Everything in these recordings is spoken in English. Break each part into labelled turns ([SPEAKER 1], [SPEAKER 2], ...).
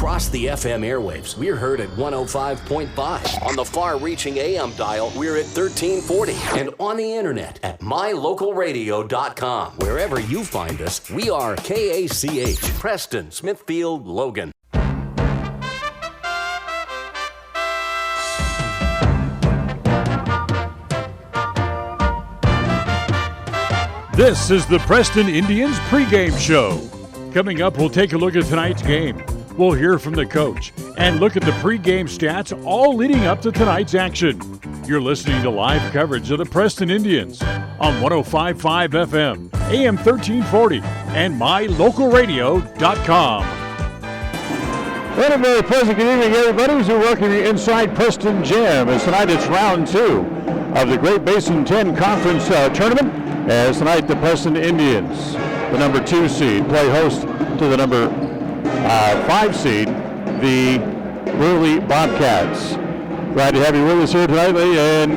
[SPEAKER 1] Across the FM airwaves, we're heard at 105.5. On the far-reaching AM dial, we're at 1340. And on the internet at mylocalradio.com. Wherever you find us, we are KACH, Preston, Smithfield, Logan.
[SPEAKER 2] This is the Preston Indians pregame show. Coming up, we'll take a look at tonight's game. We'll hear from the coach and look at the pregame stats all leading up to tonight's action. You're listening to live coverage of the Preston Indians on 105.5 FM, AM 1340, and mylocalradio.com.
[SPEAKER 3] And a very pleasant good evening, everybody, as we welcome you inside Preston Gym. As tonight it's round 2 of the Great Basin 10 Conference Tournament. As tonight the Preston Indians, the number 2 seed, play host to the number 5 seed, the Burley Bobcats. Glad to have you with us here tonight, and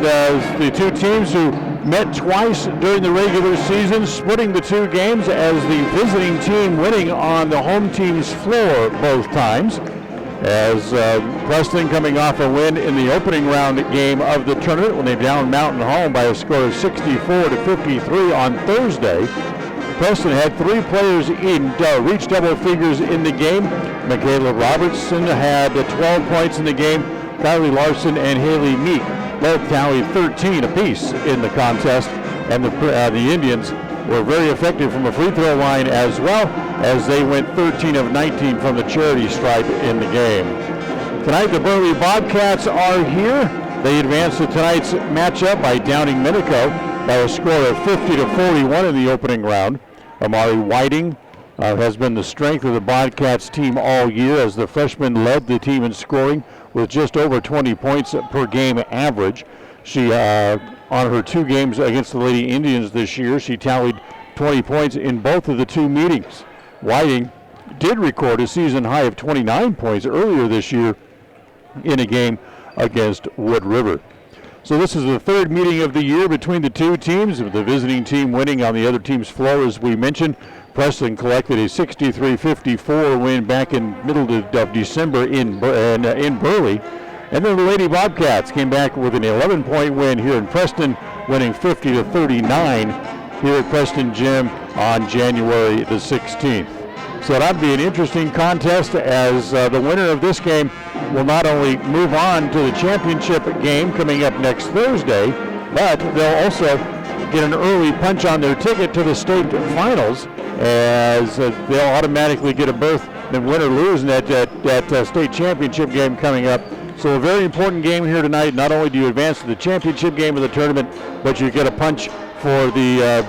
[SPEAKER 3] the two teams who met twice during the regular season, splitting the two games as the visiting team winning on the home team's floor both times. As Preston coming off a win in the opening round game of the tournament when they downed Mountain Home by a score of 64-53 on Thursday. Preston had 3 players reach double figures in the game. Michaela Robertson had 12 points in the game. Kylie Larson and Haley Meek both tallied 13 apiece in the contest. And the Indians were very effective from a free throw line as well, as they went 13 of 19 from the charity stripe in the game. Tonight the Burley Bobcats are here. They advanced to tonight's matchup by downing Minico by a score of 50-41 in the opening round. Amari Whiting has been the strength of the Bobcats team all year, as the freshman led the team in scoring with just over 20 points per game average. She, on her 2 games against the Lady Indians this year, she tallied 20 points in both of the 2 meetings. Whiting did record a season high of 29 points earlier this year in a game against Wood River. So this is the 3rd meeting of the year between the two teams, with the visiting team winning on the other team's floor, as we mentioned. Preston collected a 63-54 win back in middle of December in Burley. And then the Lady Bobcats came back with an 11-point win here in Preston, winning 50-39 here at Preston Gym on January the 16th. So that'd be an interesting contest, as the winner of this game will not only move on to the championship game coming up next Thursday, but they'll also get an early punch on their ticket to the state finals, as they'll automatically get a berth and win or lose in that state championship game coming up. So a very important game here tonight. Not only do you advance to the championship game of the tournament, but you get a punch for the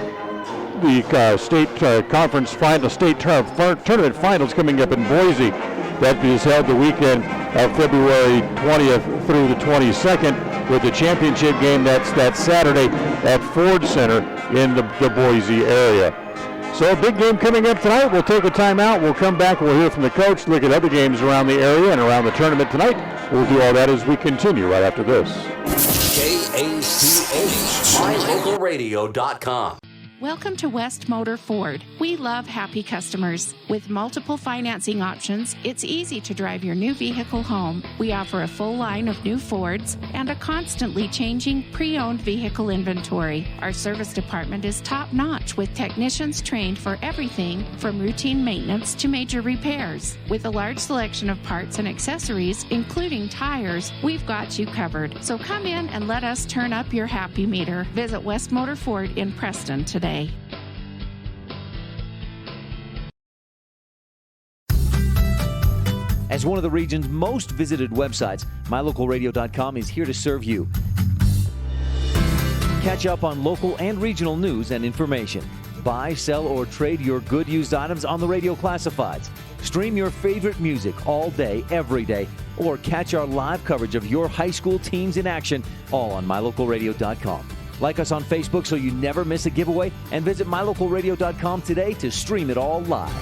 [SPEAKER 3] state conference final, state tournament finals coming up in Boise. That is held the weekend of February 20th through the 22nd, with the championship game that's that Saturday at Ford Center in the Boise area. So a big game coming up tonight. We'll take a timeout. We'll come back. We'll hear from the coach, look at other games around the area and around the tournament tonight. We'll do all that as we continue right after this.
[SPEAKER 1] KACH, mylocalradio.com.
[SPEAKER 4] Welcome to West Motor Ford. We love happy customers. With multiple financing options, it's easy to drive your new vehicle home. We offer a full line of new Fords and a constantly changing pre-owned vehicle inventory. Our service department is top-notch, with technicians trained for everything from routine maintenance to major repairs. With a large selection of parts and accessories, including tires, we've got you covered. So come in and let us turn up your happy meter. Visit West Motor Ford in Preston today.
[SPEAKER 5] As one of the region's most visited websites, mylocalradio.com is here to serve you. Catch up on local and regional news and information. Buy, sell, or trade your good used items on the radio classifieds. Stream your favorite music all day, every day, or catch our live coverage of your high school teams in action, all on mylocalradio.com. Like us on Facebook so you never miss a giveaway, and visit mylocalradio.com today to stream it all live.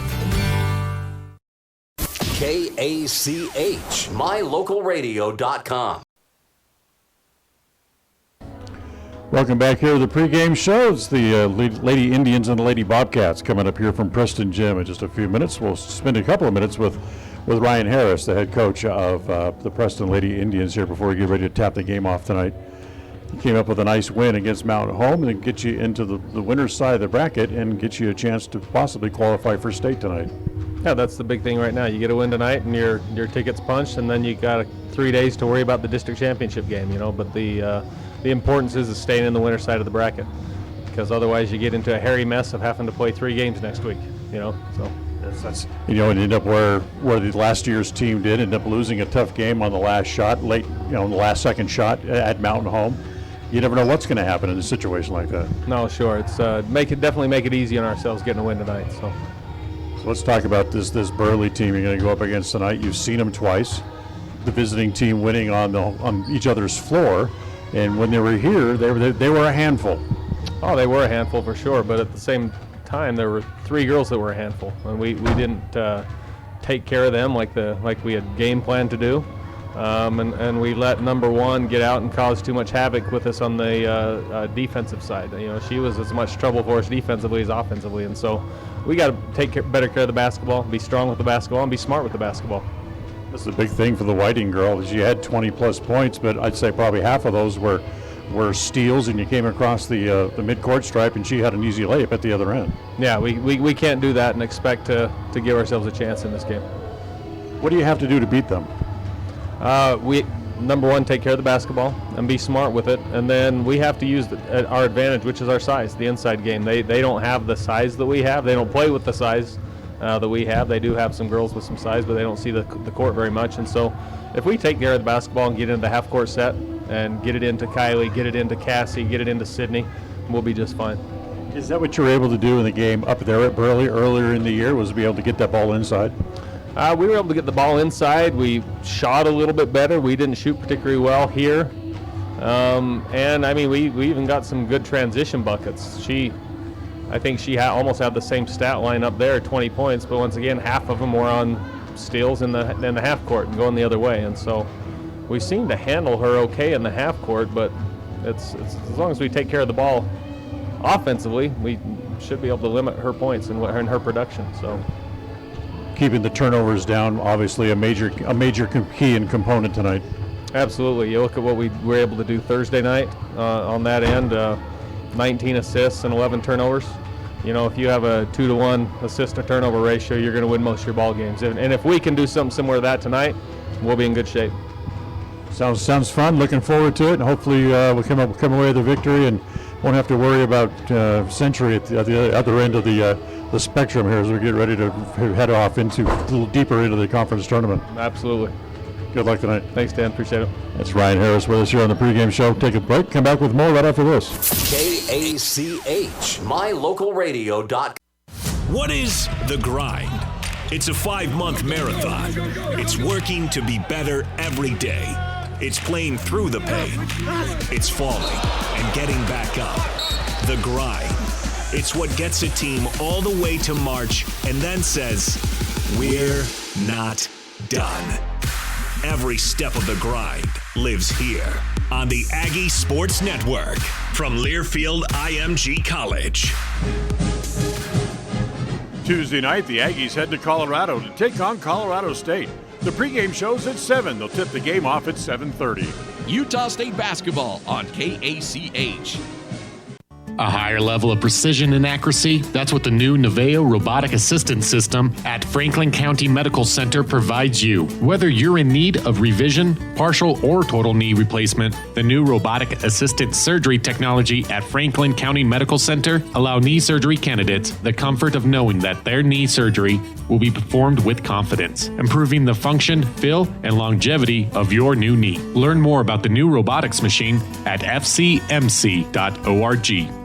[SPEAKER 1] KACH, mylocalradio.com.
[SPEAKER 3] Welcome back here to the pregame show. It's the Lady Indians and the Lady Bobcats coming up here from Preston Gym in just a few minutes. We'll spend a couple of minutes with with Ryan Harris, the head coach of the Preston Lady Indians here before we get ready to tap the game off tonight. He came up with a nice win against Mountain Home and get you into the winner's side of the bracket and get you a chance to possibly qualify for state tonight.
[SPEAKER 6] Yeah, that's the big thing right now. You get a win tonight and your ticket's punched, and then you got 3 days to worry about the district championship game, but the importance is staying in the winner's side of the bracket, because otherwise you get into a hairy mess of having to play 3 games next week, so.
[SPEAKER 3] That's and end up where the last year's team did, end up losing a tough game on the last shot, late, the last second shot at Mountain Home. You never know what's going to happen in a situation like that.
[SPEAKER 6] No, sure. It's definitely make it easy on ourselves getting a win tonight. So
[SPEAKER 3] let's talk about this Burley team you're going to go up against tonight. You've seen them twice. The visiting team winning on each other's floor, and when they were here, they were a handful.
[SPEAKER 6] Oh, they were a handful for sure. But at the same time, there were 3 girls that were a handful, and we didn't take care of them like we had game planned to do, and we let number 1 get out and cause too much havoc with us on the defensive side. She was as much trouble for us defensively as offensively, and so we got to take better care of the basketball, be strong with the basketball, and be smart with the basketball.
[SPEAKER 3] That's the big thing for the Whiting girl. She had 20-plus points, but I'd say probably half of those were steals, and you came across the midcourt stripe, and she had an easy layup at the other end.
[SPEAKER 6] Yeah, we can't do that and expect to give ourselves a chance in this game.
[SPEAKER 3] What do you have to do to beat them?
[SPEAKER 6] Number 1, take care of the basketball and be smart with it, and then we have to use our advantage, which is our size, the inside game. They don't have the size that we have. They don't play with the size that we have. They do have some girls with some size, but they don't see the court very much. And so if we take care of the basketball and get into the half-court set and get it into Kylie, get it into Cassie, get it into Sydney, we'll be just fine.
[SPEAKER 3] Is that what you were able to do in the game up there at Burley earlier in the year, was be able to get that ball inside?
[SPEAKER 6] We were able to get the ball inside. We shot a little bit better. We didn't shoot particularly well here. And, we even got some good transition buckets. I think she almost had the same stat line up there, 20 points, but once again, half of them were on steals in the half court and going the other way. And so we seem to handle her okay in the half court, but it's as long as we take care of the ball offensively, we should be able to limit her points and her production. So
[SPEAKER 3] keeping the turnovers down, obviously a major key and component tonight. Absolutely.
[SPEAKER 6] You look at what we were able to do Thursday night on that end, 19 assists and 11 turnovers. If you have a 2-to-1 assist to turnover ratio, you're going to win most of your ball games. And if we can do something similar to that tonight, we'll be in good shape.
[SPEAKER 3] Sounds fun. Looking forward to it, and hopefully we'll come away with a victory and won't have to worry about Century at the other end of the spectrum here as we get ready to head off a little deeper into the conference tournament.
[SPEAKER 6] Absolutely.
[SPEAKER 3] Good luck tonight.
[SPEAKER 6] Thanks, Dan. Appreciate it.
[SPEAKER 3] That's Ryan Harris with us here on the pregame show. Take a break. Come back with more right after this.
[SPEAKER 1] KACH, mylocalradio.com.
[SPEAKER 7] What is The Grind? It's a 5-month marathon. It's working to be better every day. It's playing through the pain. It's falling and getting back up. The Grind. It's what gets a team all the way to March and then says, we're not done. Every step of the grind lives here on the Aggie Sports Network from Learfield IMG College.
[SPEAKER 2] Tuesday night, the Aggies head to Colorado to take on Colorado State. The pregame show's at 7. They'll tip the game off at 7:30.
[SPEAKER 8] Utah State basketball on KACH.
[SPEAKER 9] A higher level of precision and accuracy, that's what the new Naveo robotic assistance system at Franklin County Medical Center provides you. Whether you're in need of revision, partial, or total knee replacement, the new robotic assisted surgery technology at Franklin County Medical Center allow knee surgery candidates the comfort of knowing that their knee surgery will be performed with confidence, improving the function, feel, and longevity of your new knee. Learn more about the new robotics machine at fcmc.org.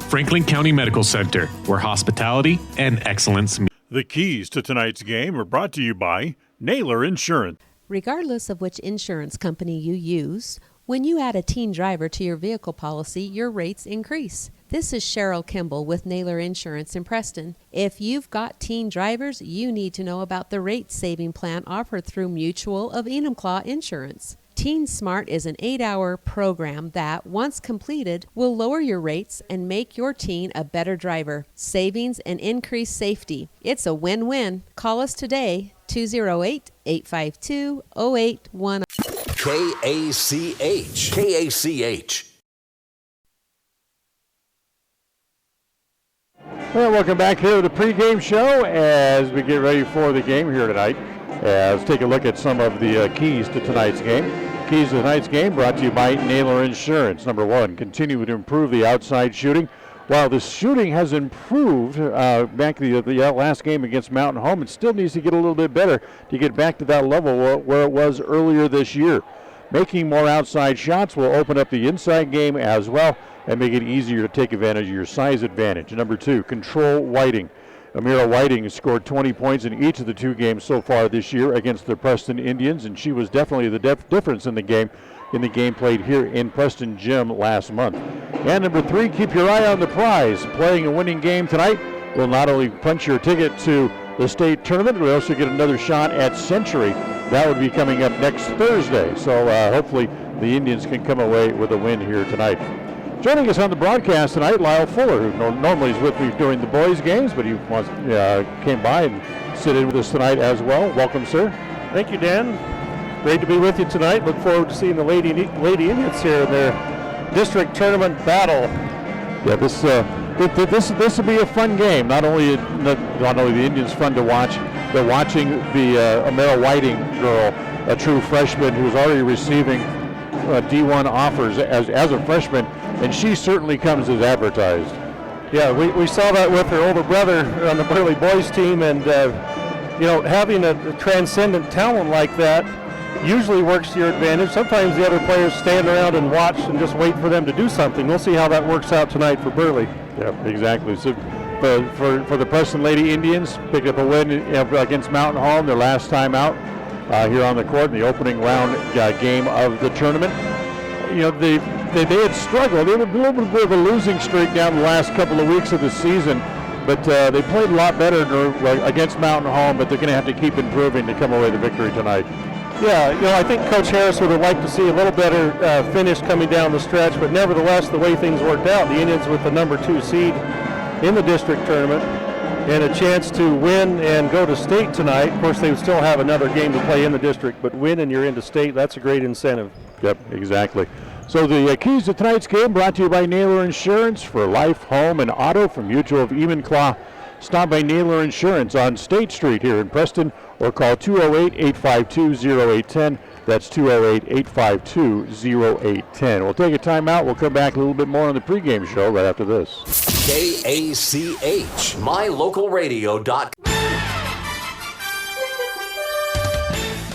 [SPEAKER 9] Franklin County Medical Center, where hospitality and excellence meet.
[SPEAKER 2] The keys to tonight's game are brought to you by Naylor Insurance.
[SPEAKER 10] Regardless of which insurance company you use, when you add a teen driver to your vehicle policy, your rates increase. This is Cheryl Kimball with Naylor Insurance in Preston. If you've got teen drivers, you need to know about the rate-saving plan offered through Mutual of Enumclaw Insurance. Teen Smart is an 8-hour program that, once completed, will lower your rates and make your teen a better driver. Savings and increased safety. It's a win-win. Call us today, 208-852-0810.
[SPEAKER 1] KACH. KACH.
[SPEAKER 3] Well, welcome back here to the pregame show as we get ready for the game here tonight. Let's take a look at some of the keys to tonight's game. Keys to tonight's game brought to you by Naylor Insurance. Number one, continue to improve the outside shooting. While the shooting has improved back the last game against Mountain Home, it still needs to get a little bit better to get back to that level where it was earlier this year. Making more outside shots will open up the inside game as well and make it easier to take advantage of your size advantage. Number two, control Whiting. Amira Whiting has scored 20 points in each of the two games so far this year against the Preston Indians, and she was definitely the difference in the game played here in Preston Gym last month. And number three, keep your eye on the prize. Playing a winning game tonight will not only punch your ticket to the state tournament, we also get another shot at Century. That would be coming up next Thursday. So hopefully the Indians can come away with a win here tonight. Joining us on the broadcast tonight, Lyle Fuller, who normally is with me during the boys' games, but he came by and sit in with us tonight as well. Welcome, sir.
[SPEAKER 11] Thank you, Dan. Great to be with you tonight. Look forward to seeing the Lady Indians here in their district tournament battle.
[SPEAKER 3] Yeah, this will be a fun game. Not only the Indians fun to watch, but watching the Amira Whiting girl, a true freshman who's already receiving D1 offers as a freshman, and she certainly comes as advertised.
[SPEAKER 11] Yeah, we saw that with her older brother on the Burley boys team, and having a transcendent talent like that usually works to your advantage. Sometimes the other players stand around and watch and just wait for them to do something. We'll see how that works out tonight for Burley.
[SPEAKER 3] Yeah, exactly. So for the Preston Lady Indians, picked up a win against Mountain Home their last time out here on the court in the opening round game of the tournament. They had struggled. They had a little bit of a losing streak down the last couple of weeks of the season, but they played a lot better against Mountain Home, but they're going to have to keep improving to come away with the victory tonight.
[SPEAKER 11] Yeah, I think Coach Harris would have liked to see a little better finish coming down the stretch, but nevertheless, the way things worked out, the Indians with the number 2 seed in the district tournament and a chance to win and go to state tonight. Of course, they would still have another game to play in the district, but win and you're into state, that's a great incentive.
[SPEAKER 3] Yep, exactly. So the keys to tonight's game brought to you by Naylor Insurance for life, home, and auto from Mutual of Enumclaw. Stop by Naylor Insurance on State Street here in Preston or call 208-852-0810. That's 208-852-0810. We'll take a timeout. We'll come back a little bit more on the pregame show right after this.
[SPEAKER 1] KACH, mylocalradio.com.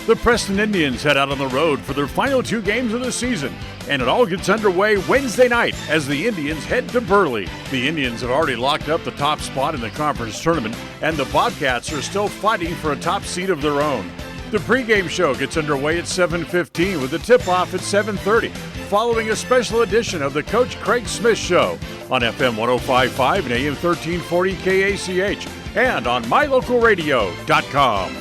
[SPEAKER 2] The Preston Indians head out on the road for their final 2 games of the season, and it all gets underway Wednesday night as the Indians head to Burley. The Indians have already locked up the top spot in the conference tournament, and the Bobcats are still fighting for a top seed of their own. The pregame show gets underway at 7:15 with the tip-off at 7:30, following a special edition of the Coach Craig Smith Show on FM 105.5 and AM 1340 KACH and on mylocalradio.com.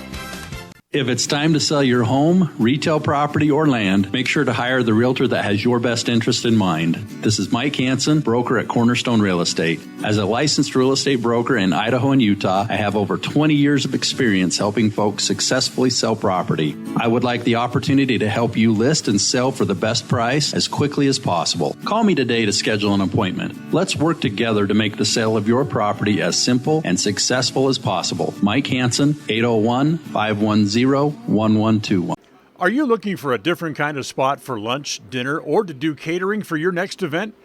[SPEAKER 12] If it's time to sell your home, retail property, or land, make sure to hire the realtor that has your best interest in mind. This is Mike Hansen, broker at Cornerstone Real Estate. As a licensed real estate broker in Idaho and Utah, I have over 20 years of experience helping folks successfully sell property. I would like the opportunity to help you list and sell for the best price as quickly as possible. Call me today to schedule an appointment. Let's work together to make the sale of your property as simple and successful as possible. Mike Hansen, 801-510-1121.
[SPEAKER 2] Are you looking for a different kind of spot for lunch, dinner, or to do catering for your next event?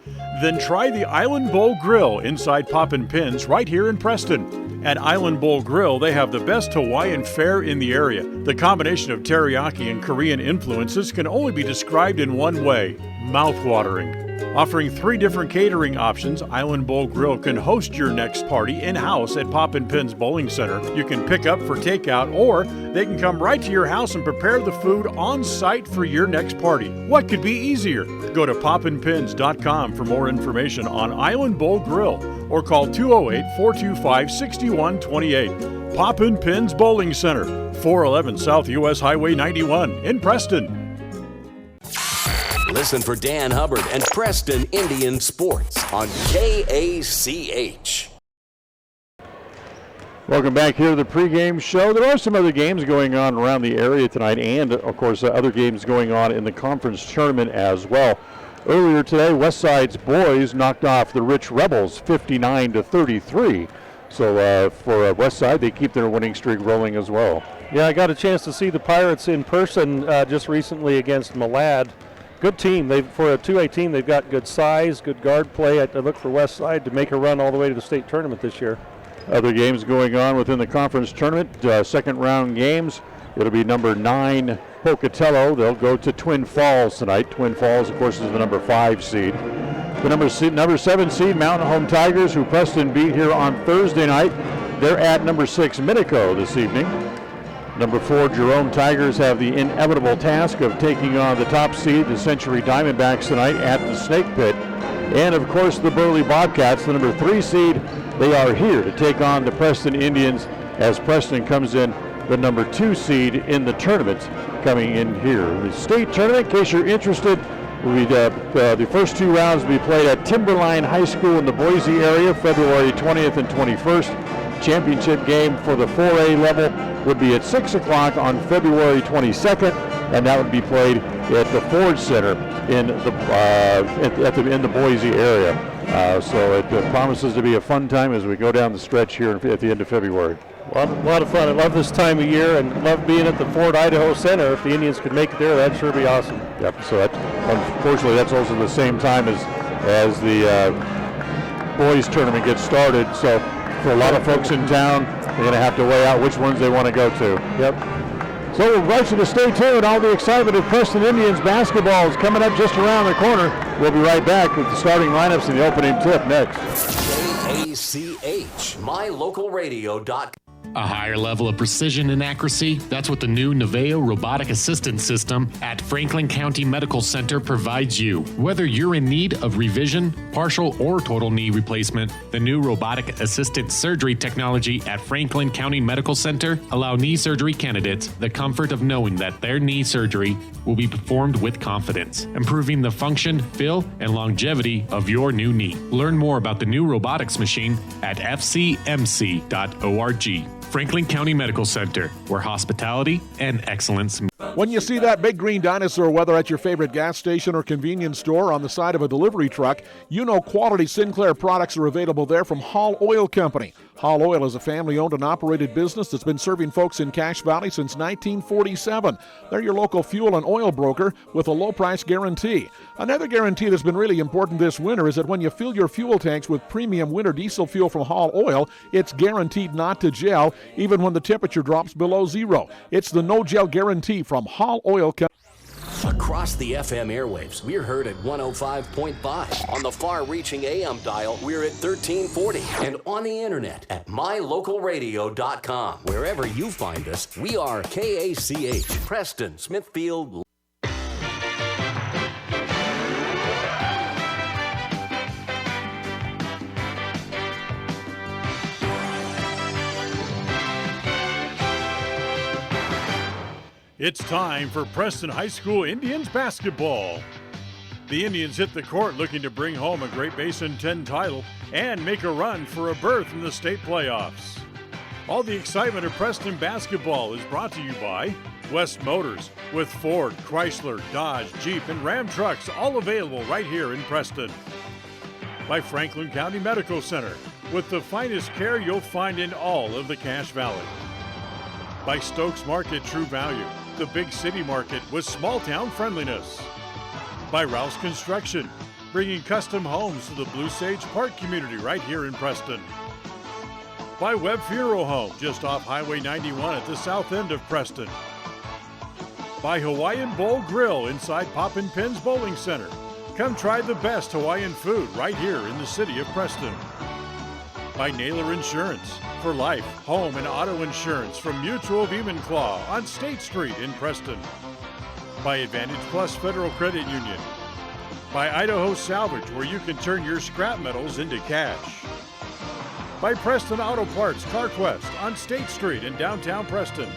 [SPEAKER 2] Then try the Island Bowl Grill inside Poppin' Pins right here in Preston. At Island Bowl Grill, they have the best Hawaiian fare in the area. The combination of teriyaki and Korean influences can only be described in one way: mouth-watering. Offering 3 different catering options, Island Bowl Grill can host your next party in-house at Poppin' Pins Bowling Center. You can pick up for takeout, or they can come right to your house and prepare the food on site for your next party. What could be easier? Go to poppinpins.com for more information on Island Bowl Grill or call 208-425-6128. Poppin' Pins Bowling Center, 411 South US Highway 91 in Preston.
[SPEAKER 1] Listen for Dan Hubbard and Preston Indian Sports on KACH.
[SPEAKER 3] Welcome back here to the pregame show. There are some other games going on around the area tonight, and of course other games going on in the conference tournament as well. Earlier today, Westside's boys knocked off the Rich Rebels 59-33. So for Westside, they keep their winning streak rolling as well.
[SPEAKER 11] Yeah, I got a chance to see the Pirates in person just recently against Malad. Good team. For a 2A team, they've got good size, good guard play. I look for Westside to make a run all the way to the state tournament this year.
[SPEAKER 3] Other games going on within the conference tournament, second round games. It'll be number 9 Pocatello. They'll go to Twin Falls tonight. Twin Falls, of course, is the number 5 seed. The number 7 seed Mountain Home Tigers, who Preston beat here on Thursday night. They're at number 6 Minico this evening. Number 4 Jerome Tigers have the inevitable task of taking on the top seed, the Century Diamondbacks, tonight at the Snake Pit. And of course the Burley Bobcats, the number 3 seed, they are here to take on the Preston Indians as Preston comes in the number 2 seed in the tournament coming in here. The state tournament, in case you're interested, will be the first 2 rounds will be played at Timberline High School in the Boise area, February 20th and 21st. Championship game for the 4A level would be at 6 o'clock on February 22nd, and that would be played at the Ford Center in the Boise area. So it promises to be a fun time as we go down the stretch here at the end of February.
[SPEAKER 11] A lot of fun. I love this time of year and love being at the Ford Idaho Center. If the Indians could make it there, that'd sure be awesome.
[SPEAKER 3] Yep. So unfortunately, that's also the same time as the boys tournament gets started. So for a lot of folks in town, they're going to have to weigh out which ones they want to go to.
[SPEAKER 11] Yep.
[SPEAKER 3] So we'll invite you to stay tuned. All the excitement of Preston Indians basketball is coming up just around the corner. We'll be right back with the starting lineups and the opening tip next.
[SPEAKER 1] KACH, mylocalradio.com.
[SPEAKER 9] A higher level of precision and accuracy? That's what the new Naveo robotic assistance system at Franklin County Medical Center provides you. Whether you're in need of revision, partial, or total knee replacement, the new robotic assisted surgery technology at Franklin County Medical Center allow knee surgery candidates the comfort of knowing that their knee surgery will be performed with confidence, improving the function, feel, and longevity of your new knee. Learn more about the new robotics machine at fcmc.org. Franklin County Medical Center, where hospitality and excellence meet.
[SPEAKER 13] When you see that big green dinosaur, whether at your favorite gas station or convenience store on the side of a delivery truck, you know quality Sinclair products are available there from Hall Oil Company. Hall Oil is a family-owned and operated business that's been serving folks in Cache Valley since 1947. They're your local fuel and oil broker with a low-price guarantee. Another guarantee that's been really important this winter is that when you fill your fuel tanks with premium winter diesel fuel from Hall Oil, it's guaranteed not to gel, even when the temperature drops below zero. It's the no-gel guarantee from Hall Oil Company.
[SPEAKER 1] Across the FM airwaves, we're heard at 105.5. On the far-reaching AM dial, we're at 1340. And on the internet at mylocalradio.com. Wherever you find us, we are KACH, Preston, Smithfield.
[SPEAKER 2] It's time for Preston High School Indians basketball. The Indians hit the court looking to bring home a Great Basin 10 title and make a run for a berth in the state playoffs. All the excitement of Preston basketball is brought to you by West Motors, with Ford, Chrysler, Dodge, Jeep, and Ram trucks all available right here in Preston. By Franklin County Medical Center, with the finest care you'll find in all of the Cache Valley. By Stokes Market True Value, the big city market with small town friendliness. By Rouse Construction, bringing custom homes to the Blue Sage Park community right here in Preston. By Webb Funeral Home, just off Highway 91 at the south end of Preston. By Hawaiian Bowl Grill inside Poppin' Pins Bowling Center. Come try the best Hawaiian food right here in the city of Preston. By Naylor Insurance, for life, home, and auto insurance from Mutual of Enumclaw on State Street in Preston. By Advantage Plus Federal Credit Union. By Idaho Salvage, where you can turn your scrap metals into cash. By Preston Auto Parts CarQuest on State Street in downtown Preston.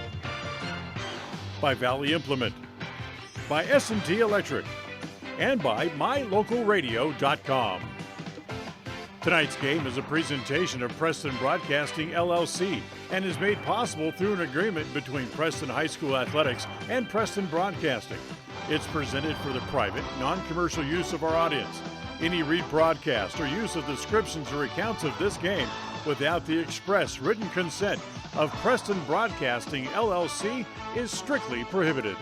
[SPEAKER 2] By Valley Implement. By S&T Electric. And by mylocalradio.com. Tonight's game is a presentation of Preston Broadcasting, LLC, and is made possible through an agreement between Preston High School Athletics and Preston Broadcasting. It's presented for the private, non-commercial use of our audience. Any rebroadcast or use of descriptions or accounts of this game without the express written consent of Preston Broadcasting, LLC is strictly prohibited.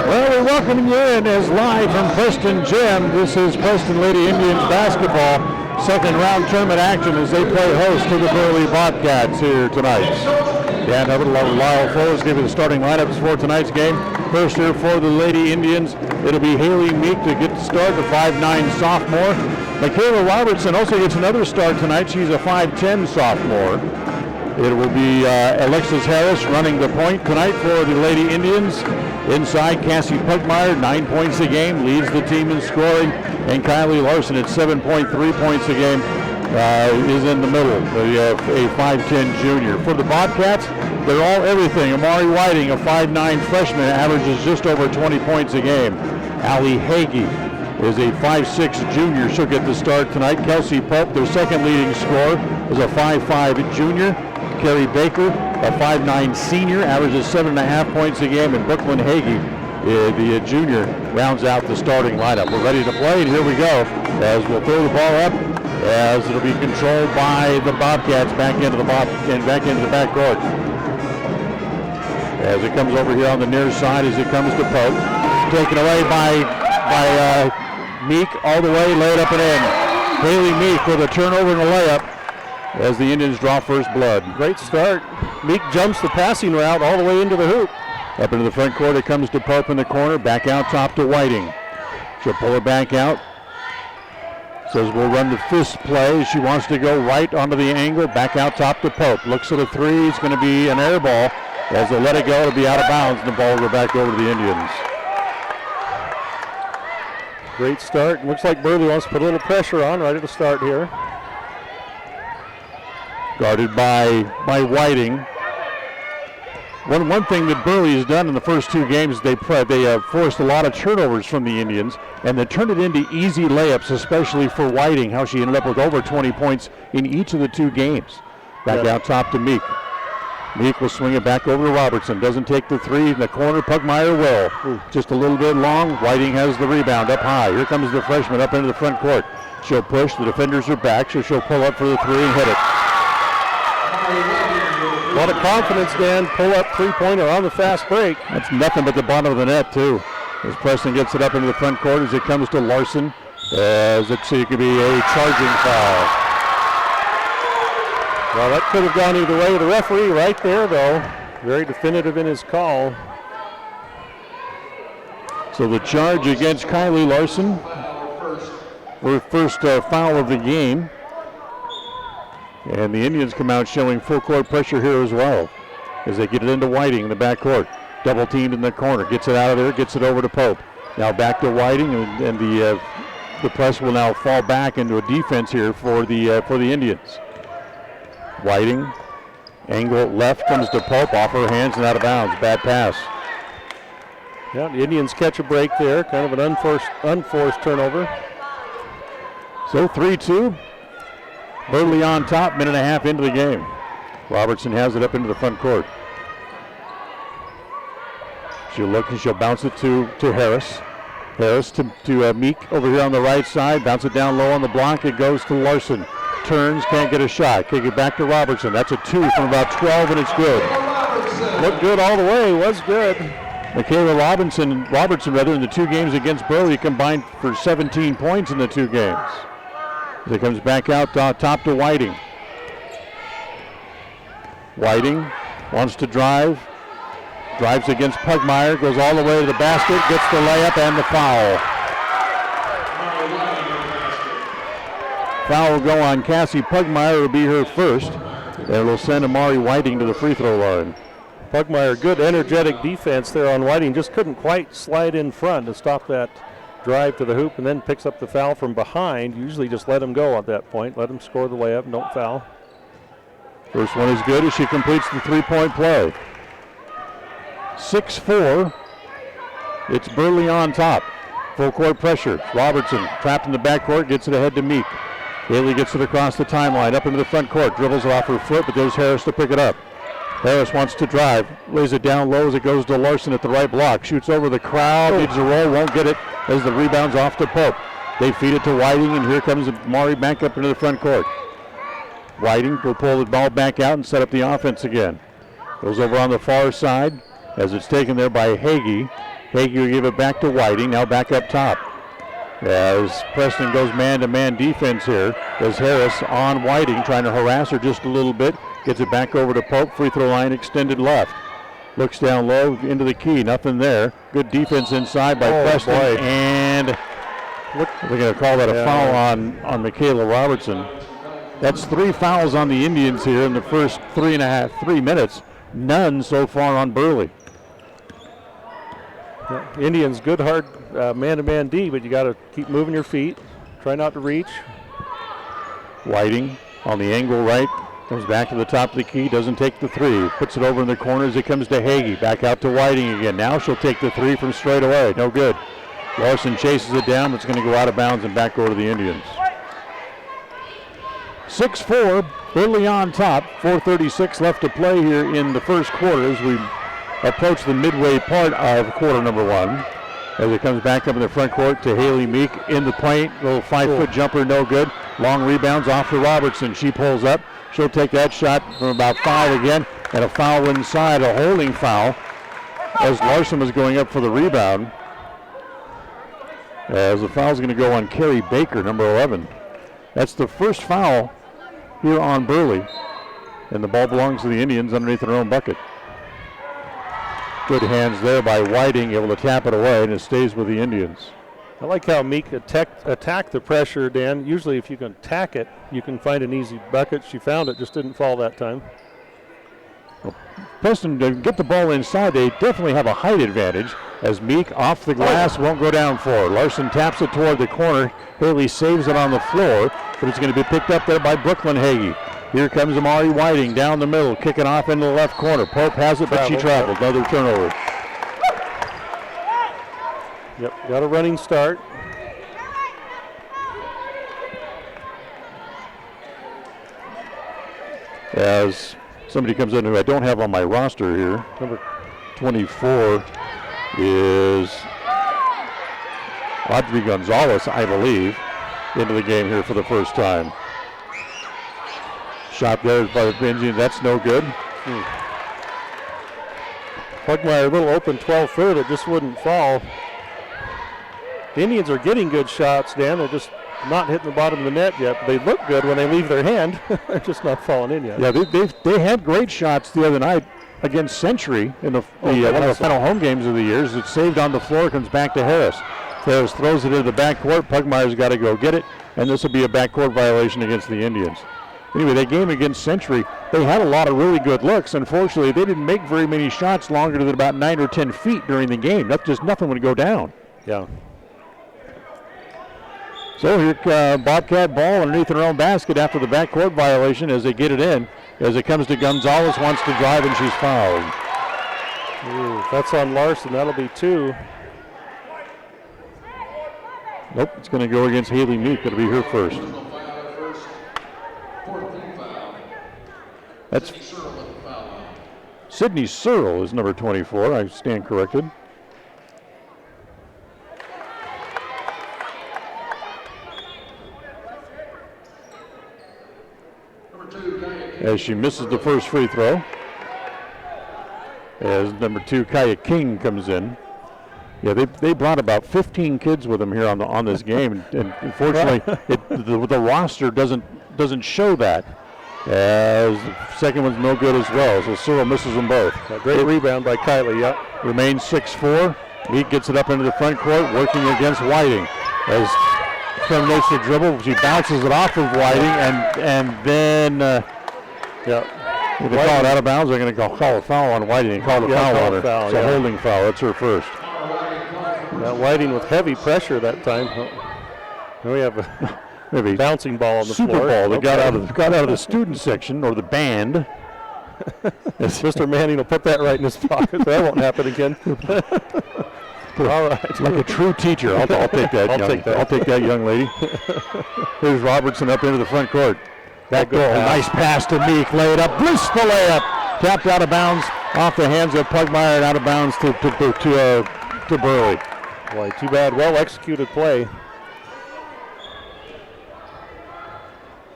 [SPEAKER 3] Well, we're welcoming you in as live from Preston Gym. This is Preston Lady Indians basketball. Second round tournament action as they play host to the Burley Bobcats here tonight. Dan Hubbard along with Lyle Foles give you the starting lineups for tonight's game. First here for the Lady Indians, it'll be Haley Meek to get the start, the 5'9 sophomore. Michaela Robertson also gets another start tonight. She's a 5'10 sophomore. It will be Alexis Harris running the point tonight for the Lady Indians. Inside, Cassie Pugmire, 9 points a game, leads the team in scoring. And Kylie Larson at 7.3 points a game is in the middle, a 5'10 junior. For the Bobcats, they're all everything. Amari Whiting, a 5'9 freshman, averages just over 20 points a game. Allie Hagee is a 5'6 junior. She'll get the start tonight. Kelsey Pope, their second leading scorer, is a 5'5 junior. Carrie Baker, a 5'9 senior, averages 7.5 points a game. And Brooklyn Hagee, the junior, rounds out the starting lineup. We're ready to play, and here we go as we'll throw the ball up as it'll be controlled by the Bobcats back into the backcourt. As it comes over here on the near side as it comes to Pope. Taken away by Meek, all the way, laid up and in. Haley Meek with a turnover and a layup as the Indians draw first blood.
[SPEAKER 11] Great start. Meek jumps the passing route all the way into the hoop.
[SPEAKER 3] Up into the front court, it comes to Pope in the corner, back out top to Whiting. She'll pull it back out. Says we'll run the fist play. She wants to go right onto the angle, back out top to Pope. Looks at a three, it's going to be an air ball. As they let it go, it'll be out of bounds, and the ball will go back over to the Indians.
[SPEAKER 11] Great start. Looks like Burley wants to put a little pressure on right at the start here.
[SPEAKER 3] Guarded by Whiting. One thing that Burley has done in the first two games, they forced a lot of turnovers from the Indians, and they turned it into easy layups, especially for Whiting, how she ended up with over 20 points in each of the two games. Back out top to Meek. Meek will swing it back over to Robertson. Doesn't take the three in the corner. Pugmire will. Just a little bit long. Whiting has the rebound up high. Here comes the freshman up into the front court. She'll push. The defenders are back, so she'll pull up for the three and hit it.
[SPEAKER 11] A lot of confidence, Dan. Pull up three-pointer on the fast break.
[SPEAKER 3] That's nothing but the bottom of the net, too. As Preston gets it up into the front court as it comes to Larson. As it could be a charging foul.
[SPEAKER 11] Well, that could have gone either way. The referee right there, though, very definitive in his call.
[SPEAKER 3] So the charge against Kylie Larson. Her first foul of the game. And the Indians come out showing full court pressure here as well as they get it into Whiting in the backcourt. Double teamed in the corner. Gets it out of there. Gets it over to Pope. Now back to Whiting, and the press will now fall back into a defense here for the Indians. Whiting, angle left, comes to Pope, off her hands and out of bounds. Bad pass.
[SPEAKER 11] Yeah, the Indians catch a break there. Kind of an unforced turnover.
[SPEAKER 3] So 3-2. Burley on top, minute and a half into the game. Robertson has it up into the front court. She'll look and she'll bounce it to Harris. Harris to Meek over here on the right side. Bounce it down low on the block. It goes to Larson. Turns, can't get a shot. Kick it back to Robertson. That's a two from about 12, and it's good.
[SPEAKER 11] Looked good all the way. Was good.
[SPEAKER 3] Michaela Robertson in the two games against Burley combined for 17 points in the two games. It comes back out top to Whiting. Whiting wants to drive. Drives against Pugmire. Goes all the way to the basket. Gets the layup and the foul. Foul will go on Cassie Pugmire. It'll be her first. And it'll send Amari Whiting to the free throw line.
[SPEAKER 11] Pugmire, good energetic defense there on Whiting. Just couldn't quite slide in front to stop that drive to the hoop, and then picks up the foul from behind. Usually just let him go at that point. Let him score the layup and don't foul.
[SPEAKER 3] First one is good as she completes the three-point play. 6-4. It's Burley on top. Full court pressure. Robertson trapped in the backcourt, gets it ahead to Meek. Haley gets it across the timeline, up into the front court, dribbles it off her foot, but there's Harris to pick it up. Harris wants to drive, lays it down low as it goes to Larson at the right block, shoots over the crowd, needs a roll, won't get it as the rebound's off to Pope. They feed it to Whiting, and here comes Maury back up into the front court. Whiting will pull the ball back out and set up the offense again. Goes over on the far side as it's taken there by Hagee. Hagee will give it back to Whiting, now back up top. As Preston goes man-to-man defense here, as Harris on Whiting, trying to harass her just a little bit. Gets it back over to Pope, free throw line extended left. Looks down low into the key, nothing there. Good defense inside by Preston. Boy. And they're going to call that a foul on Michaela Robertson. That's 3 fouls on the Indians here in the first 3 minutes. None so far on Burley.
[SPEAKER 11] Yeah, Indians good hard man-to-man D, but you got to keep moving your feet. Try not to reach.
[SPEAKER 3] Whiting on the angle right. Comes back to the top of the key, doesn't take the three. Puts it over in the corner as it comes to Hagee. Back out to Whiting again. Now she'll take the three from straight away. No good. Larson chases it down. It's going to go out of bounds and back over to the Indians. 6-4, Burley on top. 4:36 left to play here in the first quarter as we approach the midway part of quarter number 1. As it comes back up in the front court to Haley Meek in the paint. Little 5-foot jumper, no good. Long rebounds off to Robertson. She pulls up. She'll take that shot from about 5 again, and a foul inside, a holding foul, as Larson was going up for the rebound. As the foul's going to go on Carrie Baker, number 11. That's the first foul here on Burley, and the ball belongs to the Indians underneath their own bucket. Good hands there by Whiting, able to tap it away, and it stays with the Indians.
[SPEAKER 11] I like how Meek attacked the pressure, Dan. Usually if you can attack it, you can find an easy bucket. She found it, just didn't fall that time.
[SPEAKER 3] Well, Preston, to get the ball inside, they definitely have a height advantage as Meek off the glass won't go down for her. Larson taps it toward the corner. Haley saves it on the floor, but it's going to be picked up there by Brooklyn Hagee. Here comes Amari Whiting down the middle, kicking off into the left corner. Pope has it, but she traveled. Another turnover.
[SPEAKER 11] Yep, got a running start.
[SPEAKER 3] As somebody comes in who I don't have on my roster here, number 24 is Audrey Gonzalez, I believe, into the game here for the first time. Shot there by the Indians, that's no good.
[SPEAKER 11] Pugmire, a little open 12-foot, it just wouldn't fall. The Indians are getting good shots, Dan. They're just not hitting the bottom of the net yet. They look good when they leave their hand. They're just not falling in yet.
[SPEAKER 3] Yeah, they had great shots the other night against Century in one of the final home games of the year. It's saved on the floor, comes back to Harris. Harris throws it into the backcourt. Pugmire's got to go get it, and this will be a backcourt violation against the Indians. Anyway, that game against Century, they had a lot of really good looks. Unfortunately, they didn't make very many shots longer than about 9 or 10 feet during the game. Nothing would go down.
[SPEAKER 11] Yeah.
[SPEAKER 3] So here, Bobcat ball underneath their own basket after the backcourt violation as they get it in. As it comes to Gonzalez, wants to drive, and she's fouled.
[SPEAKER 11] Ooh, that's on Larson. That'll be 2.
[SPEAKER 3] Nope, it's going to go against Haley Meek. It'll be her first. That's Sydney Searle is number 24. I stand corrected. As she misses the first free throw. As number 2, Kaya King, comes in. Yeah, they brought about 15 kids with them here on this game, and unfortunately, the roster doesn't show that. As the second one's no good as well, so Searle misses them both.
[SPEAKER 11] A great rebound by Kylie, yep.
[SPEAKER 3] Remains 6-4. Meek gets it up into the front court, working against Whiting. As terminates the dribble, she bounces it off of Whiting, and then if they call it out of bounds, they're going to call a foul on Whiting. They called a foul on her. It's a holding foul. That's her first.
[SPEAKER 11] Whiting with heavy pressure that time. We have a bouncing ball on the
[SPEAKER 3] Super
[SPEAKER 11] floor.
[SPEAKER 3] Ball that got out of the student section or the band.
[SPEAKER 11] Mr. Manning will put that right in his pocket. That won't happen again. All right.
[SPEAKER 3] Like a true teacher. I'll take that. I'll take that, young lady. Here's Robertson up into the front court. Back goal. Nice pass to Meek. Lay it up. Bliss the layup. Tapped out of bounds off the hands of Pugmire and out of bounds to Burley.
[SPEAKER 11] Boy, too bad. Well executed play.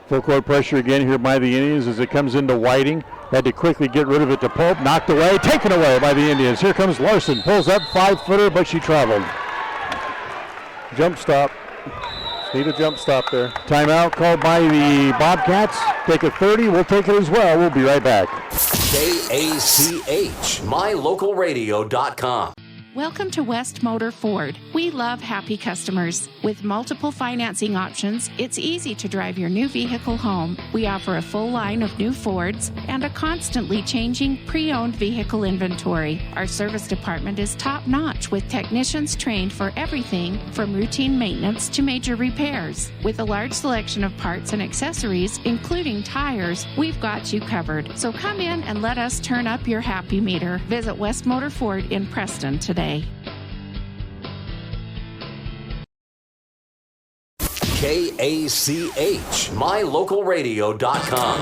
[SPEAKER 3] Full court pressure again here by the Indians as it comes into Whiting. Had to quickly get rid of it to Pope. Knocked away. Taken away by the Indians. Here comes Larson. Pulls up 5-footer, but she traveled.
[SPEAKER 11] Jump stop. Need a jump stop there.
[SPEAKER 3] Timeout called by the Bobcats. Take a 30. We'll take it as well. We'll be right back.
[SPEAKER 1] KACH, mylocalradio.com.
[SPEAKER 4] Welcome to West Motor Ford. We love happy customers. With multiple financing options, it's easy to drive your new vehicle home. We offer a full line of new Fords and a constantly changing pre-owned vehicle inventory. Our service department is top-notch with technicians trained for everything from routine maintenance to major repairs. With a large selection of parts and accessories, including tires, we've got you covered. So come in and let us turn up your happy meter. Visit West Motor Ford in Preston today.
[SPEAKER 1] KACH, mylocalradio.com.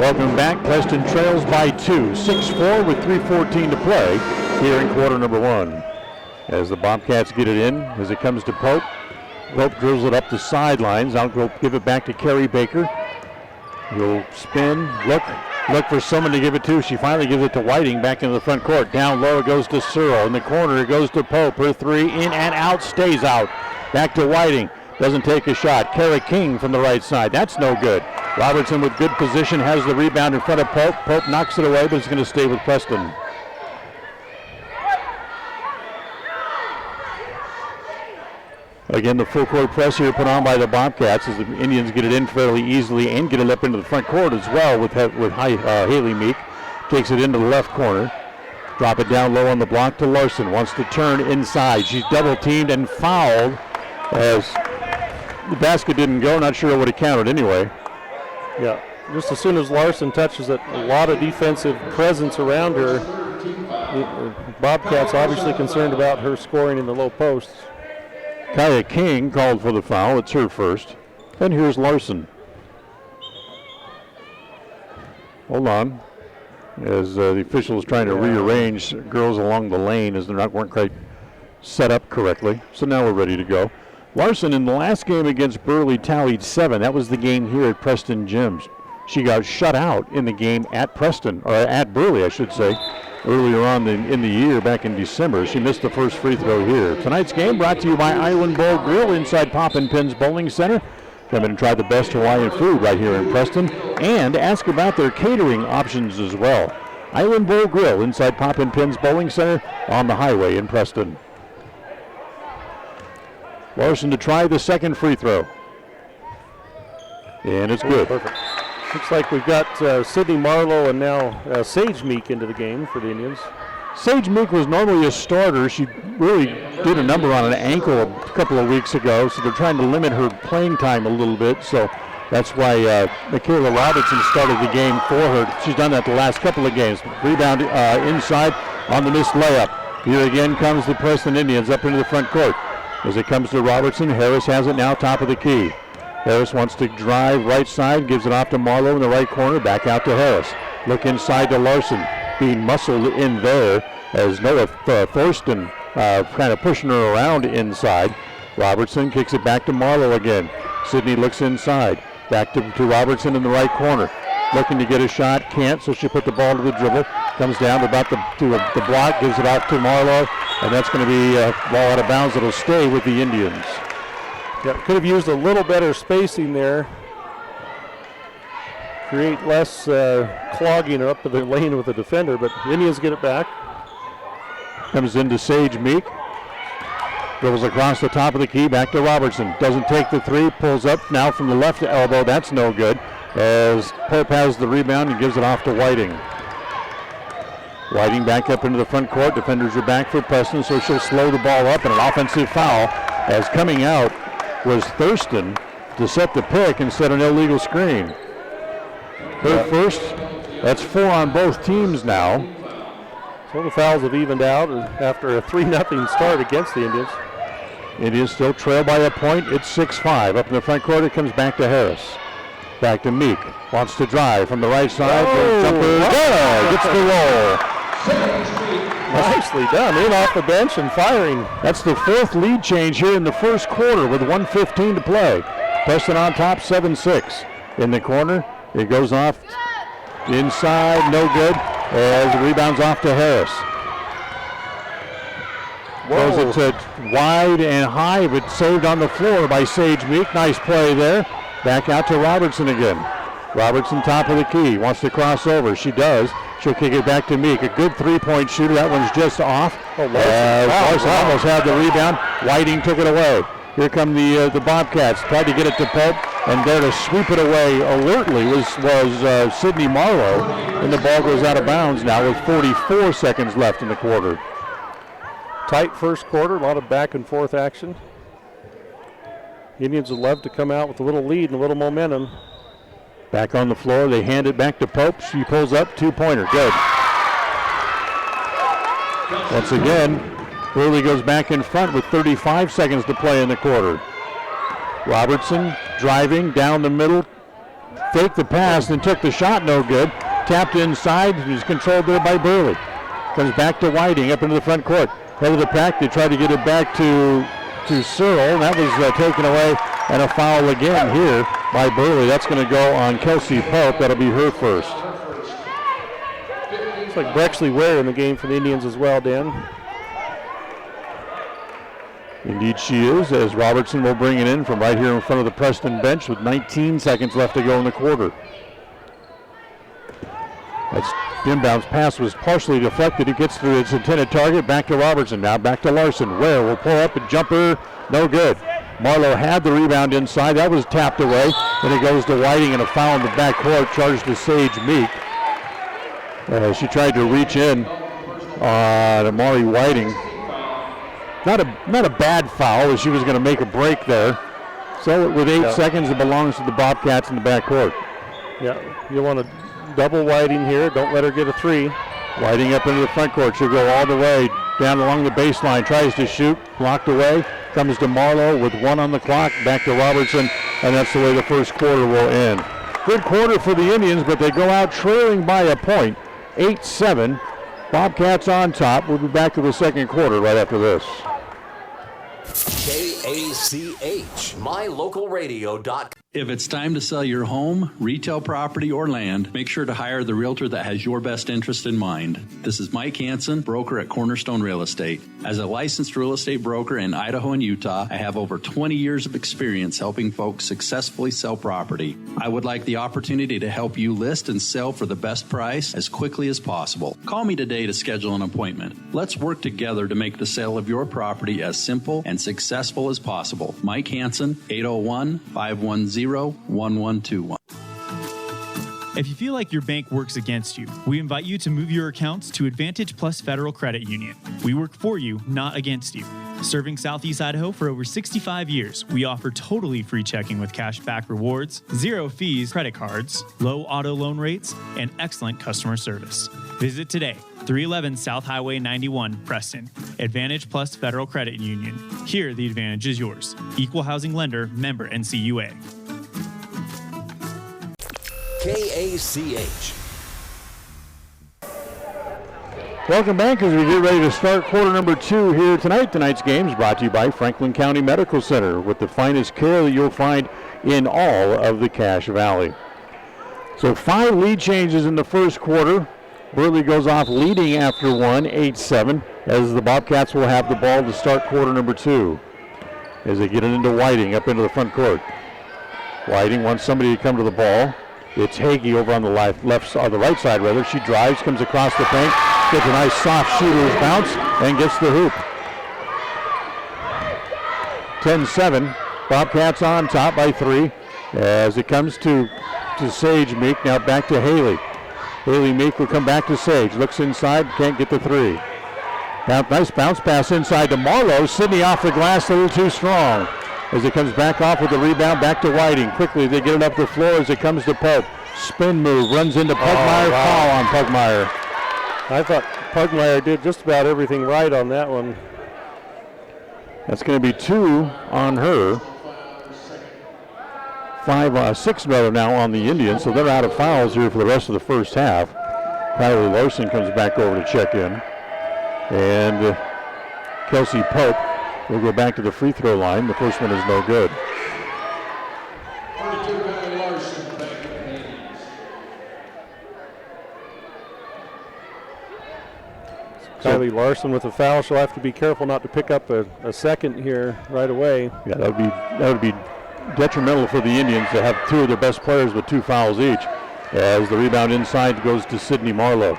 [SPEAKER 3] Welcome back. Preston trails by 2, 6-4 with 3:14 to play here in quarter number 1. As the Bobcats get it in, as it comes to Pope. Pope drills it up the sidelines. I'll go give it back to Kerry Baker. He'll spin, look for someone to give it to. She finally gives it to Whiting back into the front court. Down low it goes to Searle. In the corner it goes to Pope. Her three in and out, stays out. Back to Whiting. Doesn't take a shot. Kara King from the right side. That's no good. Robertson with good position has the rebound in front of Pope. Pope knocks it away, but it's going to stay with Preston. Again, the full court press here put on by the Bobcats as the Indians get it in fairly easily and get it up into the front court as well with Haley Meek. Takes it into the left corner. Drop it down low on the block to Larson. Wants to turn inside. She's double teamed and fouled as the basket didn't go. Not sure it would have counted anyway.
[SPEAKER 11] Yeah, just as soon as Larson touches it, a lot of defensive presence around her. The Bobcats obviously concerned about her scoring in the low posts.
[SPEAKER 3] Kaya King called for the foul. It's her first. And here's Larson. Hold on. As the official is trying to rearrange girls along the lane as they weren't quite set up correctly. So now we're ready to go. Larson in the last game against Burley tallied 7. That was the game here at Preston Gyms. She got shut out in the game at Preston, or at Burley, I should say, earlier on in the year back in December. She missed the first free throw here. Tonight's game brought to you by Island Bowl Grill inside Poppin' Pins Bowling Center. Come in and try the best Hawaiian food right here in Preston and ask about their catering options as well. Island Bowl Grill inside Poppin' Pins Bowling Center on the highway in Preston. Larson to try the second free throw. And it's good.
[SPEAKER 11] Perfect. Looks like we've got Sydney Marlowe and now Sage Meek into the game for the Indians.
[SPEAKER 3] Sage Meek was normally a starter. She really did a number on an ankle a couple of weeks ago, so they're trying to limit her playing time a little bit. So that's why Michaela Robertson started the game for her. She's done that the last couple of games. Rebound inside on the missed layup. Here again comes the Preston Indians up into the front court. As it comes to Robertson, Harris has it now top of the key. Harris wants to drive right side, gives it off to Marlowe in the right corner, back out to Harris. Look inside to Larson, being muscled in there as Noah Thorsten kind of pushing her around inside. Robertson kicks it back to Marlowe again. Sydney looks inside, back to Robertson in the right corner. Looking to get a shot, can't, so she put the ball to the dribble. Comes down to about the block, gives it off to Marlowe, and that's going to be a ball out of bounds. It'll stay with the Indians.
[SPEAKER 11] Yeah, could have used a little better spacing there. Create less clogging up to the lane with the defender, but the Indians get it back.
[SPEAKER 3] Comes into Sage Meek. Dribbles across the top of the key, back to Robertson. Doesn't take the three, pulls up now from the left elbow. That's no good. As Pope has the rebound and gives it off to Whiting. Whiting back up into the front court. Defenders are back for Preston, so she'll slow the ball up, and an offensive foul as coming out was Thurston to set the pick and set an illegal screen. Her first, that's 4 on both teams now.
[SPEAKER 11] So the fouls have evened out after a 3-0 start against the Indians.
[SPEAKER 3] Indians still trail by a point. It's 6-5. Up in the front court, it comes back to Harris. Back to Meek. Wants to drive from the right side. Jumper. Good. Gets the roll.
[SPEAKER 11] Nicely done. In off the bench and firing.
[SPEAKER 3] That's the 4th lead change here in the first quarter with 1:15 to play. Preston on top, 7-6. In the corner, it goes off inside. No good. As the rebound's off to Harris. Goes it to wide and high, but saved on the floor by Sage Meek. Nice play there. Back out to Robertson again. Robertson top of the key. Wants to cross over. She does. She'll kick it back to Meek. A good 3-point shooter. That one's just off. Larson almost had the rebound. Whiting took it away. Here come the Bobcats. Tried to get it to Pope, and there to sweep it away alertly was Sydney Marlowe. And the ball goes out of bounds now with 44 seconds left in the quarter.
[SPEAKER 11] Tight first quarter, a lot of back and forth action. Indians would love to come out with a little lead and a little momentum.
[SPEAKER 3] Back on the floor, they hand it back to Pope. She pulls up, 2-pointer, good. Once again, Burley goes back in front with 35 seconds to play in the quarter. Robertson driving down the middle, faked the pass and took the shot, no good. Tapped inside, he's controlled there by Burley. Comes back to Whiting up into the front court. Head of the pack, they try to get it back to Searle. That was taken away, and a foul again here by Burley. That's going to go on Kelsey Pope. That'll be her first.
[SPEAKER 11] Looks like Brexley Ware in the game for the Indians as well, Dan.
[SPEAKER 3] Indeed she is, as Robertson will bring it in from right here in front of the Preston bench with 19 seconds left to go in the quarter. That's inbounds pass was partially deflected. It gets through its intended target. Back to Robertson. Now back to Larson. Ware will pull up a jumper. No good. Marlowe had the rebound inside. That was tapped away. Then it goes to Whiting, and a foul in the backcourt charged to Sage Meek. She tried to reach in to Molly Whiting. Not a bad foul, as she was going to make a break there. So with 8 seconds, it belongs to the Bobcats in the backcourt.
[SPEAKER 11] Yeah, you want to double Whiting here. Don't let her get a 3.
[SPEAKER 3] Whiting up into the front court. She'll go all the way down along the baseline. Tries to shoot. Blocked away. Comes to Marlowe with 1 on the clock. Back to Robertson. And that's the way the first quarter will end. Good quarter for the Indians, but they go out trailing by a point. 8-7. Bobcats on top. We'll be back to the second quarter right after this.
[SPEAKER 1] KACH, mylocalradio.com.
[SPEAKER 12] If it's time to sell your home, retail property, or land, make sure to hire the realtor that has your best interest in mind. This is Mike Hansen, broker at Cornerstone Real Estate. As a licensed real estate broker in Idaho and Utah, I have over 20 years of experience helping folks successfully sell property. I would like the opportunity to help you list and sell for the best price as quickly as possible. Call me today to schedule an appointment. Let's work together to make the sale of your property as simple and successful as possible. Mike Hansen, 801-510-1121.
[SPEAKER 14] If you feel like your bank works against you, we invite you to move your accounts to Advantage Plus Federal Credit Union. We work for you, not against you. Serving Southeast Idaho for over 65 years, we offer totally free checking with cash back rewards, 0 fees credit cards, low auto loan rates, and excellent customer service. Visit today, 311 South Highway 91, Preston. Advantage Plus Federal Credit Union. Here, the advantage is yours. Equal housing lender, member NCUA.
[SPEAKER 1] KACH.
[SPEAKER 3] Welcome back as we get ready to start quarter number 2 here tonight. Tonight's game is brought to you by Franklin County Medical Center, with the finest care that you'll find in all of the Cache Valley. So 5 lead changes in the first quarter. Burley goes off leading after 1, 8-7, as the Bobcats will have the ball to start quarter number 2. As they get it into Whiting up into the front court. Whiting wants somebody to come to the ball. It's Hagee over on the right side rather. She drives, comes across the paint, gets a nice soft shooter's bounce, and gets the hoop. 10-7. Bobcats on top by 3. As it comes to Sage Meek, now back to Haley. Haley Meek will come back to Sage. Looks inside, can't get the 3. Now, nice bounce pass inside to Marlowe. Sydney off the glass, a little too strong. As it comes back off with the rebound, back to Whiting. Quickly, they get it up the floor as it comes to Pope. Spin move, runs into Pugmire, foul on Pugmire.
[SPEAKER 11] I thought Pugmire did just about everything right on that one.
[SPEAKER 3] That's going to be 2 on her. 6 now on the Indians, so they're out of fouls here for the rest of the first half. Kylie Larson comes back over to check in. And Kelsey Pope will go back to the free throw line. The first one is no good.
[SPEAKER 11] Kylie Larson with a foul. She'll have to be careful not to pick up a second here right away.
[SPEAKER 3] Yeah, that would be detrimental for the Indians to have 2 of their best players with 2 fouls each, as the rebound inside goes to Sydney Marlowe.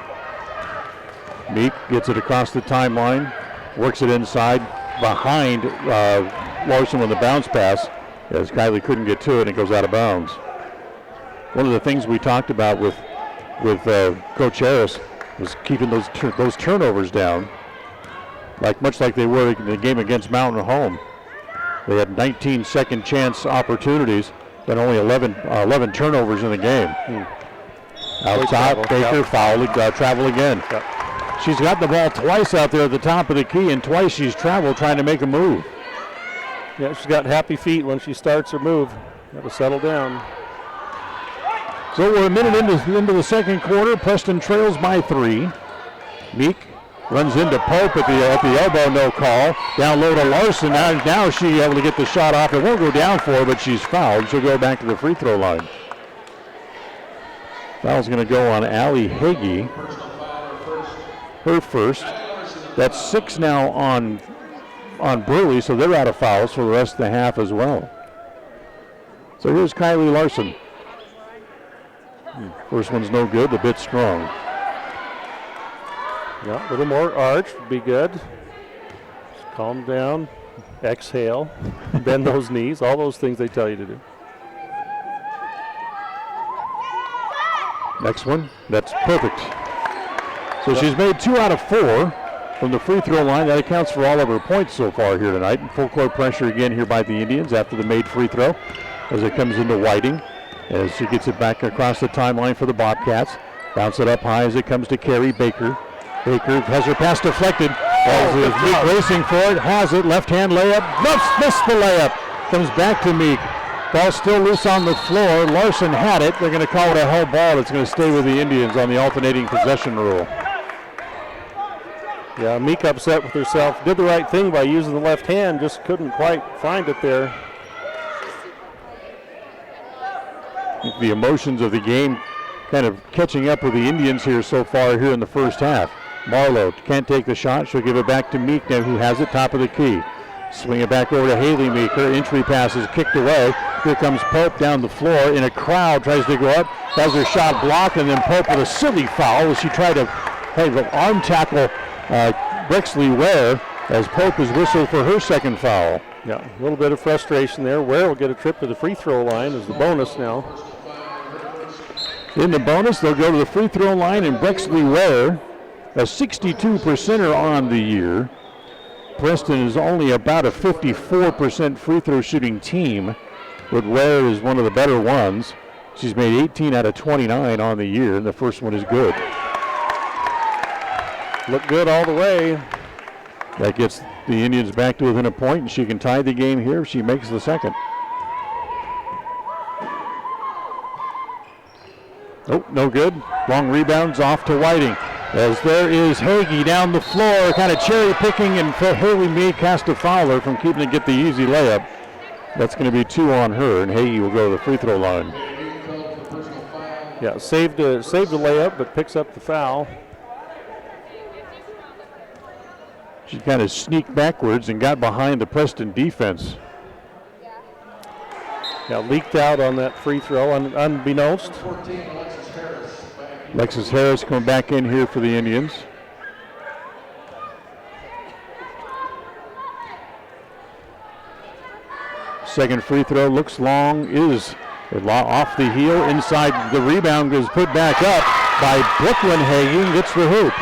[SPEAKER 3] Meek gets it across the timeline, works it inside behind Larson with the bounce pass, as Kylie couldn't get to it and it goes out of bounds. One of the things we talked about with Coach Harris was keeping those turnovers down, much like they were in the game against Mountain Home. They had 19 second chance opportunities, but only 11 turnovers in the game. Out top, Baker fouled, travel again.
[SPEAKER 11] Yep.
[SPEAKER 3] She's got the ball twice out there at the top of the key, and twice she's traveled trying to make a move.
[SPEAKER 11] Yeah, she's got happy feet when she starts her move. Got to settle down.
[SPEAKER 3] So we're a minute into the second quarter. Preston trails by 3. Meek runs into Pope at the elbow, no call. Down low to Larson. Now she's able to get the shot off. It won't go down for her, but she's fouled. She'll go back to the free throw line. Foul's going to go on Allie Hagee. Her first. That's 6 now on Burley, so they're out of fouls for the rest of the half as well. So here's Kylie Larson. First one's no good, a bit strong.
[SPEAKER 11] Yeah, a little more arch would be good. Just calm down, exhale, bend those knees, all those things they tell you to do.
[SPEAKER 3] Next one, that's perfect. So she's made 2 out of 4 from the free throw line. That accounts for all of her points so far here tonight. Full court pressure again here by the Indians after the made free throw as it comes into Whiting. As she gets it back across the timeline for the Bobcats. Bounce it up high as it comes to Carrie Baker. Baker has her pass deflected. As is Meek racing for it, has it, left hand layup, missed the layup. Comes back to Meek. Ball still loose on the floor. Larson had it. They're going to call it a held ball. It's going to stay with the Indians on the alternating possession rule.
[SPEAKER 11] Yeah, Meek upset with herself. Did the right thing by using the left hand, just couldn't quite find it there.
[SPEAKER 3] The emotions of the game kind of catching up with the Indians here so far here in the first half. Marlowe can't take the shot. She'll give it back to Meek now, who has it top of the key. Swing it back over to Haley Meek. Her entry pass is kicked away. Here comes Pope down the floor in a crowd, tries to go up, has her shot blocked, and then Pope with a silly foul as she tried to arm tackle Brexley Ware as Pope is whistled for her second foul.
[SPEAKER 11] Yeah, a little bit of frustration there. Ware will get a trip to the free throw line as the bonus now.
[SPEAKER 3] In the bonus, they'll go to the free throw line, and Brexley Ware, a 62%er on the year. Preston is only about a 54% free throw shooting team, but Ware is one of the better ones. She's made 18 out of 29 on the year, and the first one is good.
[SPEAKER 11] Look good all the way.
[SPEAKER 3] That gets the Indians back to within a point, and she can tie the game here if she makes the second. Oh, no good. Long rebounds off to Whiting. As there is Hagee down the floor, kind of cherry picking, and Haley Meek has to foul her from keeping to get the easy layup. That's going to be 2 on her, and Hagee will go to the free throw line.
[SPEAKER 11] Yeah, saved the layup, but picks up the foul.
[SPEAKER 3] She kind of sneaked backwards and got behind the Preston defense.
[SPEAKER 11] Yeah, leaked out on that free throw, unbeknownst.
[SPEAKER 3] Alexis Harris coming back in here for the Indians. Second free throw looks long, is off the heel, inside the rebound, goes put back up by Brooklyn Hagee, gets the hoop.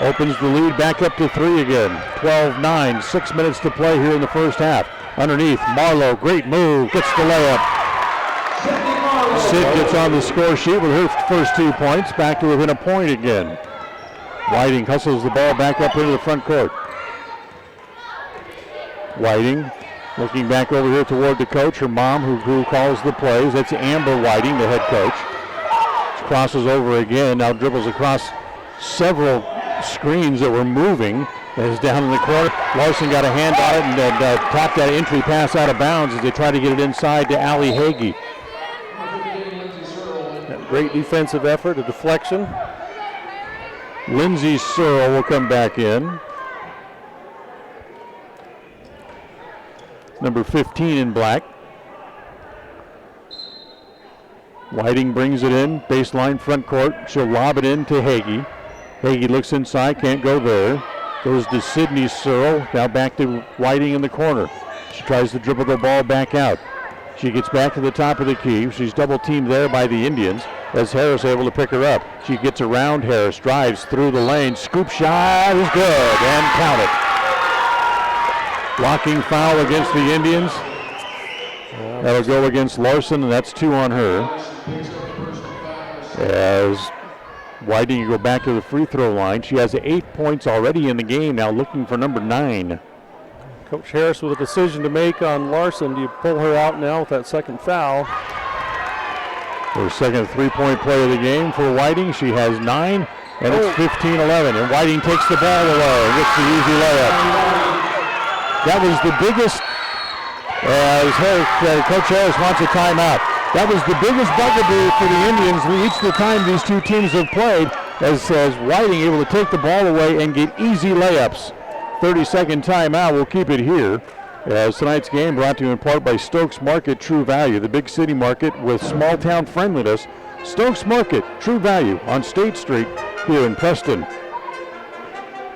[SPEAKER 3] Opens the lead back up to 3 again. 12-9, 6 minutes to play here in the first half. Underneath, Marlowe, great move, gets the layup. Sid gets on the score sheet with her first 2 points, back to within a point again. Whiting hustles the ball back up into the front court. Whiting looking back over here toward the coach, her mom who calls the plays. That's Amber Whiting, the head coach. She crosses over again, now dribbles across several screens that were moving. Is down in the corner. Larson got a hand on it and tapped that entry pass out of bounds as they try to get it inside to Allie Hagee.
[SPEAKER 11] Great defensive effort, a deflection.
[SPEAKER 3] Lindsay Searle will come back in. Number 15 in black. Whiting brings it in, baseline front court. She'll lob it in to Hagee. Hagee looks inside, can't go there. Goes to Sydney Searle, now back to Whiting in the corner. She tries to dribble the ball back out. She gets back to the top of the key. She's double teamed there by the Indians as Harris able to pick her up. She gets around Harris, drives through the lane. Scoop shot is good and count it. Blocking foul against the Indians. That'll go against Larson, and that's 2 on her. As Whiting go back to the free throw line. She has 8 points already in the game, now looking for number 9.
[SPEAKER 11] Coach Harris with a decision to make on Larson. Do you pull her out now with that second foul?
[SPEAKER 3] Her second three-point play of the game for Whiting. She has 9, and it's 15-11. And Whiting takes the ball away and gets the easy layup. That was the biggest, as Coach Harris wants a timeout. That was the biggest bugaboo for the Indians each the time these two teams have played, as Whiting able to take the ball away and get easy layups. 30-second timeout, we'll keep it here. As tonight's game brought to you in part by Stokes Market True Value, the big city market with small town friendliness. Stokes Market True Value on State Street here in Preston.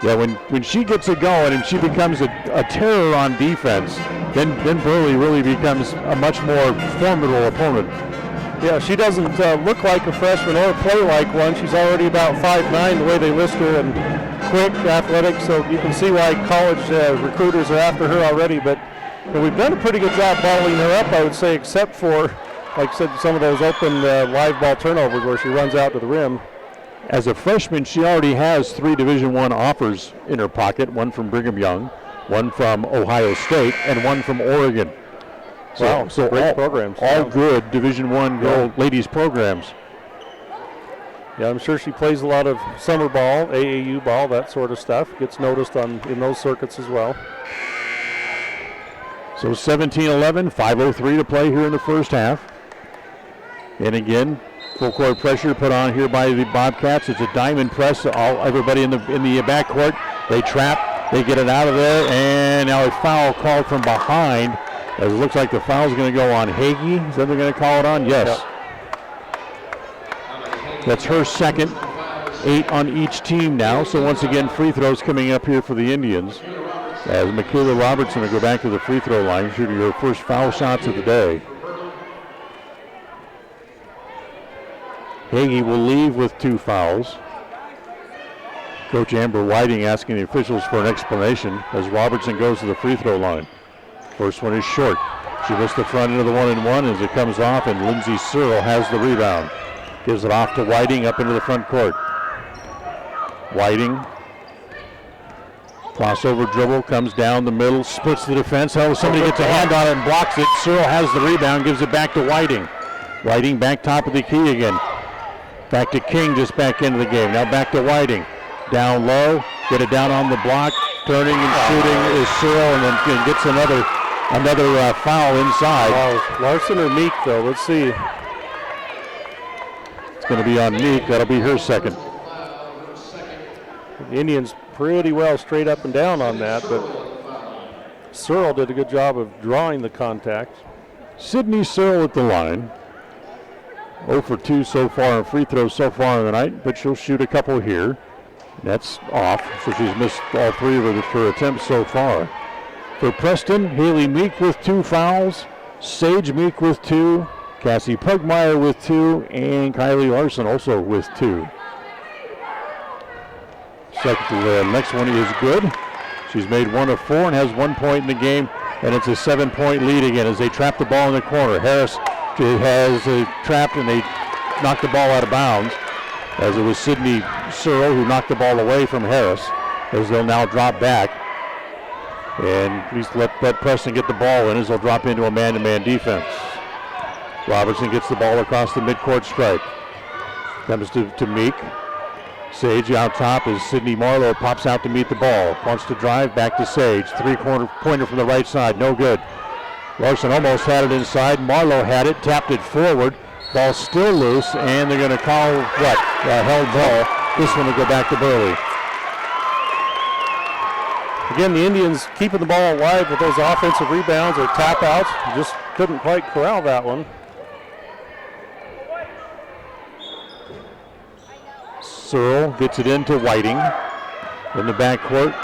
[SPEAKER 3] Yeah, when she gets it going and she becomes a terror on defense, then Burley really becomes a much more formidable opponent.
[SPEAKER 11] Yeah, she doesn't look like a freshman or play like one. She's already about 5'9", the way they list her, and quick, athletic, so you can see why college recruiters are after her already. But we've done a pretty good job bottling her up, I would say, except for, like I said, some of those open live ball turnovers where she runs out to the rim.
[SPEAKER 3] As a freshman, she already has 3 Division I offers in her pocket, one from Brigham Young, one from Ohio State, and one from Oregon. So
[SPEAKER 11] great programs.
[SPEAKER 3] All good Division I ladies programs.
[SPEAKER 11] Yeah, I'm sure she plays a lot of summer ball, AAU ball, that sort of stuff. Gets noticed in those circuits as well.
[SPEAKER 3] So 17-11, 5:03 to play here in the first half. And again, full court pressure put on here by the Bobcats. It's a diamond press. Everybody in the backcourt. They trap. They get it out of there, and now a foul called from behind. As it looks like the foul is going to go on Hagee. Is that they're going to call it on? Yes. Yep. That's her second. 8 on each team now. So once again, free throws coming up here for the Indians. As Michaela Robertson will go back to the free throw line, shooting her first foul shots of the day. Hagee will leave with 2 fouls. Coach Amber Whiting asking the officials for an explanation as Robertson goes to the free throw line. First one is short. She missed the front end of the 1-and-1 as it comes off, and Lindsay Searle has the rebound. Gives it off to Whiting up into the front court. Whiting, crossover dribble, comes down the middle, splits the defense. Somebody gets a hand on it and blocks it. Searle has the rebound, gives it back to Whiting. Whiting back top of the key again. Back to King, just back into the game. Now back to Whiting. Down low, get it down on the block. Turning and shooting is Searle, and then gets another foul inside.
[SPEAKER 11] Larson or Meek, though? Let's see.
[SPEAKER 3] It's going to be on Meek. That'll be her second.
[SPEAKER 11] The Indians pretty well straight up and down on that, but Searle did a good job of drawing the contact.
[SPEAKER 3] Sydney Searle at the line. 0 for 2 so far on free throws so far in the night, but she'll shoot a couple here. That's off, so she's missed all 3 of her attempts so far. For Preston, Haley Meek with 2 fouls, Sage Meek with 2, Cassie Pugmire with 2, and Kylie Larson also with 2. The next one is good. She's made 1 of 4 and has 1 point in the game, and it's a 7-point lead again as they trap the ball in the corner. Harris has trapped, and they knocked the ball out of bounds as it was Sydney Searle, who knocked the ball away from Harris, as they'll now drop back. And please let Preston get the ball in as they'll drop into a man-to-man defense. Robertson gets the ball across the midcourt stripe. Comes to Meek. Sage out top as Sydney Marlowe pops out to meet the ball. Wants to drive back to Sage. Three-pointer from the right side. No good. Larson almost had it inside. Marlowe had it. Tapped it forward. Ball still loose. And they're going to call what? Held ball. This one will go back to Burley.
[SPEAKER 11] Again, the Indians keeping the ball alive with those offensive rebounds or tap outs. Just couldn't quite corral that one.
[SPEAKER 3] Searle gets it into Whiting in the backcourt.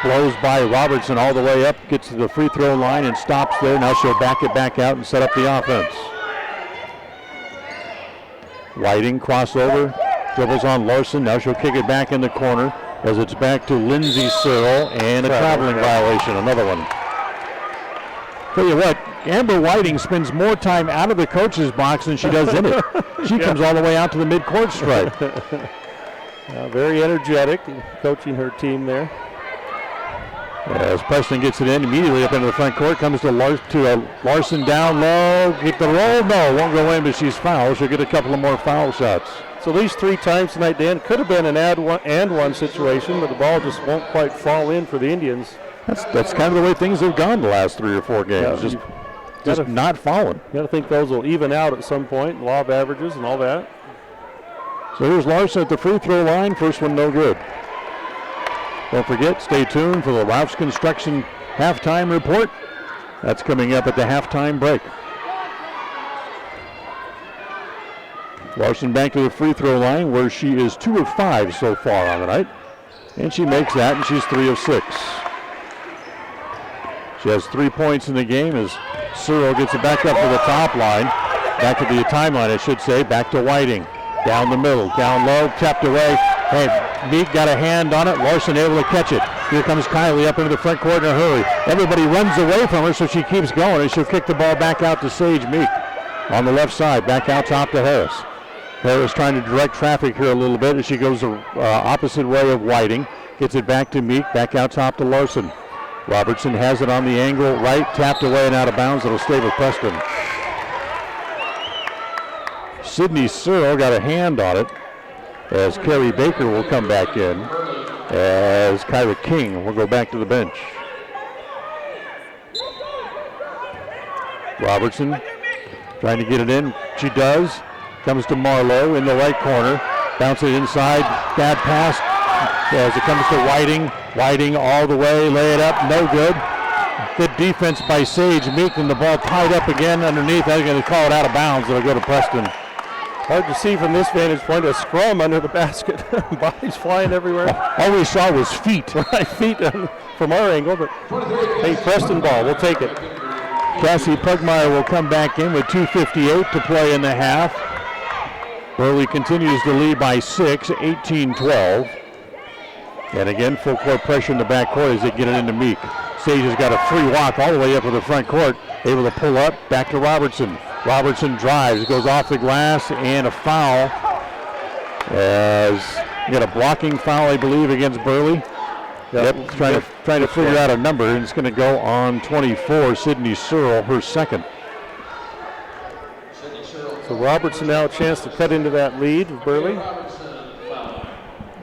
[SPEAKER 3] Blows by Robertson all the way up, gets to the free throw line and stops there. Now she'll back it back out and set up the offense. Whiting crossover, dribbles on Larson. Now she'll kick it back in the corner as it's back to Lindsay Searle and a traveling violation, another one. Tell you what, Amber Whiting spends more time out of the coach's box than she does in it. She comes all the way out to the midcourt stripe.
[SPEAKER 11] Very energetic in coaching her team there.
[SPEAKER 3] As Preston gets it in immediately up into the front court, comes to Larson down low. Get the roll? No, won't go in, but she's fouled. She'll get a couple of more foul shots.
[SPEAKER 11] So these 3 times tonight, Dan, could have been an and one situation, but the ball just won't quite fall in for the Indians.
[SPEAKER 3] That's kind of the way things have gone the last 3 or 4 games. Just not falling.
[SPEAKER 11] You got to think those will even out at some point, law of averages and all that.
[SPEAKER 3] So here's Larson at the free throw line. First one no good. Don't forget, stay tuned for the Ralph's Construction halftime report. That's coming up at the halftime break. Larson back to the free throw line where she is 2 of 5 so far on the night. And she makes that, and she's 3 of 6. She has 3 points in the game as Searle gets it back up to the top line. Back to the timeline, I should say. Back to Whiting. Down the middle, down low, tapped away. Hey, Meek got a hand on it. Larson able to catch it. Here comes Kylie up into the front court in a hurry. Everybody runs away from her, so she keeps going, and she'll kick the ball back out to Sage Meek. On the left side, back out top to Harris. Harris trying to direct traffic here a little bit as she goes the opposite way of Whiting. Gets it back to Meek, back out top to Larson. Robertson has it on the angle, right, tapped away and out of bounds. It'll stay with Preston. Sydney Searle got a hand on it as Carrie Baker will come back in as Kyra King will go back to the bench. Robertson trying to get it in. She does. Comes to Marlowe in the right corner. Bounce it inside. Bad pass as it comes to Whiting. Whiting all the way. Lay it up. No good. Good defense by Sage Meek, and the ball tied up again underneath. They're going to call it out of bounds. It'll go to Preston.
[SPEAKER 11] Hard to see from this vantage point, a scrum under the basket. Bodies flying everywhere.
[SPEAKER 3] All we saw was feet.
[SPEAKER 11] Right, feet from our angle, but hey, Preston ball, we'll take it.
[SPEAKER 3] Cassie Pugmire will come back in with 2:58 to play in the half. Burley continues to lead by 6, 18-12. And again, full court pressure in the backcourt as they get it into Meek. Sage has got a free walk all the way up to the front court. Able to pull up, back to Robertson. Robertson drives, goes off the glass, and a foul. As you got a blocking foul, I believe, against Burley. Yep, trying to figure out a number, and it's going to go on 24, Sydney Searle, her second.
[SPEAKER 11] So Robertson now a chance to cut into that lead of Burley.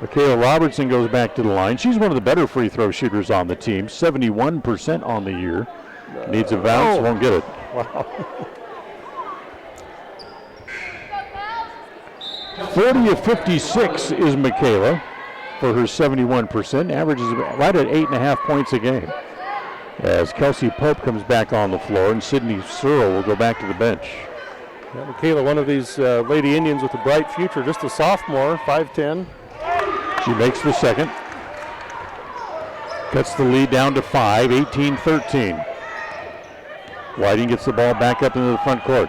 [SPEAKER 3] Michaela Robertson goes back to the line. She's one of the better free throw shooters on the team, 71% on the year. Needs a bounce, won't get it.
[SPEAKER 11] Wow.
[SPEAKER 3] 40 of 56 is Michaela for her 71%. Averages right at 8.5 points a game. As Kelsey Pope comes back on the floor, and Sydney Searle will go back to the bench.
[SPEAKER 11] Yeah, Michaela, one of these Lady Indians with a bright future, just a sophomore, 5'10".
[SPEAKER 3] She makes the second. Cuts the lead down to 5, 18-13. Whiting gets the ball back up into the front court.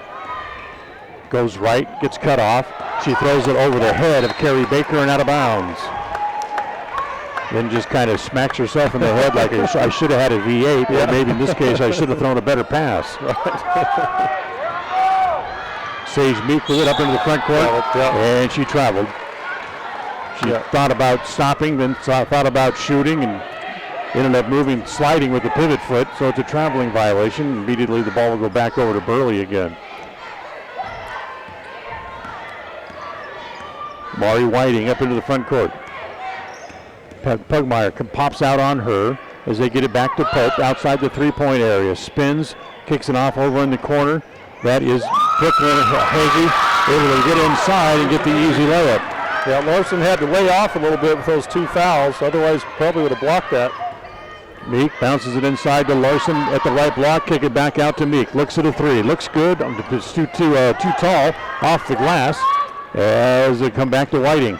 [SPEAKER 3] Goes right, gets cut off. She throws it over the head of Carrie Baker and out of bounds. Then just kind of smacks herself in the head like I should have had a V8, or maybe in this case I should have thrown a better pass. Sage Meek with it up into the front court, and she traveled. She thought about stopping, then thought about shooting, and ended up sliding with the pivot foot, so it's a traveling violation. Immediately the ball will go back over to Burley again. Mari Whiting up into the front court. Pugmire pops out on her as they get it back to Pope outside the three-point area. Spins, kicks it off over in the corner. That is Brooklyn Hagee able to get inside and get the easy layup.
[SPEAKER 11] Yeah, Larson had to lay off a little bit with those 2 fouls, otherwise probably would have blocked that.
[SPEAKER 3] Meek bounces it inside to Larson at the right block, kick it back out to Meek. Looks at a three, looks good. It's too tall off the glass as they come back to Whiting.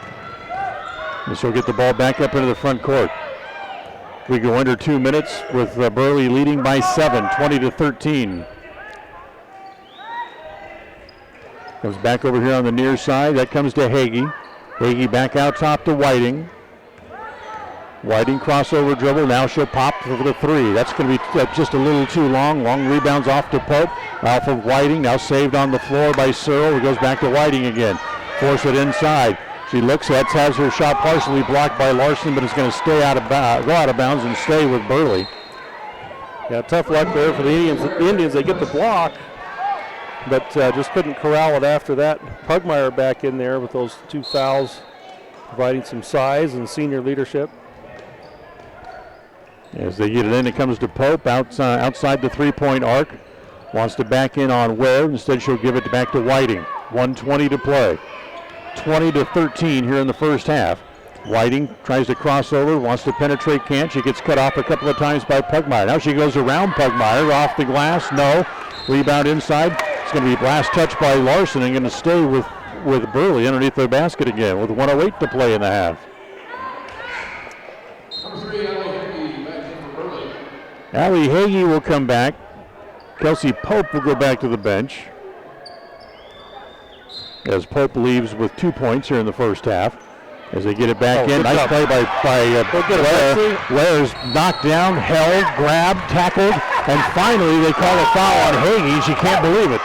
[SPEAKER 3] And she'll get the ball back up into the front court. We go under 2 minutes with Burley leading by 7, 20-13. Comes back over here on the near side. That comes to Hagee. Hagee back out top to Whiting. Whiting crossover dribble. Now she'll pop for the three. That's going to be just a little too long. Long rebounds off to Pope. Off of Whiting. Now saved on the floor by Searle. It goes back to Whiting again. Force it inside. She looks at, has her shot partially blocked by Larson, but it's going to go out of bounds and stay with Burley.
[SPEAKER 11] Yeah, tough luck there for the Indians. They get the block, but just couldn't corral it after that. Pugmire back in there with those 2 fouls, providing some size and senior leadership.
[SPEAKER 3] As they get it in, it comes to Pope outside the three-point arc. Wants to back in on Ware. Instead, she'll give it back to Whiting. 1:20 to play. 20-13 here in the first half. Whiting tries to cross over, wants to penetrate, can't. She gets cut off a couple of times by Pugmire. Now she goes around Pugmire, off the glass, no. Rebound inside. It's going to be last touch by Larson and going to stay with Burley underneath their basket again with 1:08 to play in the half. Allie Hagee will come back. Kelsey Pope will go back to the bench as Pope leaves with 2 points here in the first half. As they get it back in. Nice play by Ware. Ware's knocked down, held, grabbed, tackled, and finally they call a foul on Hagee. She can't believe it.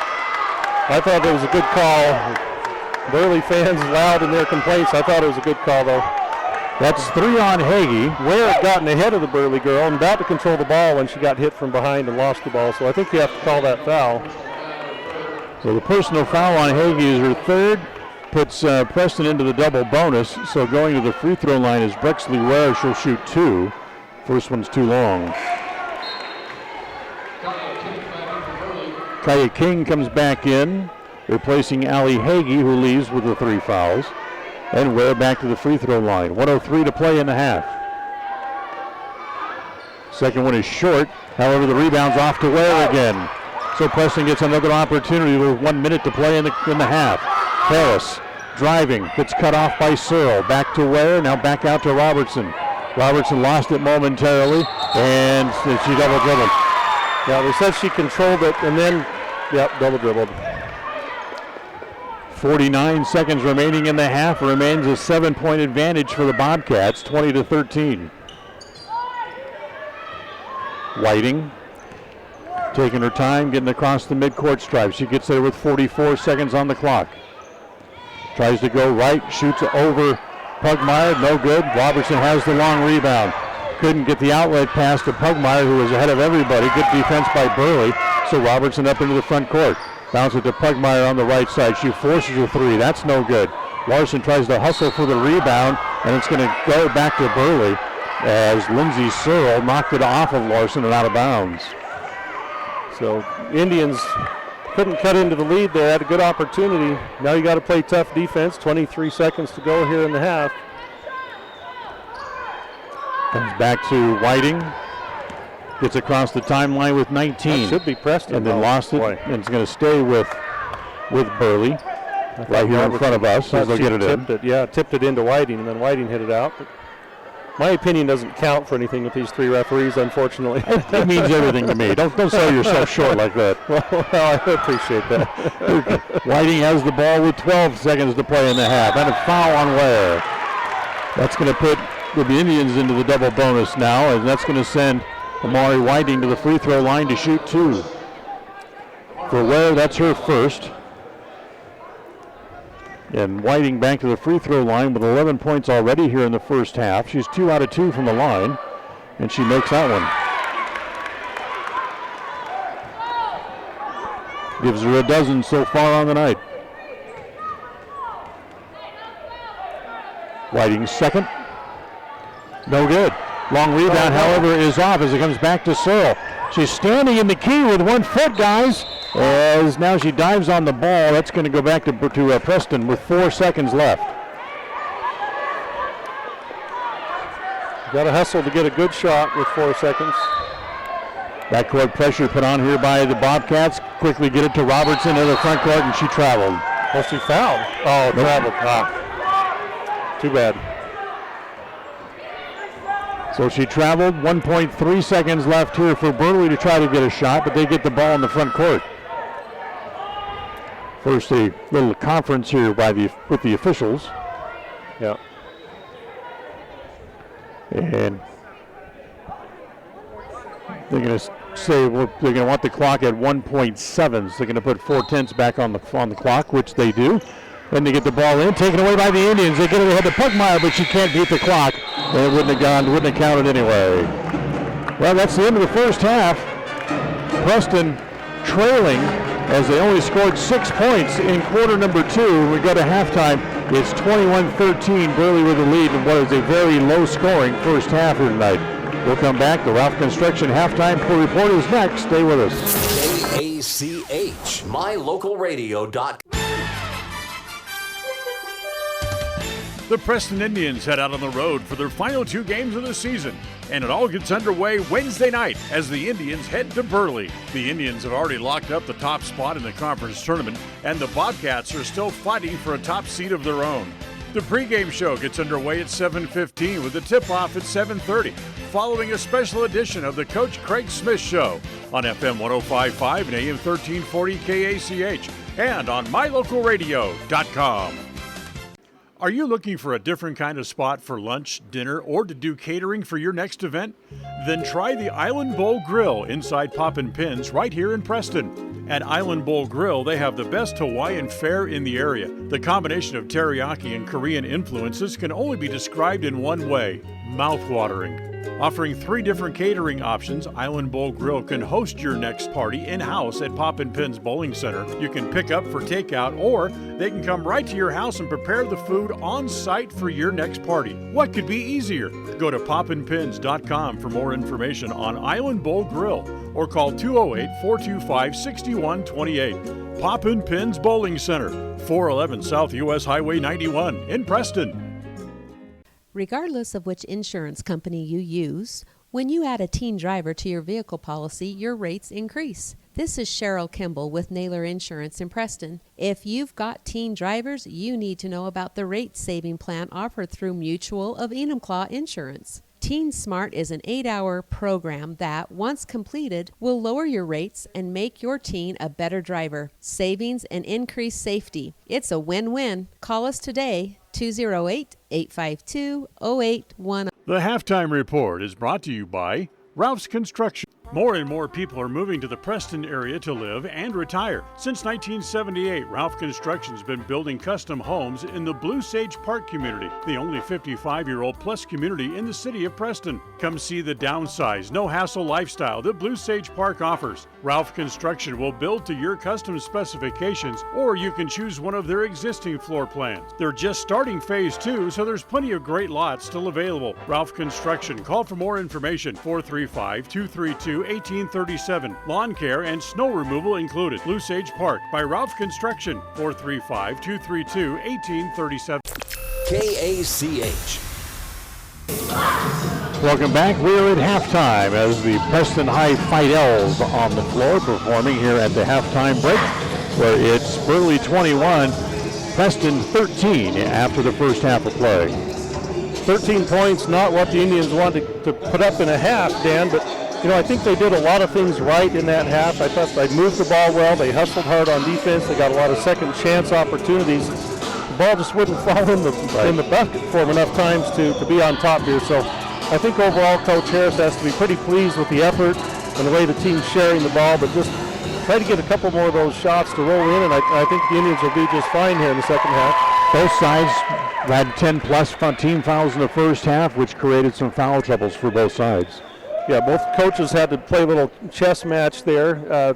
[SPEAKER 11] I thought it was a good call. Burley fans loud in their complaints. I thought it was a good call, though.
[SPEAKER 3] That's 3 on Hagee.
[SPEAKER 11] Ware had gotten ahead of the Burley girl and about to control the ball when she got hit from behind and lost the ball. So I think you have to call that foul.
[SPEAKER 3] So the personal foul on Hagee is her third. Puts Preston into the double bonus. So going to the free throw line is Brexley Ware. She'll shoot 2. First one's too long. Kaya King comes back in, replacing Allie Hagee, who leaves with the 3 fouls. And Ware back to the free throw line. 1:03 to play in the half. Second one is short. However, the rebound's off to Ware again. So Preston gets another opportunity with 1 minute to play in the half. Harris driving, gets cut off by Searle. Back to Ware, now back out to Robertson. Robertson lost it momentarily, and she double dribbled.
[SPEAKER 11] Yeah, they said she controlled it, and then, double dribbled.
[SPEAKER 3] 49 seconds remaining in the half. Remains a 7-point advantage for the Bobcats, 20-13. Whiting taking her time, getting across the midcourt stripe. She gets there with 44 seconds on the clock. Tries to go right, shoots over Pugmire, no good. Robertson has the long rebound. Couldn't get the outlet pass to Pugmire, who was ahead of everybody. Good defense by Burley. So Robertson up into the front court. Bounce it to Pugmire on the right side. She forces a 3. That's no good. Larson tries to hustle for the rebound, and it's going to go back to Burley as Lindsey Searle knocked it off of Larson and out of bounds.
[SPEAKER 11] So Indians couldn't cut into the lead there. Had a good opportunity. Now you got to play tough defense. 23 seconds to go here in the half.
[SPEAKER 3] Comes back to Whiting. Gets across the timeline with 19.
[SPEAKER 11] That should be Preston.
[SPEAKER 3] And then lost it. And it's going to stay with Burley right here in front of us as they'll get it in.
[SPEAKER 11] Tipped it into Whiting, and then Whiting hit it out. But my opinion doesn't count for anything with these 3 referees, unfortunately.
[SPEAKER 3] It means everything to me. Don't sell yourself short like that.
[SPEAKER 11] Well, I appreciate that.
[SPEAKER 3] Whiting has the ball with 12 seconds to play in the half. And a foul on Ware. That's going to put the Indians into the double bonus now, and that's going to send Amari Whiting to the free throw line to shoot 2. For Ware, that's her first. And Whiting back to the free throw line with 11 points already here in the first half. She's 2 out of 2 from the line, and she makes that one. Gives her a dozen so far on the night. Whiting's second. No good. Long rebound, however, is off as it comes back to Searle. She's standing in the key with 1 foot, guys. As now she dives on the ball. That's going to go back to Preston with 4 seconds left.
[SPEAKER 11] Got to hustle to get a good shot with 4 seconds.
[SPEAKER 3] Backcourt pressure put on here by the Bobcats. Quickly get it to Robertson in the front court, and she traveled.
[SPEAKER 11] Well, she fouled. Oh,
[SPEAKER 3] nope.
[SPEAKER 11] Traveled. Too bad.
[SPEAKER 3] So she traveled. 1.3 seconds left here for Burley to try to get a shot, but they get the ball in the front court. First, a little conference here with the officials.
[SPEAKER 11] Yeah.
[SPEAKER 3] And they're going to say they're going to want the clock at 1.7. So they're going to put 4/10 back on the clock, which they do. Then they get the ball in, taken away by the Indians. They get it ahead to Pugmire, but she can't beat the clock. And it wouldn't have counted anyway. Well, that's the end of the first half. Preston trailing as they only scored 6 points in quarter number 2. We go to halftime. It's 21-13, Burley with the lead in what is a very low-scoring first half here tonight. We'll come back. The Ralph Construction halftime report is next. Stay with us.
[SPEAKER 1] KACH, mylocalradio.com.
[SPEAKER 2] The Preston Indians head out on the road for their final 2 games of the season, and it all gets underway Wednesday night as the Indians head to Burley. The Indians have already locked up the top spot in the conference tournament, and the Bobcats are still fighting for a top seed of their own. The pregame show gets underway at 7:15 with the tip-off at 7:30, following a special edition of the Coach Craig Smith Show on FM 105.5 and AM 1340 KACH and on mylocalradio.com. Are you looking for a different kind of spot for lunch, dinner, or to do catering for your next event? Then try the Island Bowl Grill inside Poppin' Pins right here in Preston. At Island Bowl Grill, they have the best Hawaiian fare in the area. The combination of teriyaki and Korean influences can only be described in one way: mouth-watering. Offering 3 different catering options, Island Bowl Grill can host your next party in-house at Poppin' Pins Bowling Center. You can pick up for takeout, or they can come right to your house and prepare the food on site for your next party. What could be easier? Go to poppinpins.com for more information on Island Bowl Grill, or call 208-425-6128. Poppin' Pins Bowling Center, 411 South US Highway 91 in Preston.
[SPEAKER 10] Regardless of which insurance company you use, when you add a teen driver to your vehicle policy, your rates increase. This is Cheryl Kimball with Naylor Insurance in Preston. If you've got teen drivers, you need to know about the rate-saving plan offered through Mutual of Enumclaw Insurance. Teen Smart is an 8-hour program that, once completed, will lower your rates and make your teen a better driver. Savings and increased safety. It's a win-win. Call us today, 208-852-0810.
[SPEAKER 2] The Halftime Report is brought to you by Ralph's Construction. More and more people are moving to the Preston area to live and retire. Since 1978, Ralph Construction's been building custom homes in the Blue Sage Park community, the only 55-year-old plus community in the city of Preston. Come see the downsize, no-hassle lifestyle that Blue Sage Park offers. Ralph Construction will build to your custom specifications, or you can choose one of their existing floor plans. They're just starting phase 2, so there's plenty of great lots still available. Ralph Construction. Call for more information, 435-232-1837. Lawn care and snow removal included. Blue Sage Park by Ralph Construction, 435-232-1837.
[SPEAKER 1] KACH.
[SPEAKER 3] Welcome back. We're at halftime as the Preston High Fidels on the floor performing here at the halftime break, where it's Burley 21, Preston 13 after the first half of play.
[SPEAKER 11] 13 points, not what the Indians wanted to put up in a half, Dan, but I think they did a lot of things right in that half. I thought they moved the ball well. They hustled hard on defense. They got a lot of second chance opportunities. The ball just wouldn't fall in the bucket for them enough times to be on top here. So I think overall Coach Harris has to be pretty pleased with the effort and the way the team's sharing the ball, but just try to get a couple more of those shots to roll in, and I think the Indians will be just fine here in the second half.
[SPEAKER 3] Both sides had 10-plus team fouls in the first half, which created some foul troubles for both sides.
[SPEAKER 11] Yeah, both coaches had to play a little chess match there.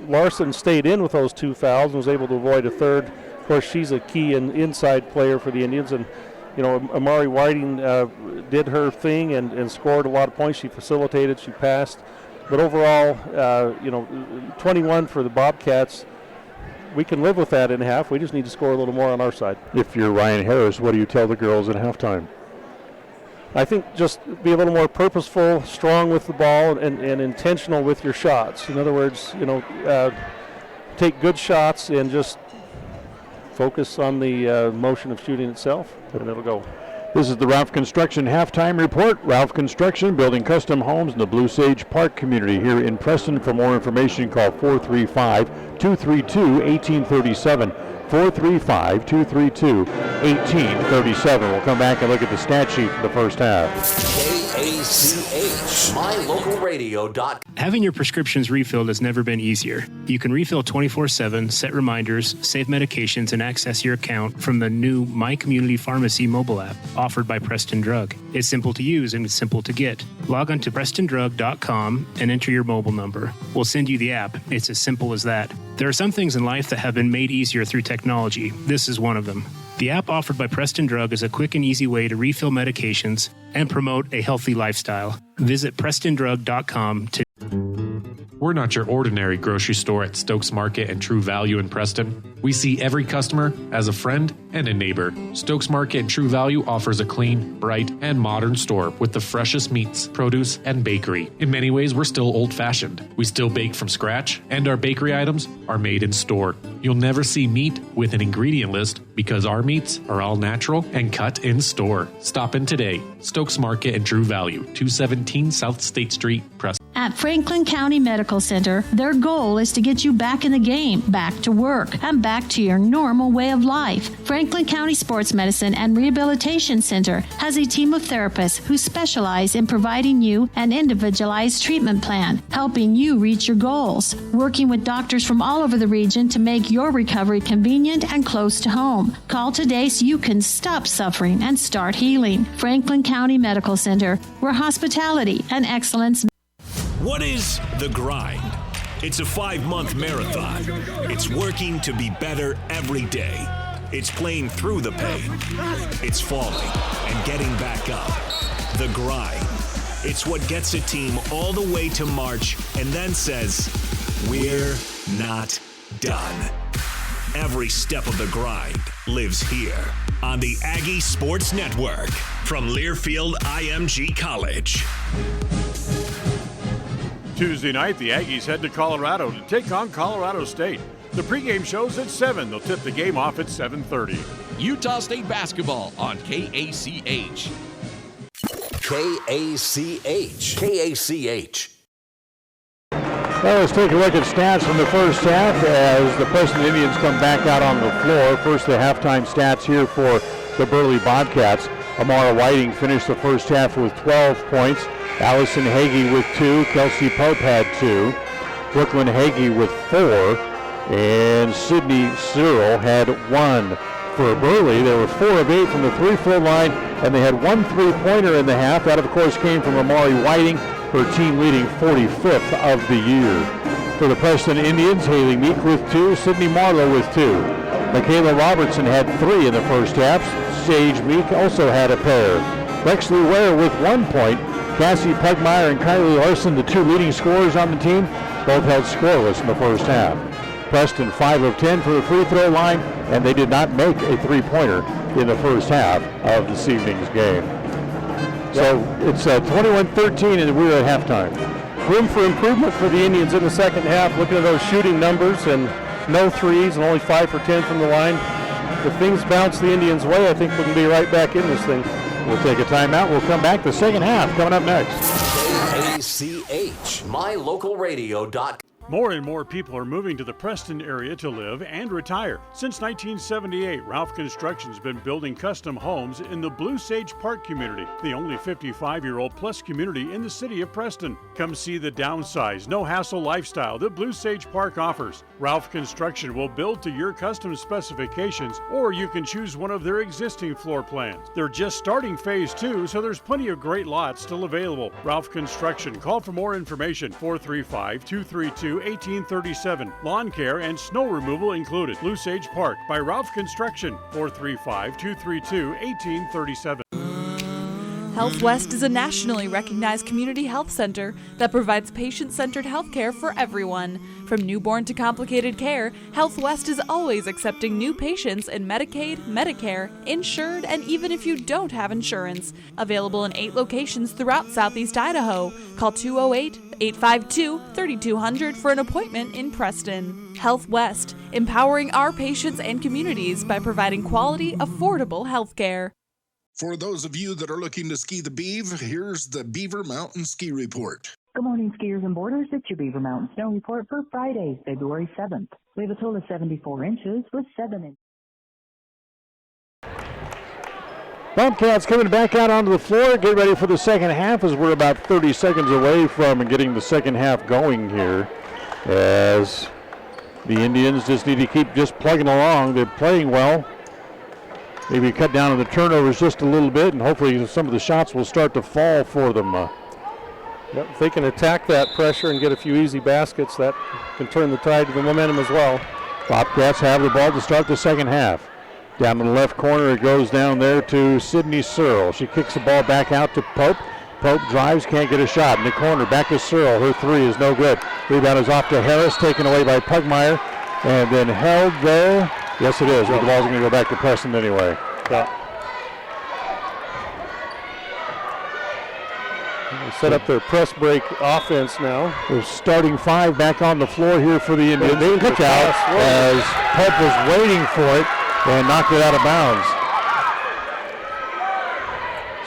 [SPEAKER 11] Larson stayed in with those 2 fouls and was able to avoid a third. Of course, she's a key and inside player for the Indians, and Amari Whiting did her thing and scored a lot of points. She facilitated, she passed, but overall, 21 for the Bobcats. We can live with that in half. We just need to score a little more on our side.
[SPEAKER 3] If you're Ryan Harris, what do you tell the girls at halftime?
[SPEAKER 11] I think just be a little more purposeful, strong with the ball, and intentional with your shots. In other words, take good shots and just focus on the motion of shooting itself, and it'll go.
[SPEAKER 3] This is the Ralph Construction Halftime Report. Ralph Construction, building custom homes in the Blue Sage Park community here in Preston. For more information, call 435-232-1837. 435-232-1837. We'll come back and look at the stat sheet for the first half.
[SPEAKER 1] KACH, mylocalradio.com.
[SPEAKER 15] Having your prescriptions refilled has never been easier. You can refill 24/7, set reminders, save medications, and access your account from the new My Community Pharmacy mobile app offered by Preston Drug. It's simple to use and it's simple to get. Log on to PrestonDrug.com and enter your mobile number. We'll send you the app. It's as simple as that. There are some things in life that have been made easier through technology. This is one of them. The app offered by Preston Drug is a quick and easy way to refill medications and promote a healthy lifestyle. Visit PrestonDrug.com to...
[SPEAKER 9] We're not your ordinary grocery store at Stokes Market and True Value in Preston. We see every customer as a friend and a neighbor. Stokes Market and True Value offers a clean, bright, and modern store with the freshest meats, produce, and bakery. In many ways, we're still old-fashioned. We still bake from scratch, and our bakery items are made in store. You'll never see meat with an ingredient list because our meats are all natural and cut in store. Stop in today. Stokes Market and True Value, 217 South State Street, Preston.
[SPEAKER 16] At Franklin County Medical Center, their goal is to get you back in the game, back to work, and back to your normal way of life. Franklin County Sports Medicine and Rehabilitation Center has a team of therapists who specialize in providing you an individualized treatment plan, helping you reach your goals, working with doctors from all over the region to make your recovery convenient and close to home. Call today so you can stop suffering and start healing. Franklin County Medical Center, where hospitality and excellence.
[SPEAKER 7] What is The Grind? It's a 5-month marathon. It's working to be better every day. It's playing through the pain. It's falling and getting back up. The Grind. It's what gets a team all the way to March and then says, we're not done. Every step of the grind lives here on the Aggie Sports Network from Learfield IMG College.
[SPEAKER 2] Tuesday night, the Aggies head to Colorado to take on Colorado State. The pregame show's at 7. They'll tip the game off at 7:30.
[SPEAKER 8] Utah State basketball on KACH.
[SPEAKER 1] KACH.
[SPEAKER 3] Well, let's take a look at stats from the first half as the Preston Indians come back out on the floor. First, the halftime stats here for the Burley Bobcats. Amara Whiting finished the first half with 12 points. Allison Hagee with 2. Kelsey Pope had 2. Brooklyn Hagee with 4. And Sydney Cyril had 1. For Burley, they were 4 of 8 from the 3-throw line, and they had 1 3-pointer in the half. That, of course, came from Amari Whiting, her team-leading 45th of the year. For the Preston Indians, Haley Meek with 2. Sydney Marlowe with 2. Michaela Robertson had 3 in the first half. Sage Meek also had a pair. Bexley Ware with 1 point. Cassie Pugmire and Kylie Larson, the 2 leading scorers on the team, both held scoreless in the first half. Preston 5 of 10 for the free throw line, and they did not make a 3-pointer in the first half of this evening's game. So it's 21-13, and we're at halftime.
[SPEAKER 11] Room for improvement for the Indians in the second half. Looking at those shooting numbers and no threes and only 5 for 10 from the line. If things bounce the Indians' way, I think we can be right back in this thing.
[SPEAKER 3] We'll take a timeout. We'll come back. The second half coming up next.
[SPEAKER 1] KACH, mylocalradio.com.
[SPEAKER 2] More and more people are moving to the Preston area to live and retire. Since 1978, Ralph Construction's been building custom homes in the Blue Sage Park community, the only 55-year-old plus community in the city of Preston. Come see the downsized, no-hassle lifestyle that Blue Sage Park offers. Ralph Construction will build to your custom specifications, or you can choose one of their existing floor plans. They're just starting phase 2, so there's plenty of great lots still available. Ralph Construction. Call for more information. 435-232-1837. Lawn care and snow removal included. Blue Sage Park by Ralph Construction. 435-232-1837.
[SPEAKER 17] Health West is a nationally recognized community health center that provides patient-centered health care for everyone. From newborn to complicated care, Health West is always accepting new patients in Medicaid, Medicare, insured, and even if you don't have insurance. Available in 8 locations throughout Southeast Idaho. Call 208-852-3200 for an appointment in Preston. Health West, empowering our patients and communities by providing quality, affordable health care.
[SPEAKER 18] For those of you that are looking to ski the Beav, here's the Beaver Mountain Ski Report.
[SPEAKER 19] Good morning, skiers and boarders. It's your Beaver Mountain Snow Report for Friday, February 7th. We have a total of 74 inches with 7 inches.
[SPEAKER 3] Bobcats coming back out onto the floor. Get ready for the second half as we're about 30 seconds away from getting the second half going here. As the Indians just need to keep just plugging along. They're playing well. Maybe cut down on the turnovers just a little bit, and hopefully some of the shots will start to fall for them.
[SPEAKER 11] Yep, if they can attack that pressure and get a few easy baskets, that can turn the tide to the momentum as well.
[SPEAKER 3] Bobcats have the ball to start the second half. Down in the left corner, it goes down there to Sydney Searle. She kicks the ball back out to Pope. Pope drives, can't get a shot. In the corner, back to Searle. Her three is no good. Rebound is off to Harris, taken away by Pugmire, and then held there. Yes, it is. But the ball's going to go back to Preston anyway.
[SPEAKER 11] Yeah. They set up their press break offense now.
[SPEAKER 3] They're starting 5 back on the floor here for the Indians. Look out as Pope was waiting for it and knocked it out of bounds.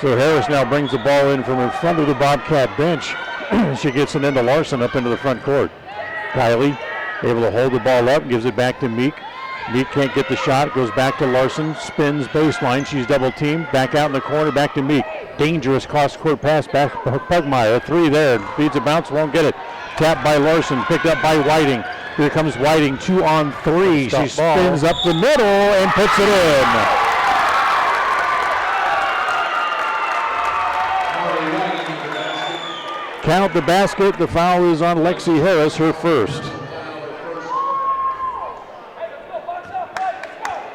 [SPEAKER 3] So Harris now brings the ball in from in front of the Bobcat bench. She gets it into Larson up into the front court. Kylie able to hold the ball up, gives it back to Meek. Meek can't get the shot, goes back to Larson, spins baseline, she's double teamed, back out in the corner, back to Meek. Dangerous cross-court pass back to Pugmire, a 3 there, beats a bounce, won't get it. Tapped by Larson, picked up by Whiting. Here comes Whiting, 2 on 3. She spins up the middle and puts it in. Count the basket, the foul is on Lexi Harris, her first.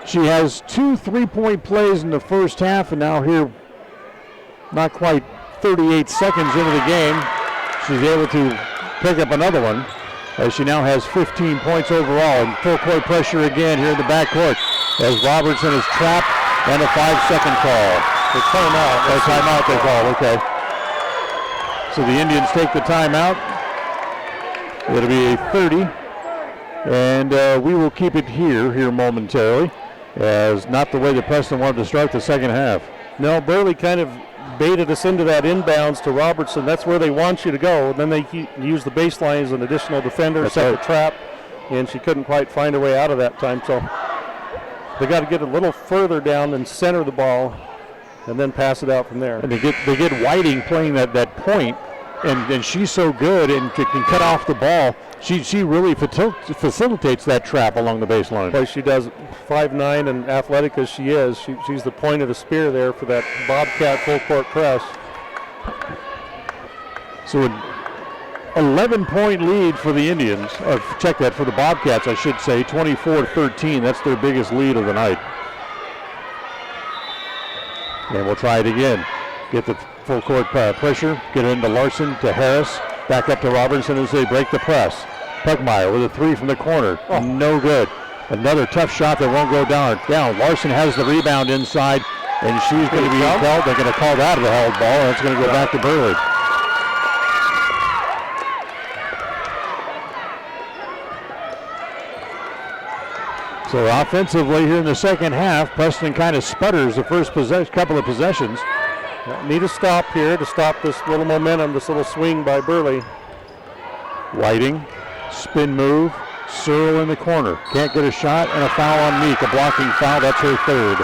[SPEAKER 3] She has 2 3-point plays in the first half, and now here, not quite 38 seconds into the game, she's able to pick up another one, as she now has 15 points overall. And full court pressure again here in the backcourt, as Robertson is trapped, and a 5-second call. The timeout. Oh, timeout they call, okay. So the Indians take the timeout. It'll be a 30, and we will keep it here momentarily. As not the way that Preston wanted to start the second half.
[SPEAKER 11] No, Burley kind of baited us into that inbounds to Robertson. That's where they want you to go. Then they use the baseline as an additional defender, set the trap, and she couldn't quite find her way out of that time. So they got to get a little further down and center the ball, and then pass it out from there.
[SPEAKER 3] And they get Whiting playing that point, and she's so good and can cut off the ball. She really facilitates that trap along the baseline.
[SPEAKER 11] Well, she does. 5'9" and athletic as she is, she's the point of the spear there for that Bobcat full court press.
[SPEAKER 3] So an 11-point lead for the Indians. Check that, for the Bobcats, I should say. 24-13. That's their biggest lead of the night. And we'll try it again. Get the full court pressure. Get it into Larson, to Harris. Back up to Robertson as they break the press. Pugmire with a 3 from the corner. Oh. No good. Another tough shot that won't go down. Larson has the rebound inside, and she's going to be held. They're going to call that a held ball, and it's going to go back to Burley. So offensively here in the second half, Preston kind of sputters the first couple of possessions.
[SPEAKER 11] Need a stop here to stop this little momentum, this little swing by Burley.
[SPEAKER 3] Whiting Spin move. Searle in the corner. Can't get a shot, and a foul on Meek. A blocking foul. That's her third.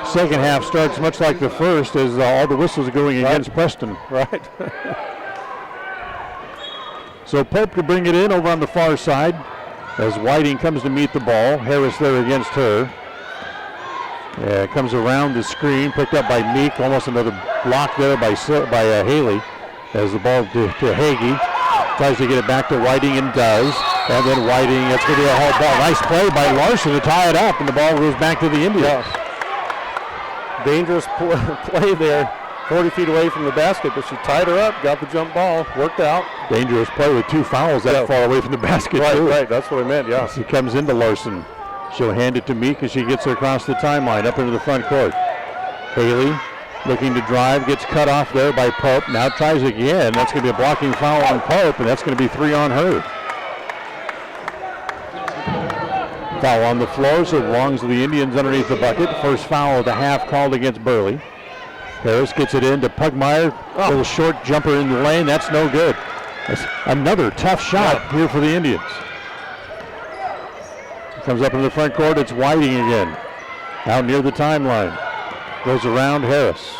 [SPEAKER 3] Second half starts much like the first as all the whistles are going against Preston.
[SPEAKER 11] Right.
[SPEAKER 3] So Pope to bring it in over on the far side as Whiting comes to meet the ball. Harris there against her. Comes around the screen, picked up by Meek. Almost another block there by Haley. As the ball to Hagee. Tries to get it back to Whiting and does. And then Whiting, that's going to be a hard ball. Nice play by Larson to tie it up, and the ball goes back to the Indians.
[SPEAKER 11] Yeah. Dangerous play there, 40 feet away from the basket, but she tied her up, got the jump ball, worked out.
[SPEAKER 3] Dangerous play with 2 fouls that far away from the basket.
[SPEAKER 11] Right, that's what I meant, yeah.
[SPEAKER 3] As he comes into Larson. She'll hand it to Meek as she gets her across the timeline up into the front court. Haley looking to drive, gets cut off there by Pope. Now tries again. That's going to be a blocking foul on Pope, and that's going to be 3 on her. Foul on the floor, so it belongs to the Indians underneath the bucket. First foul of the half called against Burley. Harris gets it in to Pugmire. Little short jumper in the lane. That's no good. That's another tough shot here for the Indians. Comes up in the front court. It's Whiting again. Out near the timeline. Goes around Harris.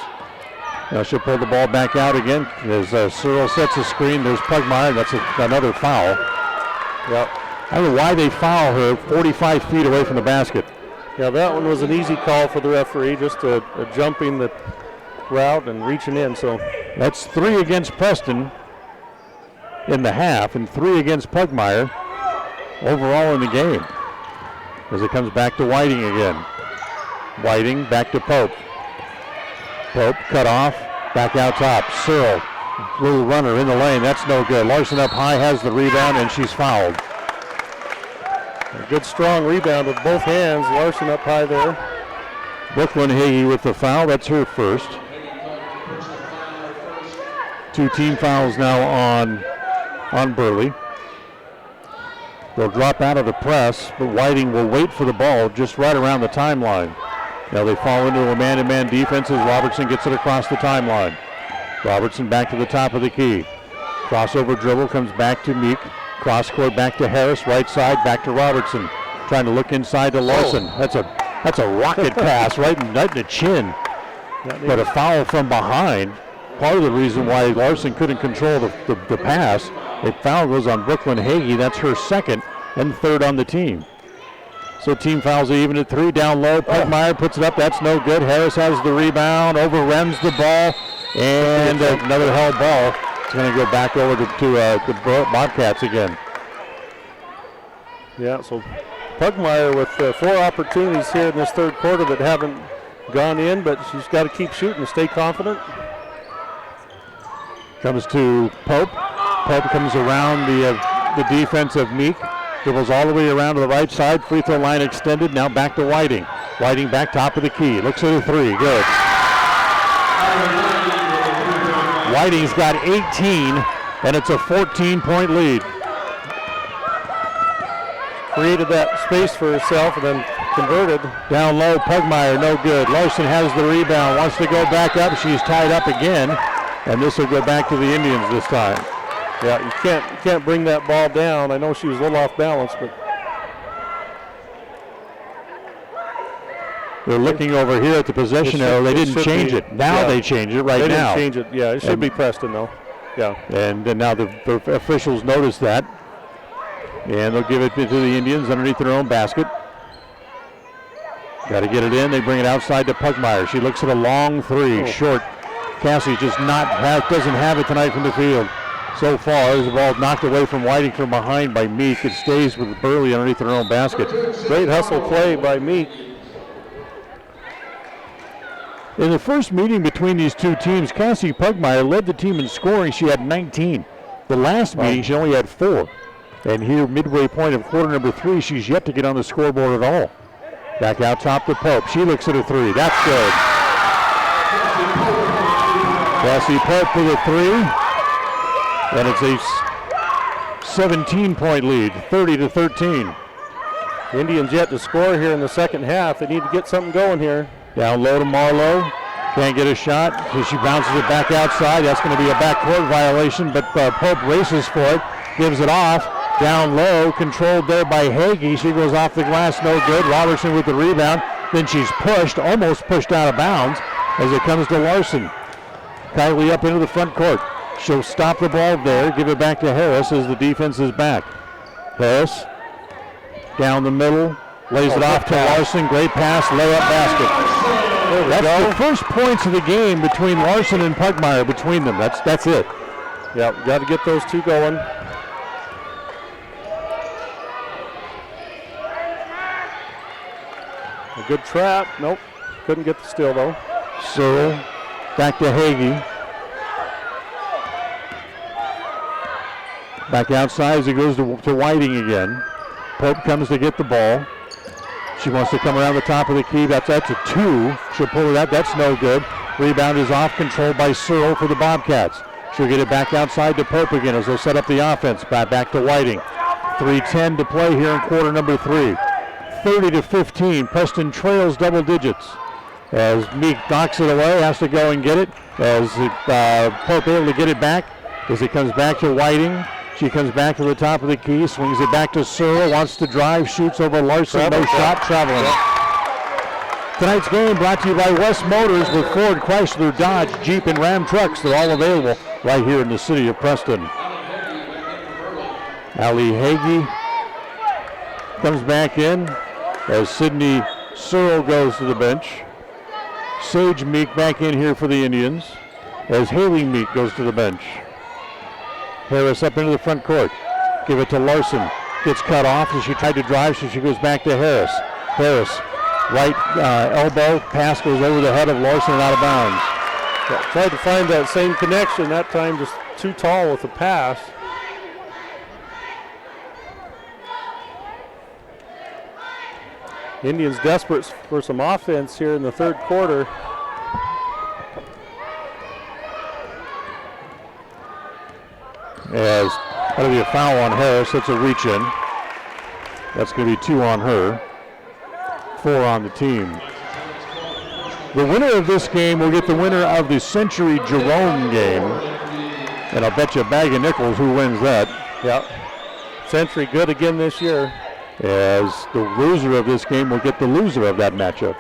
[SPEAKER 3] Now she'll pull the ball back out again as Searle sets a screen. There's Pugmire. That's another foul.
[SPEAKER 11] Yep.
[SPEAKER 3] I don't know why they foul her 45 feet away from the basket.
[SPEAKER 11] Yeah, that one was an easy call for the referee, just a jumping the route and reaching in. So
[SPEAKER 3] that's 3 against Preston in the half and 3 against Pugmire overall in the game. As it comes back to Whiting again. Whiting back to Pope. Pope cut off, back out top. Searle, little runner in the lane. That's no good. Larson up high, has the rebound, and she's fouled.
[SPEAKER 11] A good strong rebound with both hands. Larson up high there.
[SPEAKER 3] Brooklyn Hagee with the foul. That's her first. 2 team fouls now on Burley. They'll drop out of the press, but Whiting will wait for the ball just right around the timeline. Now they fall into a man-to-man defense as Robertson gets it across the timeline. Robertson back to the top of the key. Crossover dribble comes back to Meek. Cross court back to Harris, right side back to Robertson. Trying to look inside to Larson. That's a rocket pass right in the chin. But a foul from behind. Part of the reason why Larson couldn't control the pass. A foul goes on Brooklyn Hagee. That's her second and third on the team. So team fouls are even at 3. Down low, Pugmire puts it up. That's no good. Harris has the rebound, overruns the ball, and another held ball. It's going to go back over to the Bobcats again.
[SPEAKER 11] Yeah, so Pugmire with 4 opportunities here in this third quarter that haven't gone in, but she's got to keep shooting and stay confident.
[SPEAKER 3] Comes to Pope. Pope comes around the defense of Meek. Dribbles all the way around to the right side. Free throw line extended. Now back to Whiting. Whiting back top of the key. Looks at a 3. Good. Whiting's got 18, and it's a 14-point lead.
[SPEAKER 11] Created that space for herself and then converted.
[SPEAKER 3] Down low, Pugmire, no good. Larson has the rebound, wants to go back up. She's tied up again, and this will go back to the Indians this time.
[SPEAKER 11] Yeah, you can't bring that ball down. I know she was a little off balance, but
[SPEAKER 3] they're looking over here at the possession arrow. They didn't change it. Now they change it right now.
[SPEAKER 11] They didn't change it. Yeah, it should be Preston though. Yeah.
[SPEAKER 3] And now the officials notice that. And they'll give it to the Indians underneath their own basket. Got to get it in. They bring it outside to Pugmire. She looks at a long 3, short. Cassie just doesn't have it tonight from the field. So far, the ball knocked away from Whiting from behind by Meek. It stays with Burley underneath their own basket.
[SPEAKER 11] Great hustle play by Meek.
[SPEAKER 3] In the first meeting between these two teams, Cassie Pugmire led the team in scoring. She had 19. The last meeting, she only had 4. And here, midway point of quarter number 3, she's yet to get on the scoreboard at all. Back out top to Pope. She looks at a 3. That's good. Cassie Pope with a 3. And it's a 17-point lead, 30-13.
[SPEAKER 11] The Indians yet to score here in the second half. They need to get something going here.
[SPEAKER 3] Down low to Marlowe. Can't get a shot. So she bounces it back outside. That's going to be a backcourt violation, but Pope races for it, gives it off. Down low, controlled there by Hagee. She goes off the glass, no good. Robertson with the rebound. Then she's pushed, almost pushed out of bounds as it comes to Larson. Kylie up into the front court. She'll stop the ball there, give it back to Harris as the defense is back. Harris down the middle, lays it off to Larson. Great pass, layup, basket. That's the first points of the game between Larson and Pugmire, between them. That's it.
[SPEAKER 11] Yep, got to get those two going. A good trap. Nope, couldn't get the steal though.
[SPEAKER 3] Searle back to Hagee. Back outside as he goes to Whiting again. Pope comes to get the ball. She wants to come around the top of the key. That's a 2. She'll pull it out. That's no good. Rebound is off, controlled by Searle for the Bobcats. She'll get it back outside to Pope again as they'll set up the offense. Back to Whiting. 3:10 to play here in quarter number 3. 30-15. Preston trails double digits. As Meek knocks it away, has to go and get it. As Pope able to get it back. As it comes back to Whiting. She comes back to the top of the key, swings it back to Searle, wants to drive, shoots over Larson, no shot, traveling. Tonight's game brought to you by West Motors with Ford, Chrysler, Dodge, Jeep, and Ram trucks. They're all available right here in the city of Preston. Allie Hagee comes back in as Sydney Searle goes to the bench. Sage Meek back in here for the Indians as Haley Meek goes to the bench. Harris up into the front court. Give it to Larson. Gets cut off as she tried to drive, so she goes back to Harris. Harris, right elbow, pass goes over the head of Larson and out of bounds.
[SPEAKER 11] Yeah, tried to find that same connection, that time just too tall with the pass. Indians desperate for some offense here in the third quarter.
[SPEAKER 3] As that'll be a foul on Harris. That's a reach in. That's going to be 2 on her. 4 on the team. The winner of this game will get the winner of the Century Jerome game. And I'll bet you a bag of nickels who wins that.
[SPEAKER 11] Yep. Century good again this year.
[SPEAKER 3] As the loser of this game will get the loser of that matchup.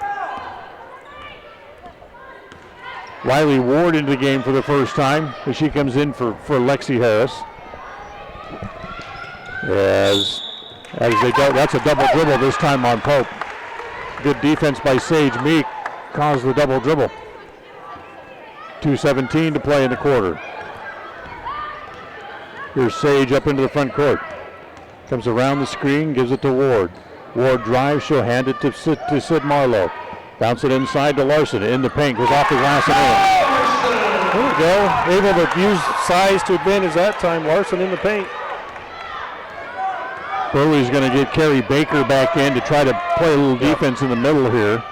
[SPEAKER 3] Riley Ward into the game for the first time as she comes in for Lexi Harris. As they go, that's a double dribble this time on Pope. Good defense by Sage Meek caused the double dribble. 2:17 to play in the quarter. Here's Sage up into the front court. Comes around the screen, gives it to Ward. Ward drives, she'll hand it to Sid Marlowe. Bounce it inside to Larson, in the paint, goes off the glass and in.
[SPEAKER 11] There we go, able to use size to advantage that time. Larson in the paint.
[SPEAKER 3] Burley's going to get Carrie Baker back in to try to play a little defense in the middle here.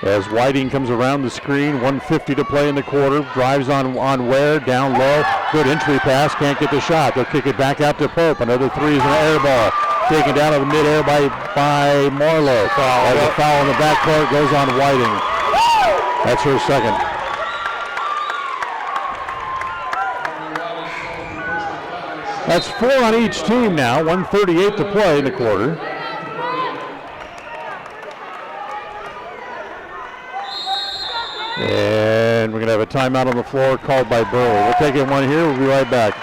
[SPEAKER 3] As Whiting comes around the screen, 1:50 to play in the quarter. Drives on Ware, down low. Good entry pass, can't get the shot. They'll kick it back out to Pope. Another 3 is an air ball. Taken down to the mid-air by Marlowe. As a foul in the backcourt goes on Whiting. That's her second. That's 4 on each team now. 1:38 to play in the quarter. And we're going to have a timeout on the floor called by Burley. We'll take it one here. We'll be right back.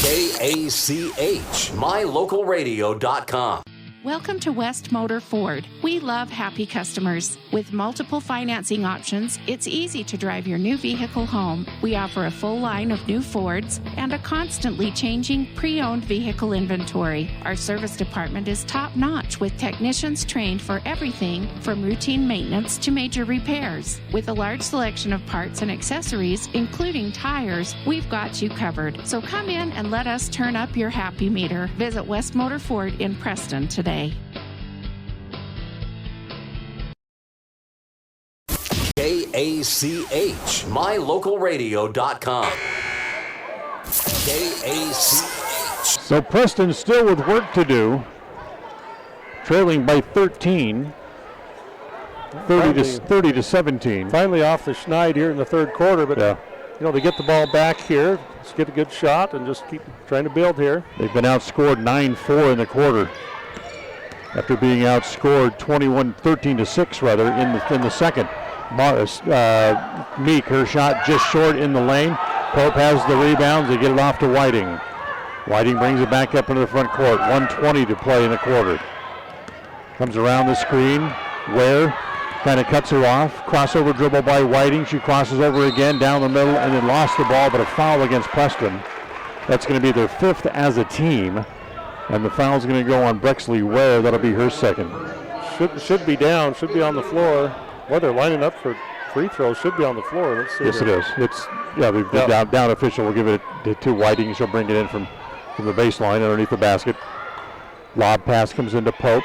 [SPEAKER 1] KACH, mylocalradio.com.
[SPEAKER 4] Welcome to West Motor Ford. We love happy customers. With multiple financing options, it's easy to drive your new vehicle home. We offer a full line of new Fords and a constantly changing pre-owned vehicle inventory. Our service department is top-notch with technicians trained for everything from routine maintenance to major repairs. With a large selection of parts and accessories, including tires, we've got you covered. So come in and let us turn up your happy meter. Visit West Motor Ford in Preston today.
[SPEAKER 1] KACH, mylocalradio.com. KACH.
[SPEAKER 3] So Preston still with work to do, trailing by 13. 30 to 17.
[SPEAKER 11] Finally off the schneid here in the third quarter, but they get the ball back here. Let's get a good shot and just keep trying to build here.
[SPEAKER 3] They've been outscored 9-4 in the quarter after being outscored 13 to 6 rather in the second. Meek, her shot just short in the lane. Pope has the rebounds. They get it off to Whiting. Whiting brings it back up into the front court. 1:20 to play in the quarter. Comes around the screen. Ware kind of cuts her off. Crossover dribble by Whiting. She crosses over again down the middle and then lost the ball, but a foul against Preston. That's going to be their 5th as a team. And the foul's going to go on Brexley Ware. That'll be her 2nd.
[SPEAKER 11] Should be down. Should be on the floor. Well, they're lining up for free throws. Should be on the floor. Let's see.
[SPEAKER 3] Yes, it is. The down official will give it to Whiting. She'll bring it in from the baseline underneath the basket. Lob pass comes into Pope.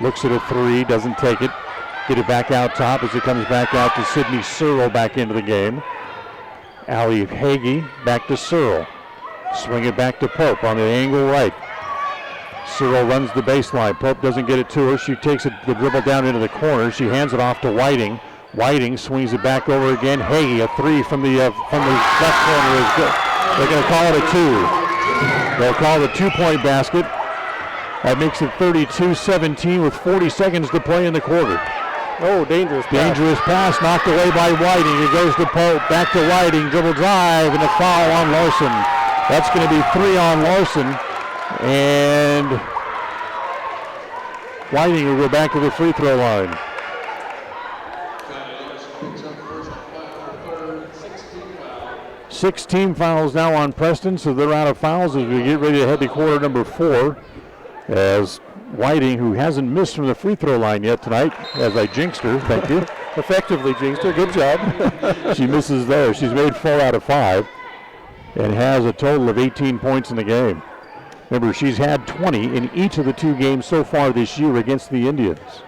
[SPEAKER 3] Looks at a 3. Doesn't take it. Get it back out top as it comes back out to Sydney Searle back into the game. Allie Hagee back to Searle. Swing it back to Pope on the angle right. Searle runs the baseline. Pope doesn't get it to her. She takes the dribble down into the corner. She hands it off to Whiting. Whiting swings it back over again. Hagee, a 3 from the left corner is good. They're going to call it a 2. They'll call it a 2-point basket. That makes it 32-17 with 40 seconds to play in the quarter.
[SPEAKER 11] Oh, dangerous pass.
[SPEAKER 3] Dangerous pass knocked away by Whiting. It goes to Pope. Back to Whiting. Dribble drive and a foul on Larson. That's going to be 3 on Larson. And Whiting will go back to the free throw line. 16 fouls now on Preston, so they're out of fouls as we get ready to head to quarter number 4. As Whiting, who hasn't missed from the free throw line yet tonight, as I jinxed her, thank you.
[SPEAKER 11] Effectively jinxed her, good job.
[SPEAKER 3] She misses there. She's made 4 out of 5 and has a total of 18 points in the game. Remember, she's had 20 in each of the 2 games so far this year against the Indians.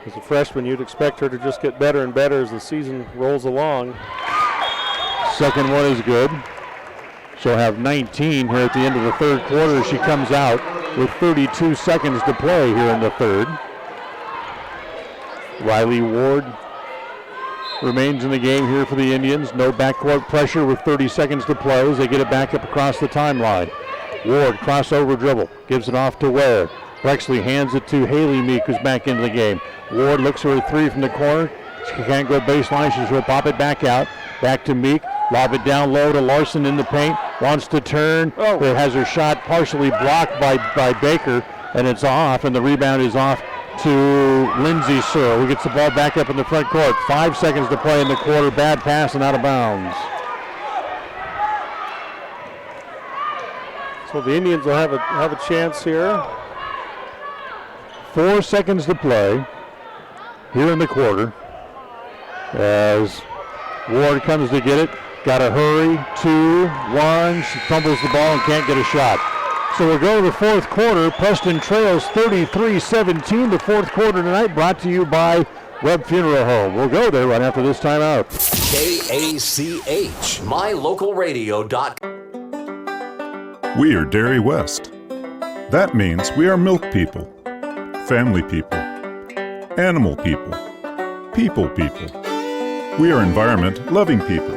[SPEAKER 11] As a freshman, you'd expect her to just get better and better as the season rolls along.
[SPEAKER 3] Second one is good. She'll have 19 here at the end of the third quarter as she comes out with 32 seconds to play here in the third. Riley Ward remains in the game here for the Indians. No backcourt pressure with 30 seconds to play as they get it back up across the timeline. Ward, crossover dribble, gives it off to Ware. Brexley hands it to Haley Meek, who's back into the game. Ward looks for a 3 from the corner. She can't go baseline. She's going to pop it back out. Back to Meek. Lob it down low to Larson in the paint. Wants to turn. Has her shot partially blocked by Baker, and it's off, and the rebound is off to Lindsey Searle, who gets the ball back up in the front court. 5 seconds to play in the quarter. Bad pass and out of bounds.
[SPEAKER 11] So the Indians will have a chance here.
[SPEAKER 3] 4 seconds to play here in the quarter as Ward comes to get it. Got to hurry. 2, 1. She fumbles the ball and can't get a shot. So we'll go to the fourth quarter. Preston trails 33-17. The fourth quarter tonight brought to you by Webb Funeral Home. We'll go there right after this timeout.
[SPEAKER 1] KACH, mylocalradio.com.
[SPEAKER 20] We are Dairy West. That means we are milk people, family people, animal people, people people. We are environment-loving people,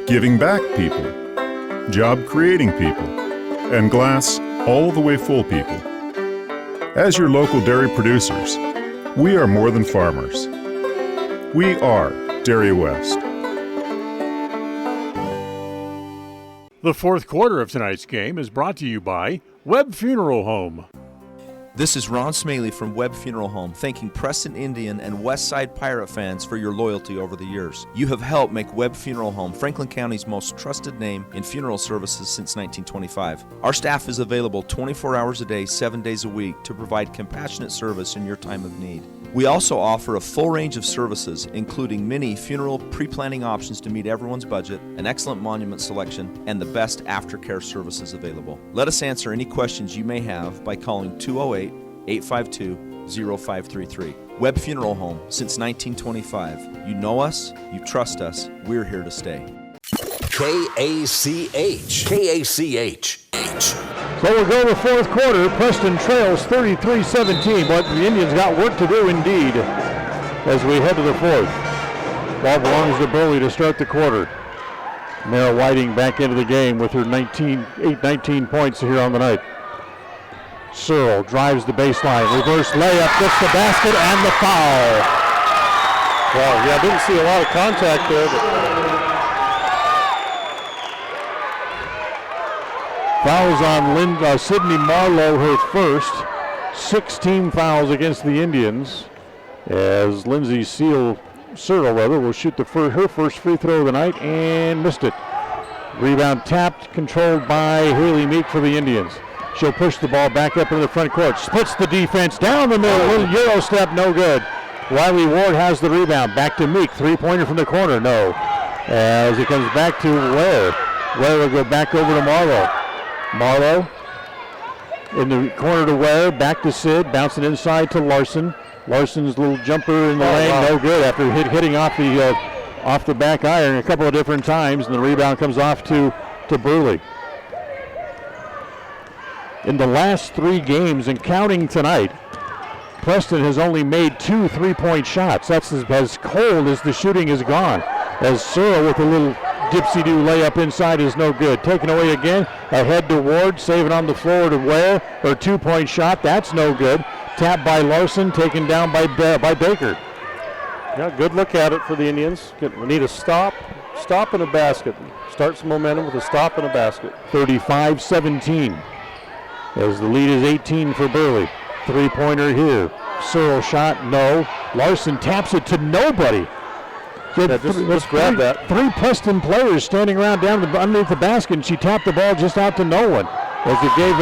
[SPEAKER 20] giving back people, job-creating people, and glass all the way full people. As your local dairy producers, we are more than farmers. We are Dairy West.
[SPEAKER 2] The fourth quarter of tonight's game is brought to you by Webb Funeral Home.
[SPEAKER 21] This is Ron Smaley from Webb Funeral Home, thanking Preston Indian and Westside Pirate fans for your loyalty over the years. You have helped make Webb Funeral Home Franklin County's most trusted name in funeral services since 1925. Our staff is available 24 hours a day, 7 days a week to provide compassionate service in your time of need. We also offer a full range of services, including many funeral pre-planning options to meet everyone's budget, an excellent monument selection, and the best aftercare services available. Let us answer any questions you may have by calling 208-852-0533. Webb Funeral Home, since 1925. You know us, you trust us, we're here to stay.
[SPEAKER 1] KACH. KACH.
[SPEAKER 3] So we'll go to the fourth quarter. Preston trails 33-17, but the Indians got work to do indeed as we head to the fourth. Ball belongs to Burley to start the quarter. Mara Whiting back into the game with her 19 points here on the night. Searle drives the baseline, reverse layup, gets the basket and the foul.
[SPEAKER 11] Well, yeah, I didn't see a lot of contact there, but
[SPEAKER 3] fouls on Sydney Marlowe, her first. 16 fouls against the Indians as Lindsay Searle will shoot her first free throw of the night and missed it. Rebound tapped, controlled by Haley Meek for the Indians. She'll push the ball back up into the front court. Splits the defense down the middle. Little Euro step, no good. Wiley Ward has the rebound. Back to Meek. Three-pointer from the corner, no. As it comes back to Ware. Ware will go back over to Marlowe. Marlowe in the corner to Ware. Back to Sid. Bouncing inside to Larson. Larson's little jumper in the lane, no good after hitting off the back iron a couple of different times, and the rebound comes off to Burley. In the last 3 games, and counting tonight, Preston has only made 2 3-point shots. That's as cold as the shooting has gone. As Searle with a little dipsy-do layup inside is no good. Taken away again, ahead to Ward, saving on the floor to Ware. Her 2-point shot, that's no good. Tapped by Larson, taken down by Baker.
[SPEAKER 11] Yeah, good look at it for the Indians. We need a stop and a basket. Start some momentum with a stop and a basket.
[SPEAKER 3] 35-17. As the lead is 18 for Burley. 3-pointer here. Searle shot, no. Larson taps it to nobody.
[SPEAKER 11] Yeah, just grab that.
[SPEAKER 3] 3 Preston players standing around underneath the basket, and she tapped the ball just out to no one. As it gave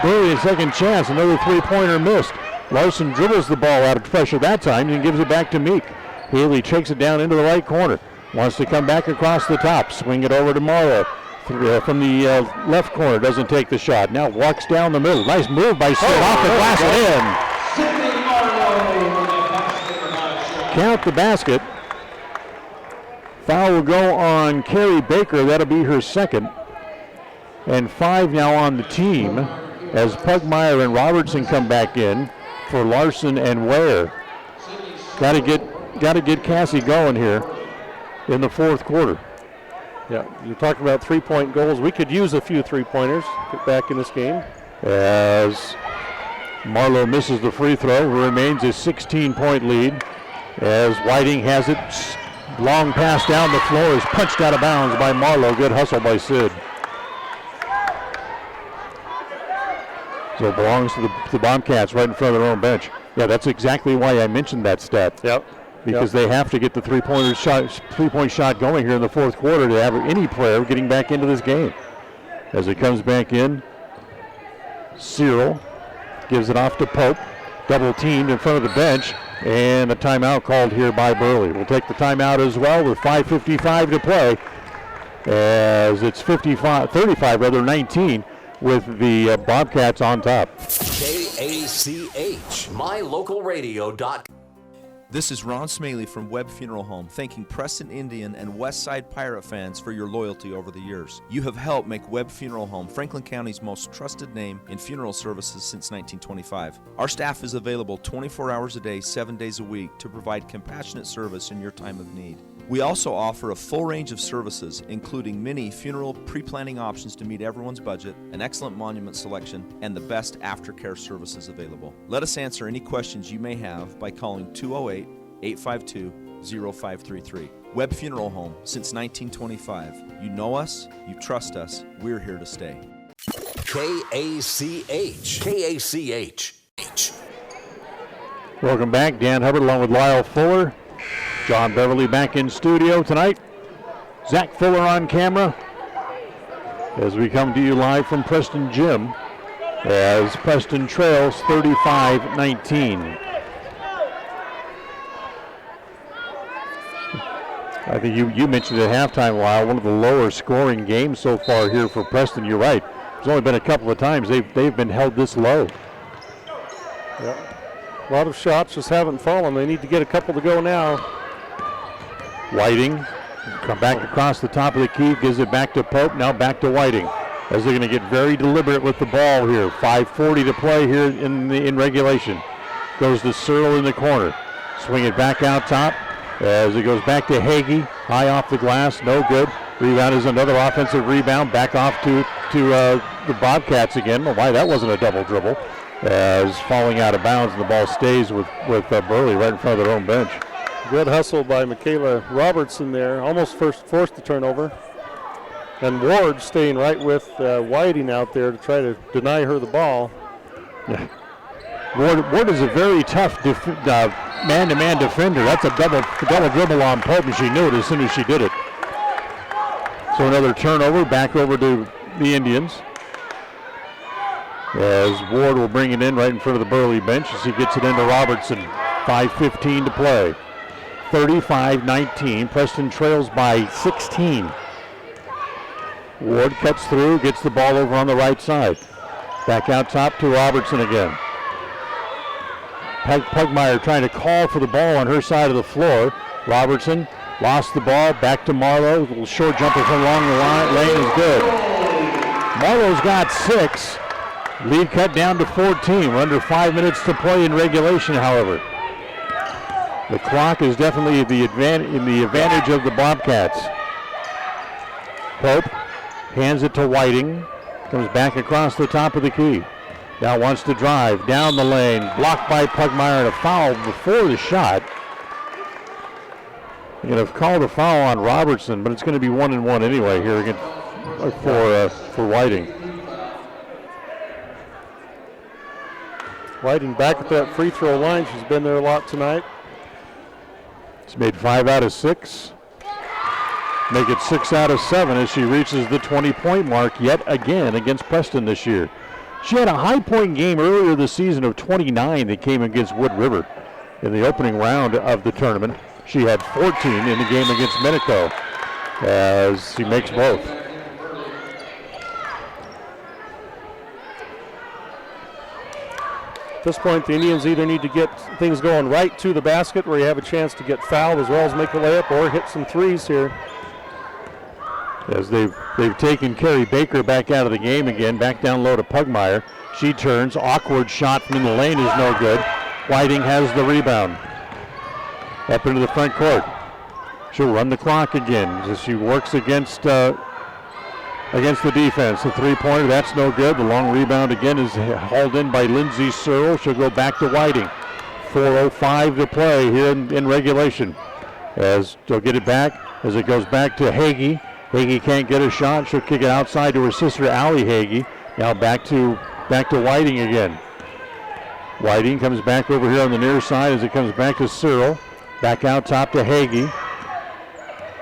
[SPEAKER 3] Burley a second chance, another 3-pointer missed. Larson dribbles the ball out of pressure that time and gives it back to Meek. Haley takes it down into the right corner. Wants to come back across the top. Swing it over to Marlowe. From the left corner, doesn't take the shot. Now walks down the middle. Nice move by Sid off the glass and in. Count the basket. Foul will go on Carrie Baker. That'll be her second. And 5 now on the team as Pugmire and Robertson come back in for Larson and Ware. Got to get Cassie going here in the fourth quarter.
[SPEAKER 11] Yeah, you're talking about 3-point goals. We could use a few 3-pointers. Get back in this game.
[SPEAKER 3] As Marlowe misses the free throw, remains a 16-point lead. As Whiting has it, long pass down the floor is punched out of bounds by Marlowe. Good hustle by Sid. So it belongs to the Bobcats right in front of their own bench. Yeah, that's exactly why I mentioned that stat.
[SPEAKER 11] Yep.
[SPEAKER 3] Because they have to get the three-point shot going here in the fourth quarter to have any player getting back into this game. As it comes back in, Searle gives it off to Pope. Double teamed in front of the bench, and a timeout called here by Burley. We'll take the timeout as well with 5:55 to play, as it's 19 with the Bobcats on top.
[SPEAKER 1] KACH, mylocalradio.com.
[SPEAKER 21] This is Ron Smaley from Webb Funeral Home, thanking Preston Indian and Westside Pirate fans for your loyalty over the years. You have helped make Webb Funeral Home Franklin County's most trusted name in funeral services since 1925. Our staff is available 24 hours a day, 7 days a week to provide compassionate service in your time of need. We also offer a full range of services, including many funeral pre-planning options to meet everyone's budget, an excellent monument selection, and the best aftercare services available. Let us answer any questions you may have by calling 208-852-0533. Webb Funeral Home, since 1925. You know us, you trust us, we're here to stay.
[SPEAKER 1] KACH.
[SPEAKER 3] Welcome back. Dan Hubbard along with Lyle Fuller. John Beverly back in studio tonight. Zach Fuller on camera as we come to you live from Preston Gym as Preston trails 35-19. I think you mentioned at halftime, Lyle, one of the lower scoring games so far here for Preston. You're right. There's only been a couple of times they've been held this low.
[SPEAKER 11] Yeah. A lot of shots just haven't fallen. They need to get a couple to go now.
[SPEAKER 3] Whiting, come back across the top of the key, gives it back to Pope, now back to Whiting. as they're going to get very deliberate with the ball here. 5:40 to play here in regulation. Goes to Searle in the corner. Swing it back out top as it goes back to Hagee. High off the glass, no good. Rebound is another offensive rebound. Back off to the Bobcats again. Oh, why that wasn't a double dribble. As falling out of bounds, and the ball stays with Burley right in front of their own bench.
[SPEAKER 11] Good hustle by Michaela Robertson there. Almost forced the turnover. And Ward staying right with Whiting out there to try to deny her the ball.
[SPEAKER 3] Yeah. Ward is a very tough man-to-man defender. That's a double dribble on Pope, and she knew it as soon as she did it. So another turnover, back over to the Indians. As Ward will bring it in right in front of the Burley bench as he gets it into Robertson. 5:15 to play. 35-19. Preston trails by 16. Ward cuts through, gets the ball over on the right side. Back out top to Robertson again. Pugmire trying to call for the ball on her side of the floor. Robertson lost the ball, back to Marlowe. A little short jumper from along the lane is good. Marlowe's got 6. Lead cut down to 14. We're under 5 minutes to play in regulation, however. The clock is definitely in the advantage of the Bobcats. Pope hands it to Whiting. Comes back across the top of the key. Now wants to drive down the lane. Blocked by Pugmire, and a foul before the shot. They're going to call the foul on Robertson, but it's going to be 1-1 anyway here again for Whiting.
[SPEAKER 11] Whiting back at that free throw line. She's been there a lot tonight.
[SPEAKER 3] She's made 5 out of 6. Make it 6 out of 7 as she reaches the 20-point mark yet again against Preston this year. She had a high-point game earlier this season of 29 that came against Wood River in the opening round of the tournament. She had 14 in the game against Minico as she makes both.
[SPEAKER 11] At this point, the Indians either need to get things going right to the basket where you have a chance to get fouled as well as make a layup, or hit some threes here.
[SPEAKER 3] As they've taken Carrie Baker back out of the game again, back down low to Pugmire. She turns, awkward shot from in the lane is no good. Whiting has the rebound. Up into the front court. She'll run the clock again as she works against the defense. The three-pointer, that's no good. The long rebound again is hauled in by Lindsay Searle. She'll go back to Whiting. 4:05 to play here in regulation. As they'll get it back, as it goes back to Hagee. Hagee can't get a shot. She'll kick it outside to her sister, Allie Hagee. Now back to Whiting again. Whiting comes back over here on the near side as it comes back to Searle. Back out top to Hagee.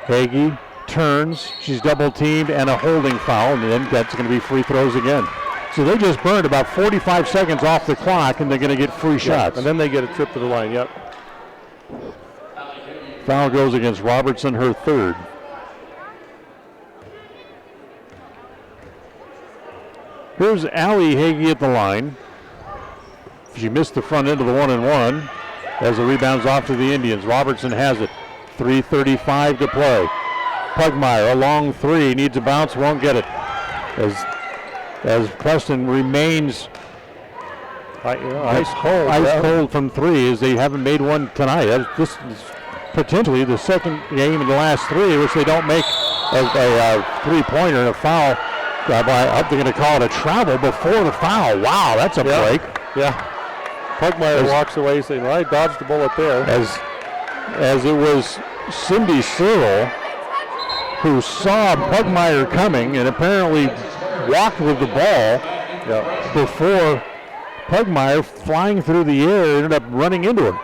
[SPEAKER 3] Hagee turns. She's double teamed and a holding foul, and then that's going to be free throws again. So they just burned about 45 seconds off the clock, and they're going to get free shots.
[SPEAKER 11] And then they get a trip to the line, yep.
[SPEAKER 3] Foul goes against Robertson, her third. Here's Allie Hagee at the line. She missed the front end of the 1-and-1 as the rebound's off to the Indians. Robertson has it. 3:35 to play. Pugmire, a long three, needs a bounce, won't get it. As Preston remains
[SPEAKER 11] ice
[SPEAKER 3] cold from three, as they haven't made one tonight. This is potentially the second game in the last 3 which they don't make a three-pointer and a foul. They're going to call it a travel before the foul. Wow, that's a break.
[SPEAKER 11] Yeah. Pugmire walks away saying, well, I dodged the bullet there.
[SPEAKER 3] As it was Cindy Searle who saw Pugmire coming and apparently walked with the ball before Pugmire, flying through the air, ended up running into him.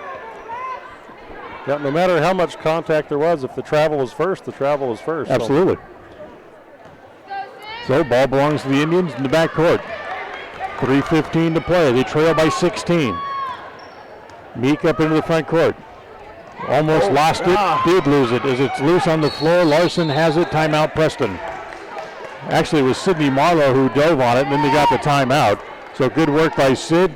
[SPEAKER 11] Yeah, no matter how much contact there was, if the travel was first, the travel was first.
[SPEAKER 3] Absolutely. So ball belongs to the Indians in the backcourt. 3:15 to play. They trail by 16. Meek up into the front court. Almost lost it. Did lose it as it's loose on the floor. Larson has it. Timeout Preston. Actually, it was Sydney Marlowe who dove on it, and then they got the timeout. So good work by Sid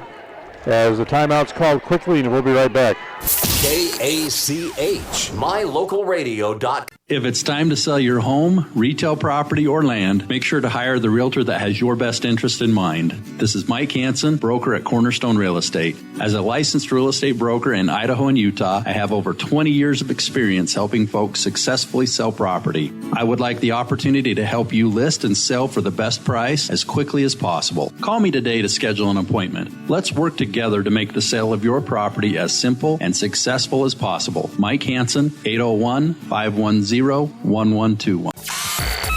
[SPEAKER 3] as the timeout's called quickly, and we'll be right back.
[SPEAKER 1] KACH, mylocalradio.com.
[SPEAKER 12] If it's time to sell your home, retail property, or land, make sure to hire the realtor that has your best interest in mind. This is Mike Hansen, broker at Cornerstone Real Estate. As a licensed real estate broker in Idaho and Utah, I have over 20 years of experience helping folks successfully sell property. I would like the opportunity to help you list and sell for the best price as quickly as possible. Call me today to schedule an appointment. Let's work together to make the sale of your property as simple and successful as possible. Mike Hansen, 801-510-1121.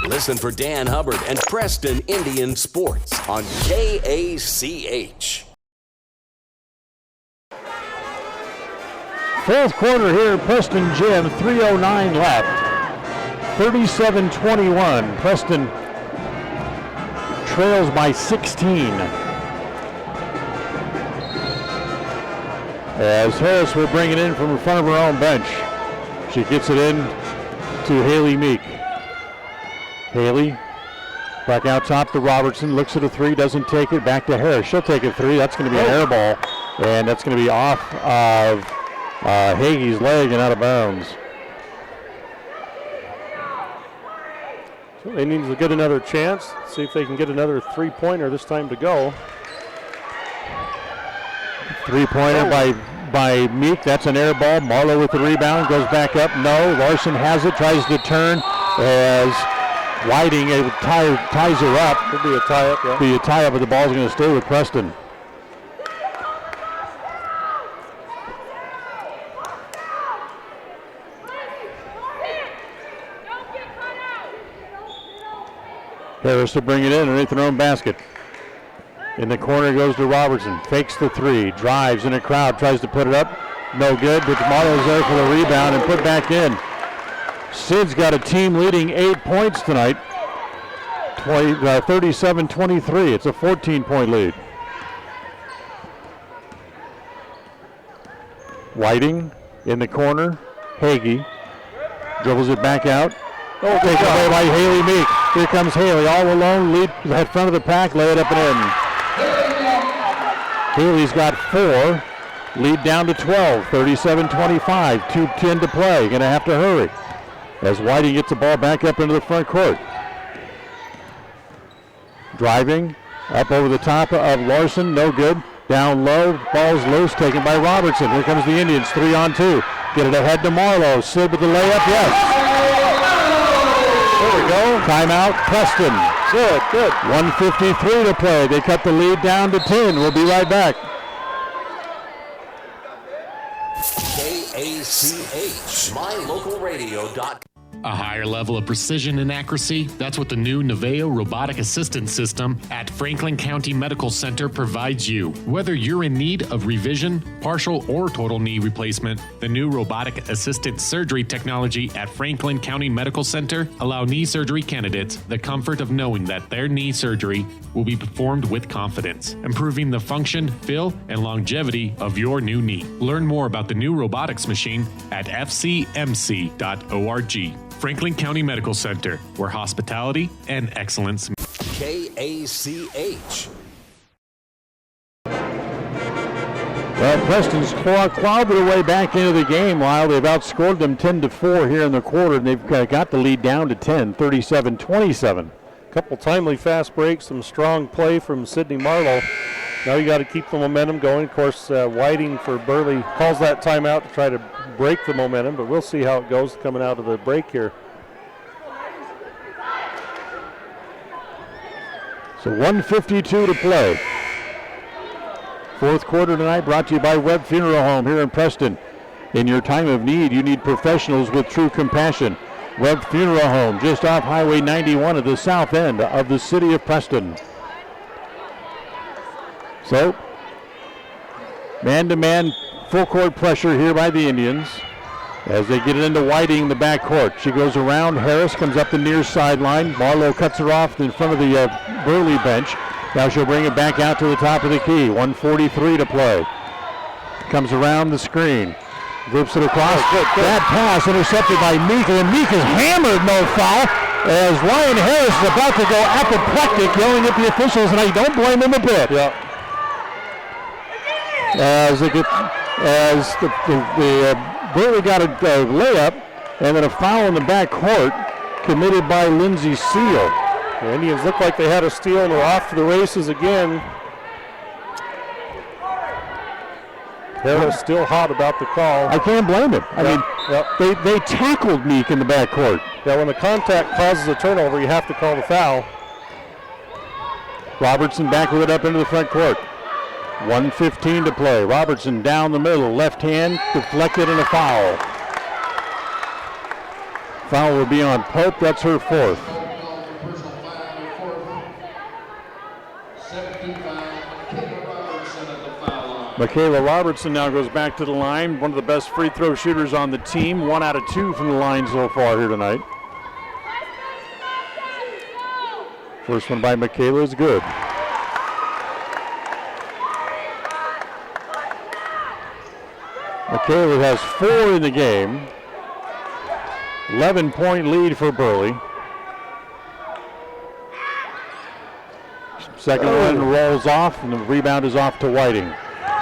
[SPEAKER 1] Listen for Dan Hubbard and Preston Indian Sports on KACH.
[SPEAKER 3] Fourth quarter here at Preston Gym, 3:09 left. 37-21. Preston trails by 16. As Harris will bring it in from in front of her own bench. She gets it in to Haley Meek. Haley back out top to Robertson, looks at a three, doesn't take it, back to Harris. She'll take a three, that's going to be an air ball, and that's going to be off of Hagee's leg and out of bounds.
[SPEAKER 11] So they need to get another chance, see if they can get another three-pointer this time to go.
[SPEAKER 3] Three-pointer by Meek, that's an air ball. Marlowe with the rebound, goes back up, no. Larson has it, tries to turn as Whiting ties her up.
[SPEAKER 11] Could be a tie-up, yeah.
[SPEAKER 3] Be a tie-up, but the ball's going to stay with Preston. Harris to bring it in underneath their own basket. In the corner goes to Robertson. Fakes the three. Drives in a crowd. Tries to put it up. No good, but Marlowe's there for the rebound and put back in. Sid's got a team leading 8 points tonight. 37-23. It's a 14-point lead. Whiting in the corner. Hagee dribbles it back out. Oh, taken away by Haley Meek. Here comes Haley all alone. Lead at front of the pack. Lay it up and in. Haley's got 4. Lead down to 12. 37-25. 2:10 to play. Going to have to hurry as Whiting gets the ball back up into the front court. Driving up over the top of Larson. No good. Down low. Ball's loose. Taken by Robertson. Here comes the Indians. 3-on-2. Get it ahead to Marlowe. Sid with the layup. Yes. There we go. Timeout, Preston. Good. 1:53 to play. They cut the lead down to 10. We'll be right back.
[SPEAKER 1] KACH, mylocalradio.com.
[SPEAKER 9] A higher level of precision and accuracy, that's what the new Naveo robotic assistance system at Franklin County Medical Center provides you. Whether you're in need of revision, partial or total knee replacement, the new robotic assisted surgery technology at Franklin County Medical Center allow knee surgery candidates the comfort of knowing that their knee surgery will be performed with confidence, improving the function, feel, and longevity of your new knee. Learn more about the new robotics machine at fcmc.org. Franklin County Medical Center, where hospitality and excellence.
[SPEAKER 1] KACH.
[SPEAKER 3] Well, Preston's clawed their way back into the game while they've outscored them 10-4 here in the quarter, and they've got the lead down to 10, 37-27.
[SPEAKER 11] Couple timely fast breaks, some strong play from Sydney Marlowe. Now you got to keep the momentum going. Of course, Whiting for Burley calls that timeout to try to break the momentum, but we'll see how it goes coming out of the break here.
[SPEAKER 3] So 1:52 to play. Fourth quarter tonight brought to you by Webb Funeral Home here in Preston. In your time of need, you need professionals with true compassion. Webb Funeral Home, just off Highway 91 at the south end of the city of Preston. So, man-to-man full court pressure here by the Indians as they get it into Whiting in the backcourt. She goes around. Harris comes up the near sideline. Marlowe cuts her off in front of the Burley bench. Now she'll bring it back out to the top of the key. 1:43 to play. Comes around the screen. Loops it across. Bad pass intercepted by Meek, and Meek is hammered, no foul, as Ryan Harris is about to go apoplectic, yelling at the officials, and I don't blame him a bit.
[SPEAKER 11] Yeah.
[SPEAKER 3] As the Burley got a layup, And then a foul in the back court committed by Lindsay Seal.
[SPEAKER 11] The Indians look like they had a steal and are off to the races again. Harris still hot about the call.
[SPEAKER 3] I can't blame him. I mean, they tackled Meek in the backcourt.
[SPEAKER 11] Yeah, when the contact causes a turnover, you have to call the foul.
[SPEAKER 3] Robertson back with it up into the front court. 1:15 to play. Robertson down the middle, left hand, deflected, and a foul. Foul will be on Pope. That's her fourth. Michaela Robertson now goes back to the line. One of the best free throw shooters on the team. 1 out of 2 from the line so far here tonight. First one by Michaela is good. Michaela has 4 in the game. 11-point lead for Burley. Second one rolls off, and the rebound is off to Whiting.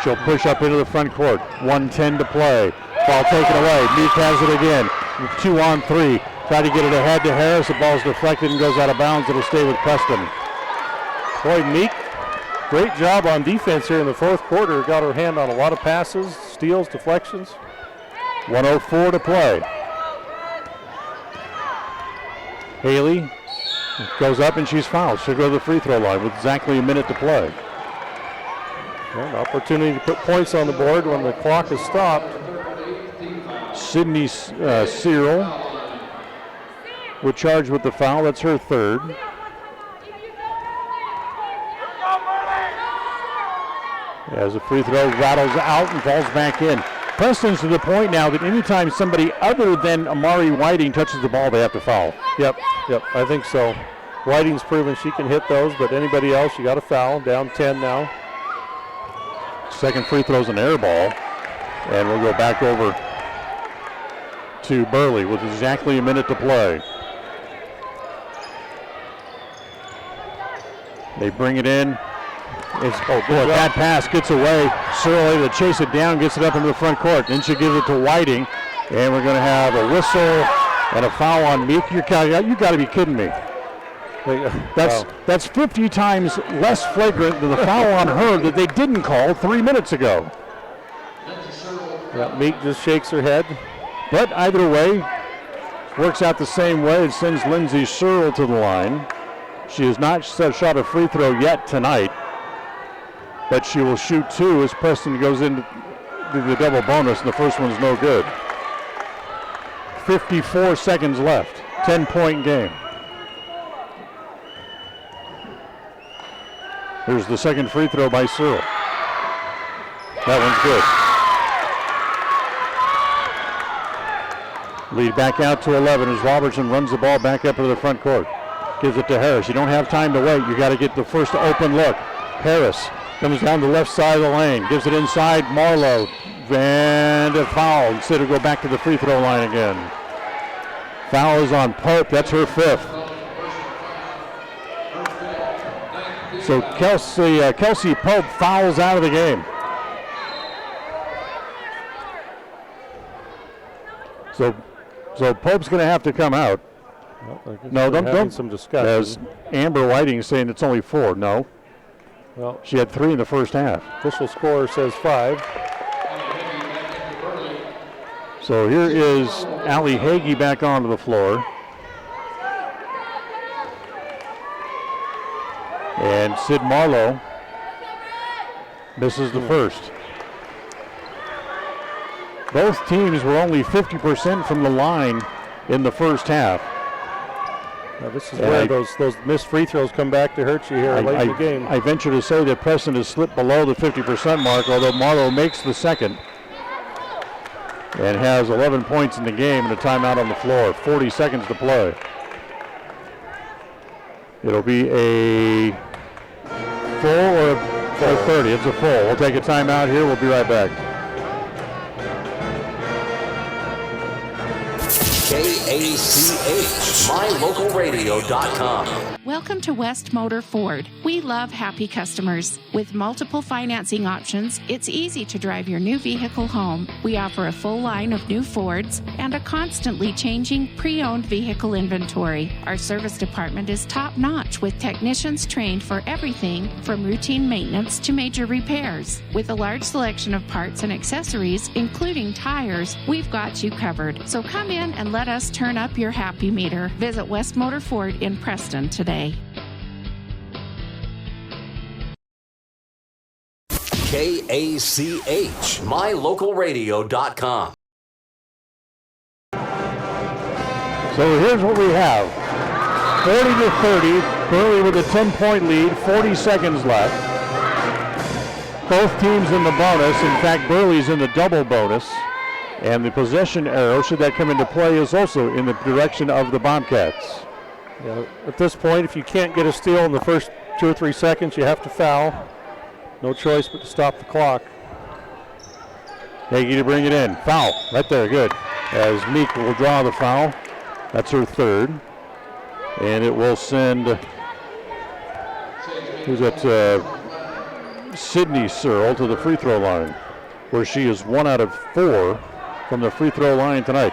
[SPEAKER 3] She'll push up into the front court. 1:10 to play. Ball taken away. Meek has it again. 2 on 3. Try to get it ahead to Harris. The ball's deflected and goes out of bounds. It'll stay with Preston.
[SPEAKER 11] Boy, Meek, great job on defense here in the fourth quarter. Got her hand on a lot of passes, steals, deflections.
[SPEAKER 3] 1:04 to play. Haley goes up and she's fouled. She'll go to the free throw line with exactly a minute to play.
[SPEAKER 11] An opportunity to put points on the board when the clock is stopped.
[SPEAKER 3] Sydney Cyril was charged with the foul. That's her third. As the free throw rattles out and falls back in. Preston's to the point now that anytime somebody other than Amari Whiting touches the ball, they have to foul.
[SPEAKER 11] Yep, I think so. Whiting's proven she can hit those, but anybody else, you got to foul. Down 10 now.
[SPEAKER 3] Second free throw's an air ball, and we'll go back over to Burley with exactly a minute to play. They bring it in. Bad pass gets away. Searle able to chase it down, gets it up into the front court. Then she gives it to Whiting, and we're going to have a whistle and a foul on Meek. You got to be kidding me. That's 50 times less flagrant than the foul on her that they didn't call 3 minutes ago.
[SPEAKER 11] Yeah, Meek just shakes her head.
[SPEAKER 3] But either way, works out the same way. It sends Lindsay Searle to the line. She has not shot a free throw yet tonight, but she will shoot 2 as Preston goes into the double bonus, and the first one's no good. 54 seconds left. 10-point game. Here's the second free throw by Searle. That one's good. Lead back out to 11 as Robertson runs the ball back up to the front court. Gives it to Harris. You don't have time to wait. You got to get the first open look. Harris comes down the left side of the lane. Gives it inside Marlowe. And a foul. Instead of go back to the free throw line again. Foul is on Pope. That's her 5th. So Kelsey Pope fouls out of the game. So Pope's going to have to come out. No, don't.
[SPEAKER 11] Some discussion.
[SPEAKER 3] As Amber Whiting is saying it's only 4. No.
[SPEAKER 11] Well,
[SPEAKER 3] she had 3 in the first half.
[SPEAKER 11] Official score says 5.
[SPEAKER 3] So here is Allie Hagee back onto the floor. And Sid Marlowe misses the first. Both teams were only 50% from the line in the first half.
[SPEAKER 11] Now this is where those missed free throws come back to hurt you here late in the game.
[SPEAKER 3] I venture to say that Preston has slipped below the 50% mark, although Marlowe makes the second and has 11 points in the game and a timeout on the floor. 40 seconds to play. It'll be a full or a 30. It's a full. We'll take a timeout here. We'll be right back.
[SPEAKER 1] KACH, mylocalradio.com.
[SPEAKER 4] Welcome to West Motor Ford. We love happy customers. With multiple financing options, it's easy to drive your new vehicle home. We offer a full line of new Fords and a constantly changing pre-owned vehicle inventory. Our service department is top-notch with technicians trained for everything from routine maintenance to major repairs. With a large selection of parts and accessories, including tires, we've got you covered. So come in and let us turn up your happy meter. Visit West Motor Ford in Preston today.
[SPEAKER 1] KACH, mylocalradio.com.
[SPEAKER 3] So here's what we have. 40-30, Burley with a 10-point lead, 40 seconds left. Both teams in the bonus. In fact, Burley's in the double bonus. And the possession arrow, should that come into play, is also in the direction of the Bobcats.
[SPEAKER 11] Yeah, at this point, if you can't get a steal in the first 2 or 3 seconds, you have to foul. No choice but to stop the clock.
[SPEAKER 3] Nagy to bring it in. Foul. Right there. Good. As Meek will draw the foul. That's her third. And it will send, who's that? Sydney Searle to the free throw line, where she is 1 out of 4 from the free throw line tonight.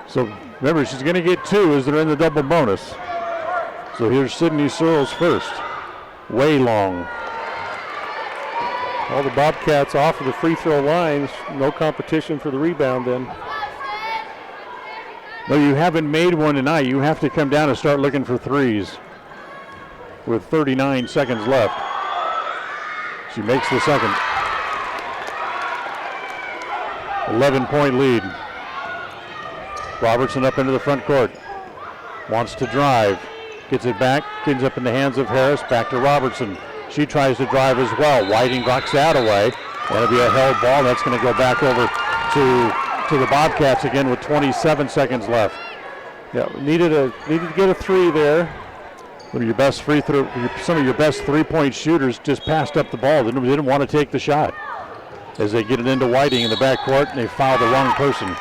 [SPEAKER 3] So remember, she's going to get 2 as they're in the double bonus. So here's Sydney Searle's first. Way long.
[SPEAKER 11] All the Bobcats off of the free throw lines. No competition for the rebound then.
[SPEAKER 3] No, you haven't made one tonight. You have to come down and start looking for threes with 39 seconds left. She makes the second. 11-point lead. Robertson up into the front court. Wants to drive. Gets it back. Ends up in the hands of Harris. Back to Robertson. She tries to drive as well. Whiting knocks that away. That'll be a held ball. That's going to go back over to the Bobcats again with 27 seconds left.
[SPEAKER 11] Yeah, needed to get a 3 there.
[SPEAKER 3] One of your best some of your best 3-point shooters just passed up the ball. They didn't want to take the shot. As they get it into Whiting in the backcourt, and they foul the wrong person.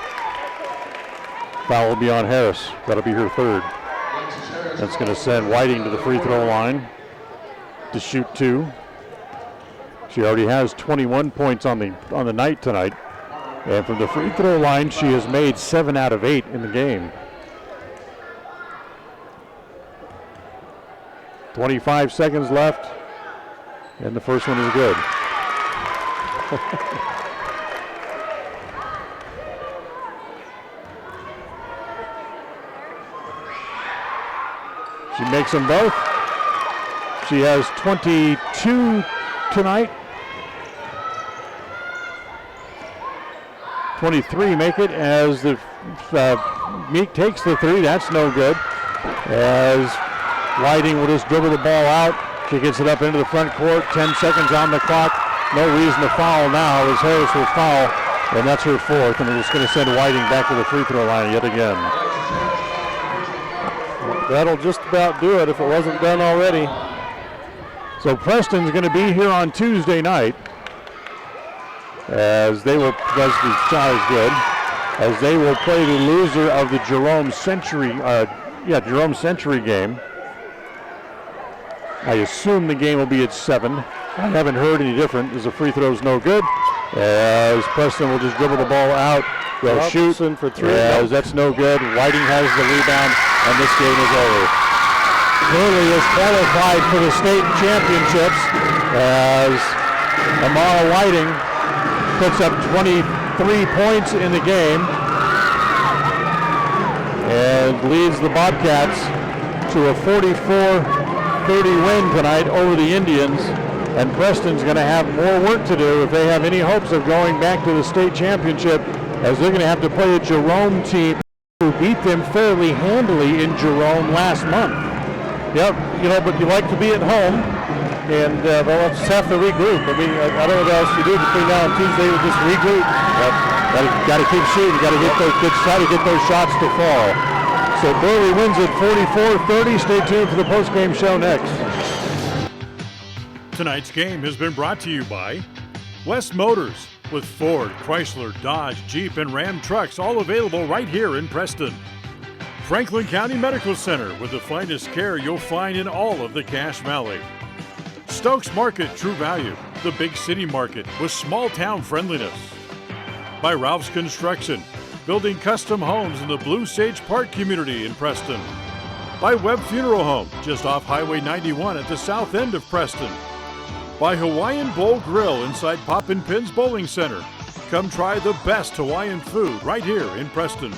[SPEAKER 3] Foul will be on Harris. That'll be her third. That's going to send Whiting to the free throw line to shoot 2. She already has 21 points on the night tonight. And from the free throw line, she has made 7 out of 8 in the game. 25 seconds left, and the first one is good. She makes them both. She has 22 tonight. 23 make it as the Meek takes the 3. That's no good. As Whiting will just dribble the ball out. She gets it up into the front court. 10 seconds on the clock. No reason to foul now as Harris will foul. And that's her fourth. And it's going to send Whiting back to the free throw line yet again.
[SPEAKER 11] That'll just about do it if it wasn't done already.
[SPEAKER 3] So Preston's going to be here on Tuesday night. As they will, because the shot is good, as they will play the loser of the Jerome Century game. I assume the game will be at 7. I haven't heard any different as the free throw's no good. As Preston will just dribble the ball out. They'll shoot
[SPEAKER 11] for 3.
[SPEAKER 3] As that's no good. Whiting has the rebound, and this game is over. Burley is qualified for the state championships as Amara Whiting puts up 23 points in the game and leads the Bobcats to a 44-30 win tonight over the Indians. And Preston's going to have more work to do if they have any hopes of going back to the state championship, as they're going to have to play a Jerome team who beat them fairly handily in Jerome last month.
[SPEAKER 11] Yep, but you like to be at home. And they'll just have to regroup. I mean, I don't know what else you do between now and Tuesday. We'll just regroup.
[SPEAKER 3] Yep. Got to keep shooting. Got to try to get those shots to fall. So Burley wins at 44-30. Stay tuned for the post-game show next.
[SPEAKER 2] Tonight's game has been brought to you by West Motors, with Ford, Chrysler, Dodge, Jeep, and Ram trucks all available right here in Preston. Franklin County Medical Center, with the finest care you'll find in all of the Cache Valley. Stokes Market True Value, the big city market with small town friendliness. By Ralph's Construction, building custom homes in the Blue Sage Park community in Preston. By Webb Funeral Home, just off Highway 91 at the south end of Preston. By Hawaiian Bowl Grill inside Poppin' Pins Bowling Center. Come try the best Hawaiian food right here in Preston.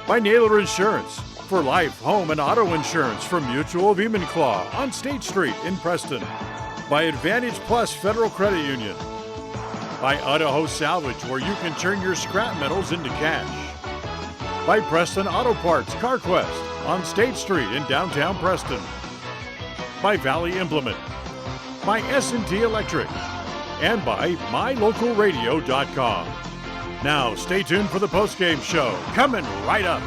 [SPEAKER 2] By Naylor Insurance, for life, home, and auto insurance from Mutual of Enumclaw on State Street in Preston. By Advantage Plus Federal Credit Union. By Idaho Salvage, where you can turn your scrap metals into cash. By Preston Auto Parts CarQuest on State Street in downtown Preston. By Valley Implement. By S&T Electric. And by MyLocalRadio.com. Now, stay tuned for the postgame show, coming right up.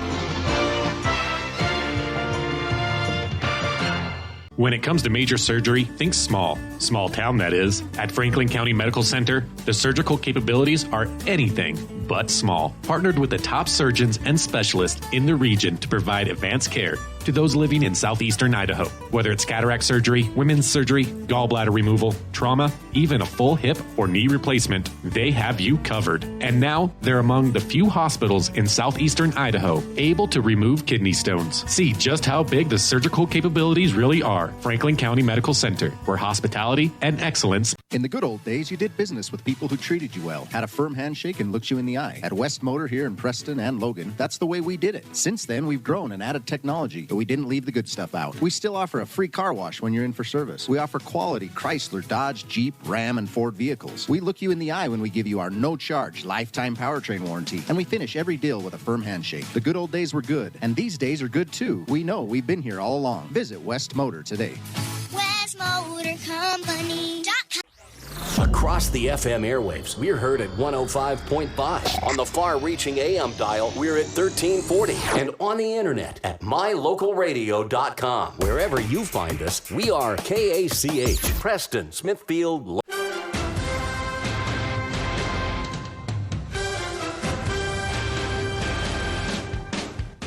[SPEAKER 9] When it comes to major surgery, think small. Small town, that is. At Franklin County Medical Center, the surgical capabilities are anything but small. Partnered with the top surgeons and specialists in the region to provide advanced care to those living in southeastern Idaho. Whether it's cataract surgery, women's surgery, gallbladder removal, trauma, even a full hip or knee replacement, they have you covered. And now they're among the few hospitals in southeastern Idaho able to remove kidney stones. See just how big the surgical capabilities really are. Franklin County Medical Center, where hospitality and excellence.
[SPEAKER 5] In the good old days, you did business with people who treated you well, had a firm handshake, and looked you in the eye. At West Motor here in Preston and Logan, that's the way we did it. Since then, we've grown and added technology, but we didn't leave the good stuff out. We still offer a free car wash when you're in for service. We offer quality Chrysler, Dodge, Jeep, Ram, and Ford vehicles. We look you in the eye when we give you our no-charge lifetime powertrain warranty, and we finish every deal with a firm handshake. The good old days were good, and these days are good too. We know, we've been here all along. Visit West Motor today.
[SPEAKER 1] WestMotorCompany.com. Across the FM airwaves, we're heard at 105.5. On the far-reaching AM dial, we're at 1340. And on the internet at MyLocalRadio.com. Wherever you find us, we are KACH, Preston, Smithfield.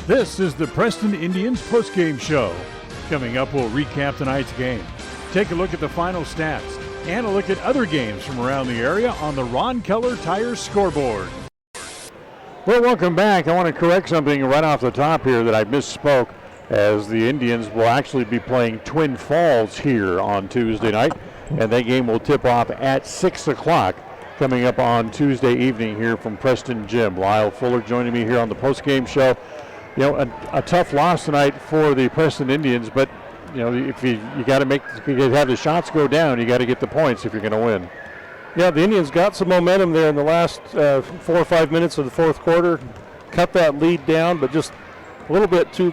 [SPEAKER 2] This is the Preston Indians postgame show. Coming up, we'll recap tonight's game, take a look at the final stats, and a look at other games from around the area on the Ron Keller Tire scoreboard.
[SPEAKER 3] Well, welcome back. I want to correct something right off the top here that I misspoke, as the Indians will actually be playing Twin Falls here on Tuesday night, and that game will tip off at 6 o'clock coming up on Tuesday evening here from Preston Gym. Lyle Fuller joining me here on the postgame show. You know, a tough loss tonight for the Preston Indians, but you know, if you got to have the shots go down, you got to get the points if you're going to win.
[SPEAKER 11] Yeah, the Indians got some momentum there in the last 4 or 5 minutes of the fourth quarter, cut that lead down, but just a little bit too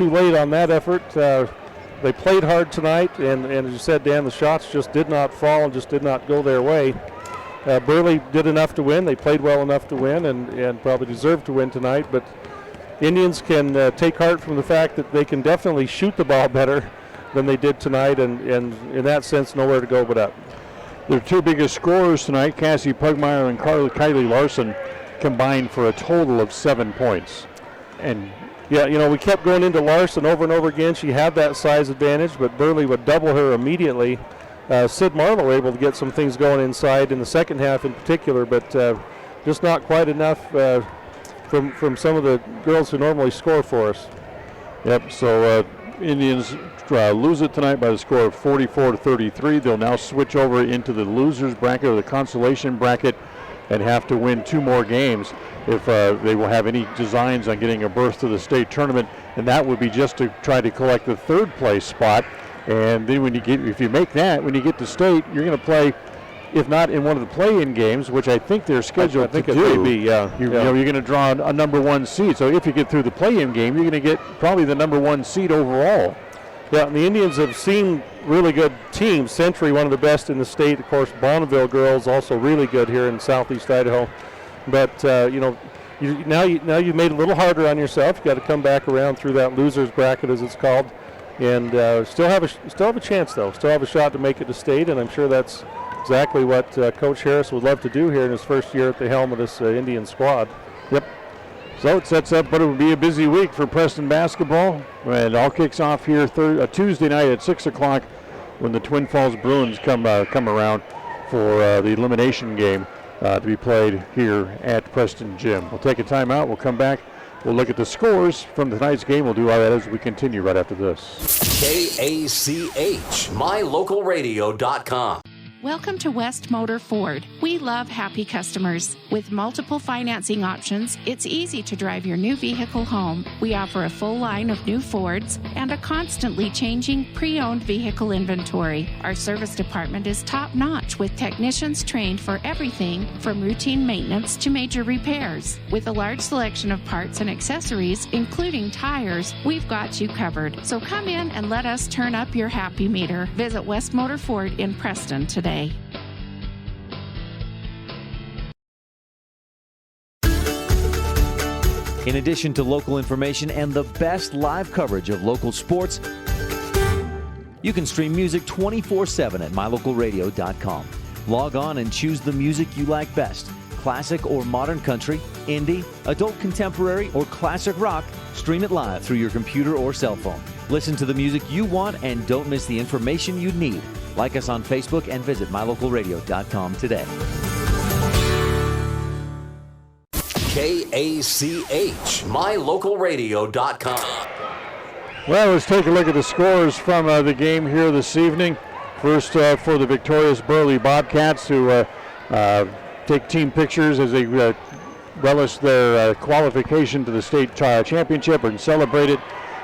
[SPEAKER 11] late on that effort. They played hard tonight, and as you said, Dan, the shots just did not fall and just did not go their way. Burley did enough to win. They played well enough to win, and probably deserved to win tonight, but Indians can take heart from the fact that they can definitely shoot the ball better than they did tonight, and in that sense, nowhere to go but up.
[SPEAKER 3] Their two biggest scorers tonight, Cassie Pugmire and Kylie Larson, combined for a total of 7 points.
[SPEAKER 11] And yeah, you know, we kept going into Larson over and over again. She had that size advantage, but Burley would double her immediately. Sid Marlowe able to get some things going inside in the second half in particular, but just not quite enough from some of the girls who normally score for us.
[SPEAKER 3] Yep, so Indians lose it tonight by the score of 44-33. They'll now switch over into the losers bracket or the consolation bracket and have to win 2 more games if they will have any designs on getting a berth to the state tournament, and that would be just to try to collect the 3rd place spot. And then if you make that, when you get to state, you're going to play, if not in one of the play-in games, which I think they're scheduled to do.
[SPEAKER 11] I think it may be, yeah.
[SPEAKER 3] You know, you're going to draw a number 1 seed. So if you get through the play-in game, you're going to get probably the number 1 seed overall.
[SPEAKER 11] Yeah, and the Indians have seen really good teams. Century, one of the best in the state. Of course, Bonneville girls also really good here in southeast Idaho. But you know, now you've made it a little harder on yourself. You got to come back around through that losers bracket, as it's called, and still have a chance though. Still have a shot to make it to state, and I'm sure that's exactly what Coach Harris would love to do here in his first year at the helm of this Indian squad.
[SPEAKER 3] Yep. So it sets up what it will be a busy week for Preston basketball. And it all kicks off here Tuesday night at 6 o'clock when the Twin Falls Bruins come around for the elimination game to be played here at Preston Gym. We'll take a timeout. We'll come back. We'll look at the scores from tonight's game. We'll do all that as we continue right after this.
[SPEAKER 1] KACH, mylocalradio.com.
[SPEAKER 4] Welcome to West Motor Ford. We love happy customers. With multiple financing options, it's easy to drive your new vehicle home. We offer a full line of new Fords and a constantly changing pre-owned vehicle inventory. Our service department is top-notch with technicians trained for everything from routine maintenance to major repairs. With a large selection of parts and accessories, including tires, we've got you covered. So come in and let us turn up your happy meter. Visit West Motor Ford in Preston today.
[SPEAKER 6] In addition to local information and the best live coverage of local sports, you can stream music 24/7 at mylocalradio.com. Log on and choose the music you like best. Classic or modern country, indie, adult contemporary, or classic rock. Stream it live through your computer or cell phone. Listen to the music you want and don't miss the information you need. Like us on Facebook and visit mylocalradio.com today.
[SPEAKER 1] KACH, mylocalradio.com.
[SPEAKER 3] Well, let's take a look at the scores from the game here this evening. First for the victorious Burley Bobcats, who take team pictures as they relish their qualification to the state championship and celebrate it.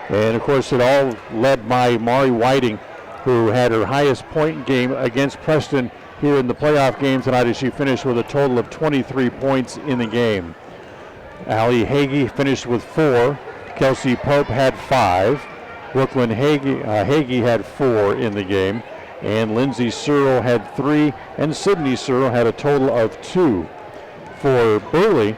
[SPEAKER 3] And, of course, it all led by Mari Whiting, who had her highest point game against Preston here in the playoff game tonight as she finished with a total of 23 points in the game. Allie Hagee finished with 4. Kelsey Pope had 5. Brooklyn Hagee had 4 in the game. And Lindsay Searle had 3. And Sydney Searle had a total of 2. For Burley,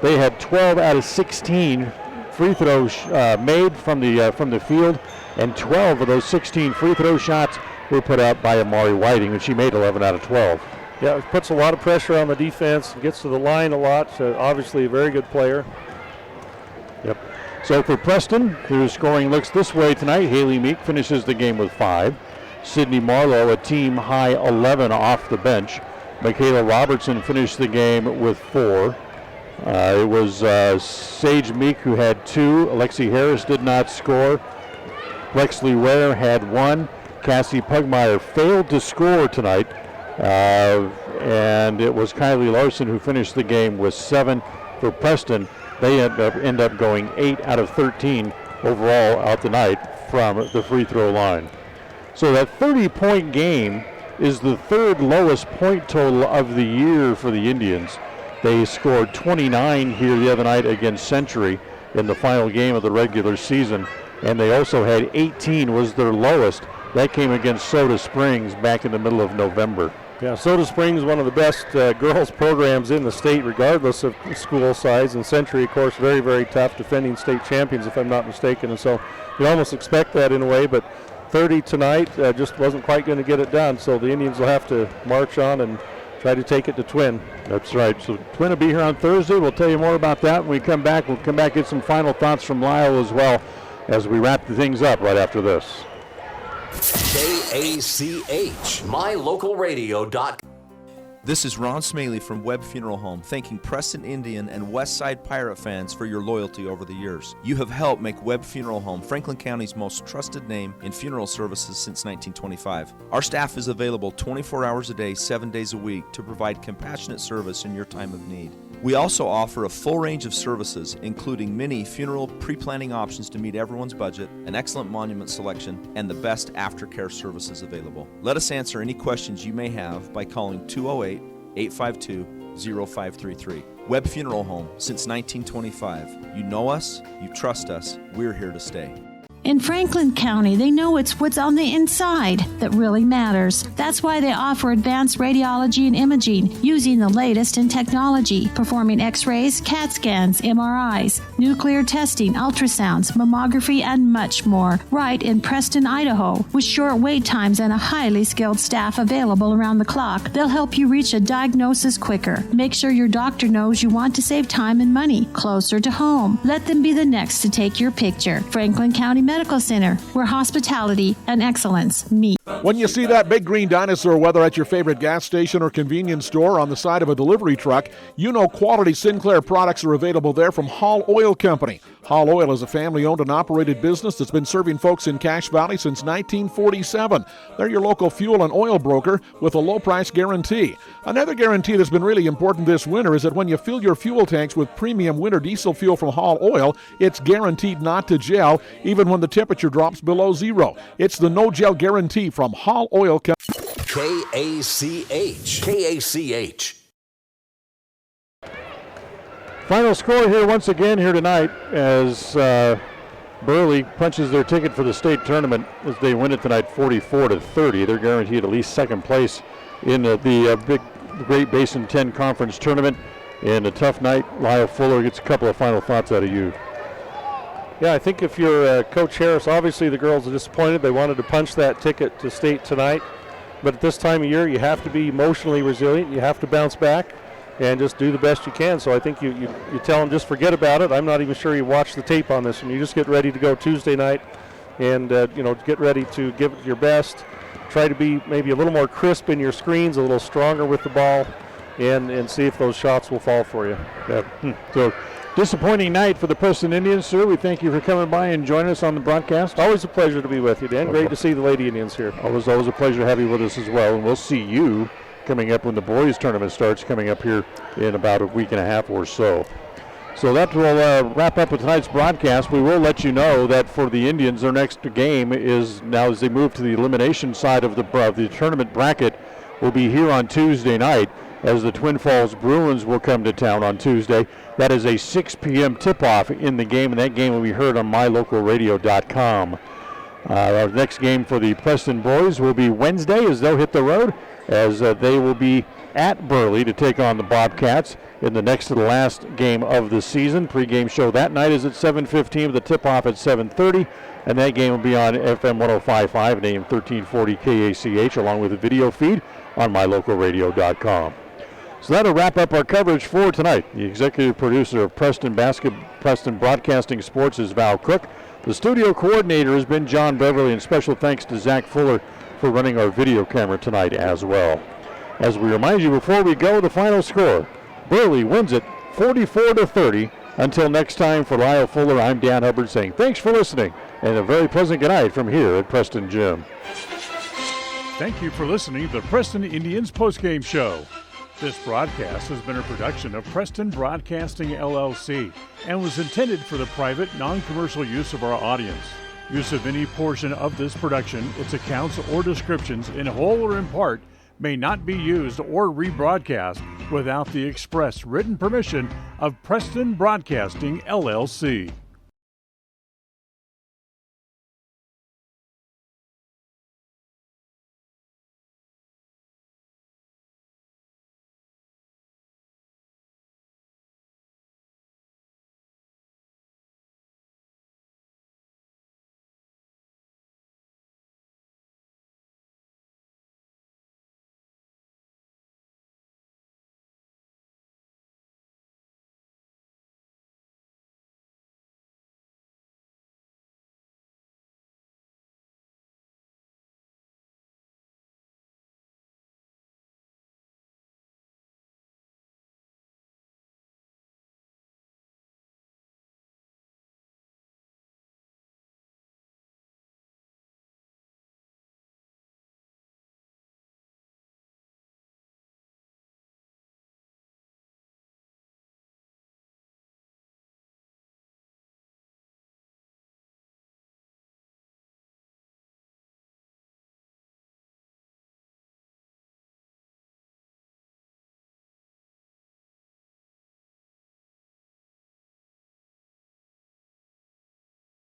[SPEAKER 3] they had 12 out of 16 free throws made from the field, and 12 of those 16 free throw shots were put up by Amari Whiting, and she made 11 out of 12.
[SPEAKER 11] Yeah, it puts a lot of pressure on the defense, gets to the line a lot, so obviously a very good player.
[SPEAKER 3] Yep. So for Preston, whose scoring looks this way tonight, Haley Meek finishes the game with 5. Sydney Marlowe, a team high 11 off the bench. Michaela Robertson finished the game with 4. It was Sage Meek who had 2. Alexi Harris did not score. Lexley Ware had 1. Cassie Pugmire failed to score tonight. And it was Kylie Larson who finished the game with 7. For Preston, they end up going 8 out of 13 overall out the night from the free throw line. So that 30-point game is the third lowest point total of the year for the Indians. They scored 29 here the other night against Century in the final game of the regular season, and they also had 18 was their lowest. That came against Soda Springs back in the middle of November.
[SPEAKER 11] Yeah, Soda Springs is one of the best girls programs in the state, regardless of school size. And Century, of course, very, very tough, defending state champions, if I'm not mistaken. And so you almost expect that in a way, but 30 tonight just wasn't quite going to get it done. So the Indians will have to march on and try to take it to Twin.
[SPEAKER 3] That's right. So Twin will be here on Thursday. We'll tell you more about that when we come back. We'll come back and get some final thoughts from Lyle as well as we wrap the things up right after this.
[SPEAKER 1] KACH, mylocalradio.com.
[SPEAKER 21] This is Ron Smaley from Webb Funeral Home, thanking Preston Indian and Westside Pirate fans for your loyalty over the years. You have helped make Webb Funeral Home Franklin County's most trusted name in funeral services since 1925. Our staff is available 24 hours a day, 7 days a week to provide compassionate service in your time of need. We also offer a full range of services, including many funeral pre-planning options to meet everyone's budget, an excellent monument selection, and the best aftercare services available. Let us answer any questions you may have by calling 208-852-0533. Webb Funeral Home, since 1925. You know us, you trust us, we're here to stay.
[SPEAKER 16] In Franklin County, they know it's what's on the inside that really matters. That's why they offer advanced radiology and imaging using the latest in technology, performing x-rays, CAT scans, MRIs, nuclear testing, ultrasounds, mammography, and much more, right in Preston, Idaho. With short wait times and a highly skilled staff available around the clock, they'll help you reach a diagnosis quicker. Make sure your doctor knows you want to save time and money closer to home. Let them be the next to take your picture. Franklin County Medical Center, where hospitality and excellence meet.
[SPEAKER 13] When you see that big green dinosaur, whether at your favorite gas station or convenience store on the side of a delivery truck, you know quality Sinclair products are available there from Hall Oil Company. Hall Oil is a family-owned and operated business that's been serving folks in Cache Valley since 1947. They're your local fuel and oil broker with a low-price guarantee. Another guarantee that's been really important this winter is that when you fill your fuel tanks with premium winter diesel fuel from Hall Oil, it's guaranteed not to gel, even when the temperature drops below zero. It's the no-gel guarantee from Hall Oil Company.
[SPEAKER 1] KACH.
[SPEAKER 3] Final score here once again here tonight as Burley punches their ticket for the state tournament as they win it tonight 44-30. They're guaranteed at least second place in the big Great Basin 10 Conference Tournament. And a tough night. Lyle Fuller gets a couple of final thoughts out of you.
[SPEAKER 11] Yeah, I think if you're Coach Harris, obviously the girls are disappointed. They wanted to punch that ticket to state tonight. But at this time of year, you have to be emotionally resilient. You have to bounce back and just do the best you can. So I think you tell them just forget about it. I'm not even sure you watch the tape on this one. You just get ready to go Tuesday night and get ready to give it your best. Try to be maybe a little more crisp in your screens, a little stronger with the ball, and see if those shots will fall for you.
[SPEAKER 3] Yeah. So disappointing night for the Preston Indians, sir. We thank you for coming by and joining us on the broadcast.
[SPEAKER 11] Always a pleasure to be with you, Dan. Great to see the Lady Indians here.
[SPEAKER 3] Always a pleasure to have you with us as well. And we'll see you coming up when the boys tournament starts, coming up here in about a week and a half or so. So that will wrap up with tonight's broadcast. We will let you know that for the Indians, their next game is now as they move to the elimination side of the tournament bracket will be here on Tuesday night as the Twin Falls Bruins will come to town on Tuesday. That is a 6 p.m. tip-off in the game, and that game will be heard on mylocalradio.com. Our next game for the Preston boys will be Wednesday as they'll hit the road, as they will be at Burley to take on the Bobcats in the next to the last game of the season. Pre-game show that night is at 7:15 with the tip-off at 7:30, and that game will be on FM 105.5 and AM 1340 KACH along with a video feed on mylocalradio.com. So that'll wrap up our coverage for tonight. The executive producer of Preston Broadcasting Sports is Val Cook. The studio coordinator has been John Beverly, and special thanks to Zach Fuller for running our video camera tonight as well. As we remind you before we go, the final score. Burley wins it 44-30. Until next time, for Lyle Fuller, I'm Dan Hubbard saying thanks for listening and a very pleasant good night from here at Preston Gym.
[SPEAKER 2] Thank you for listening to the Preston Indians postgame show. This broadcast has been a production of Preston Broadcasting LLC and was intended for the private, non-commercial use of our audience. Use of any portion of this production, its accounts or descriptions, in whole or in part, may not be used or rebroadcast without the express written permission of Preston Broadcasting LLC.